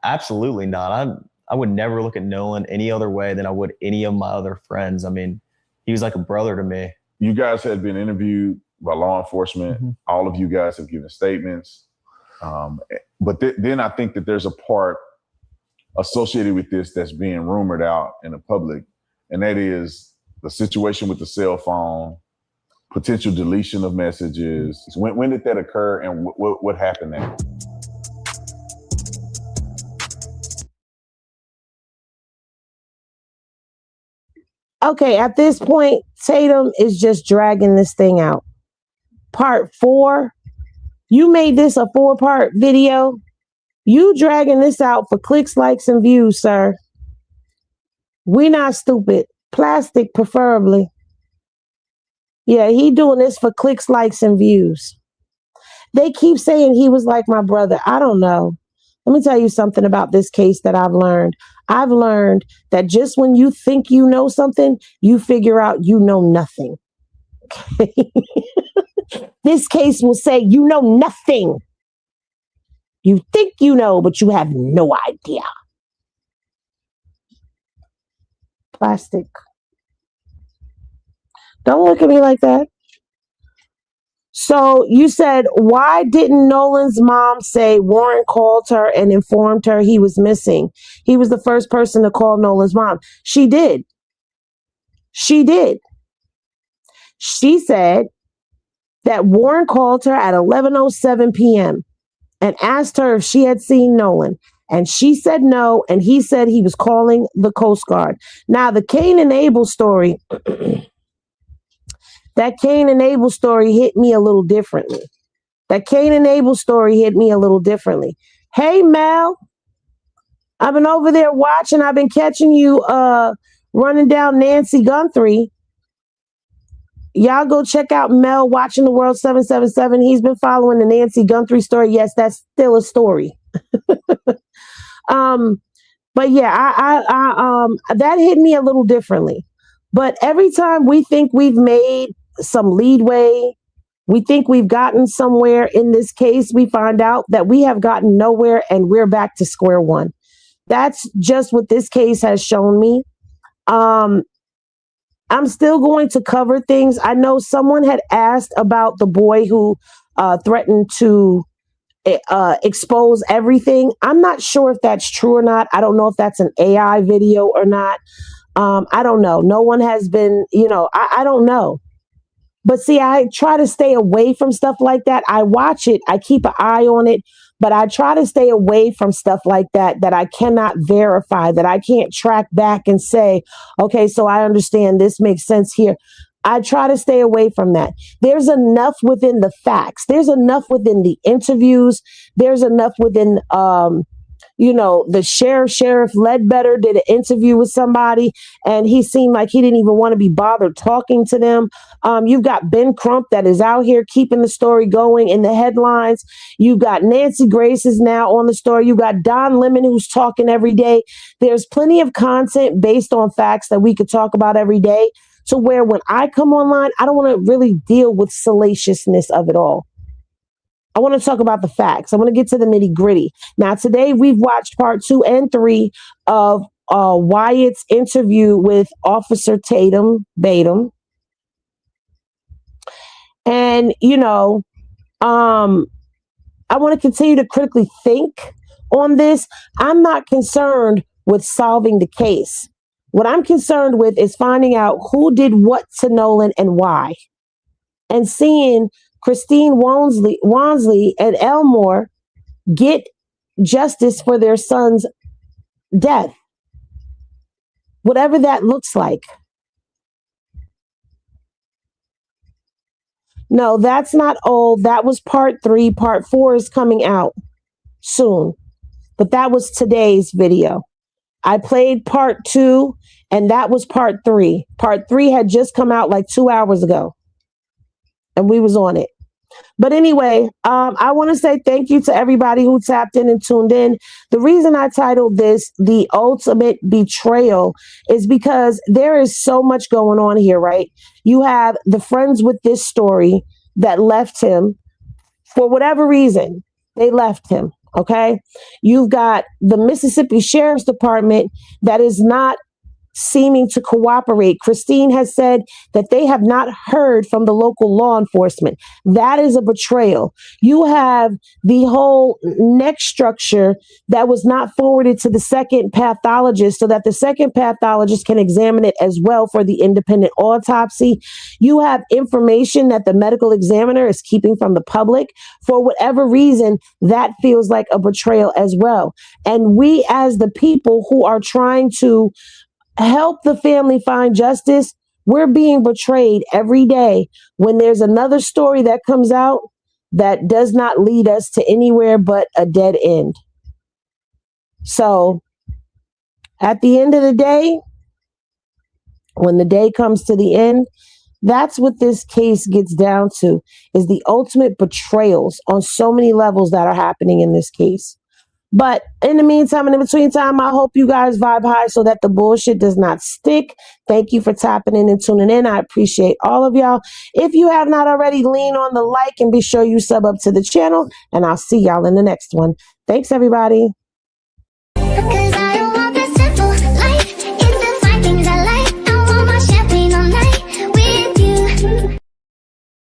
absolutely not. I would never look at Nolan any other way than I would any of my other friends. I mean, he was like a brother to me. You guys had been interviewed by law enforcement. Mm-hmm. All of you guys have given statements. But then I think that there's a part associated with this that's being rumored out in the public, and that is the situation with the cell phone, potential deletion of messages. When did that occur, and what happened there? Okay, at this point, Tatum is just dragging this thing out. Part 4, you made this a 4-part video. You dragging this out for clicks, likes, and views, sir. We not stupid. Plastic, preferably. Yeah, he doing this for clicks, likes, and views. They keep saying he was like my brother. I don't know. Let me tell you something about this case that I've learned. I've learned that just when you think you know something, you figure out you know nothing. Okay? This case will say you know nothing. You think you know, but you have no idea. Plastic. Don't look at me like that. So you said, why didn't Nolan's mom say Warren called her and informed her he was missing? He was the first person to call Nolan's mom. She did. She did. She said that Warren called her at 11:07 p.m. and asked her if she had seen Nolan. And she said no, and he said he was calling the Coast Guard. Now, the Cain and Abel story, that Cain and Abel story hit me a little differently. Hey, Mel, I've been over there watching. I've been catching you running down Nancy Guthrie. Y'all go check out Mel Watching the World 777. He's been following the Nancy Guthrie story. Yes, that's still a story. But yeah, I that hit me a little differently. But every time we think we've made some leadway, we think we've gotten somewhere in this case, we find out that we have gotten nowhere and we're back to square one. That's just what this case has shown me. I'm still going to cover things. I know someone had asked about the boy who threatened to expose everything. I'm not sure if that's true or not. I don't know if that's an AI video or not. I don't know. No one has been, I don't know. But see, I try to stay away from stuff like that. I watch it, I keep an eye on it, but I try to stay away from stuff like that that I cannot verify, that I can't track back and say, okay, so I understand this makes sense here. I try to stay away from that. There's enough within the facts. There's enough within the interviews. There's enough within, the Sheriff Ledbetter did an interview with somebody and he seemed like he didn't even want to be bothered talking to them. You've got Ben Crump that is out here keeping the story going in the headlines. You've got Nancy Grace is now on the story. You got Don Lemon who's talking every day. There's plenty of content based on facts that we could talk about every day, to where when I come online, I don't want to really deal with salaciousness of it all. I want to talk about the facts. I want to get to the nitty gritty. Now, today we've watched part 2 and 3 of Wyatt's interview with Officer Batum. And, I want to continue to critically think on this. I'm not concerned with solving the case. What I'm concerned with is finding out who did what to Nolan and why. And seeing Christine Wansley and Elmore get justice for their son's death. Whatever that looks like. No, that's not old. That was part 3. Part 4 is coming out soon. But that was today's video. I played part 2 and that was part 3. Part 3 had just come out like 2 hours ago. And we was on it. But anyway, I want to say thank you to everybody who tapped in and tuned in. The reason I titled this The Ultimate Betrayal is because there is so much going on here, right? You have the friends with this story that left him for whatever reason. They left him, okay? You've got the Mississippi Sheriff's Department that is not seeming to cooperate. Christine has said that they have not heard from the local law enforcement. That is a betrayal. You have the whole neck structure that was not forwarded to the second pathologist so that the second pathologist can examine it as well for the independent autopsy. You have information that the medical examiner is keeping from the public. For whatever reason, that feels like a betrayal as well. And we, as the people who are trying to help the family find justice, we're being betrayed every day when there's another story that comes out that does not lead us to anywhere but a dead end. So at the end of the day, when the day comes to the end, that's what this case gets down to, is the ultimate betrayals on so many levels that are happening in this case. But in the meantime and in between time, I hope you guys vibe high so that the bullshit does not stick. Thank you for tapping in and tuning in. I appreciate all of y'all. If you have not already, lean on the like and be sure you sub up to the channel. And I'll see y'all in the next one. Thanks, everybody.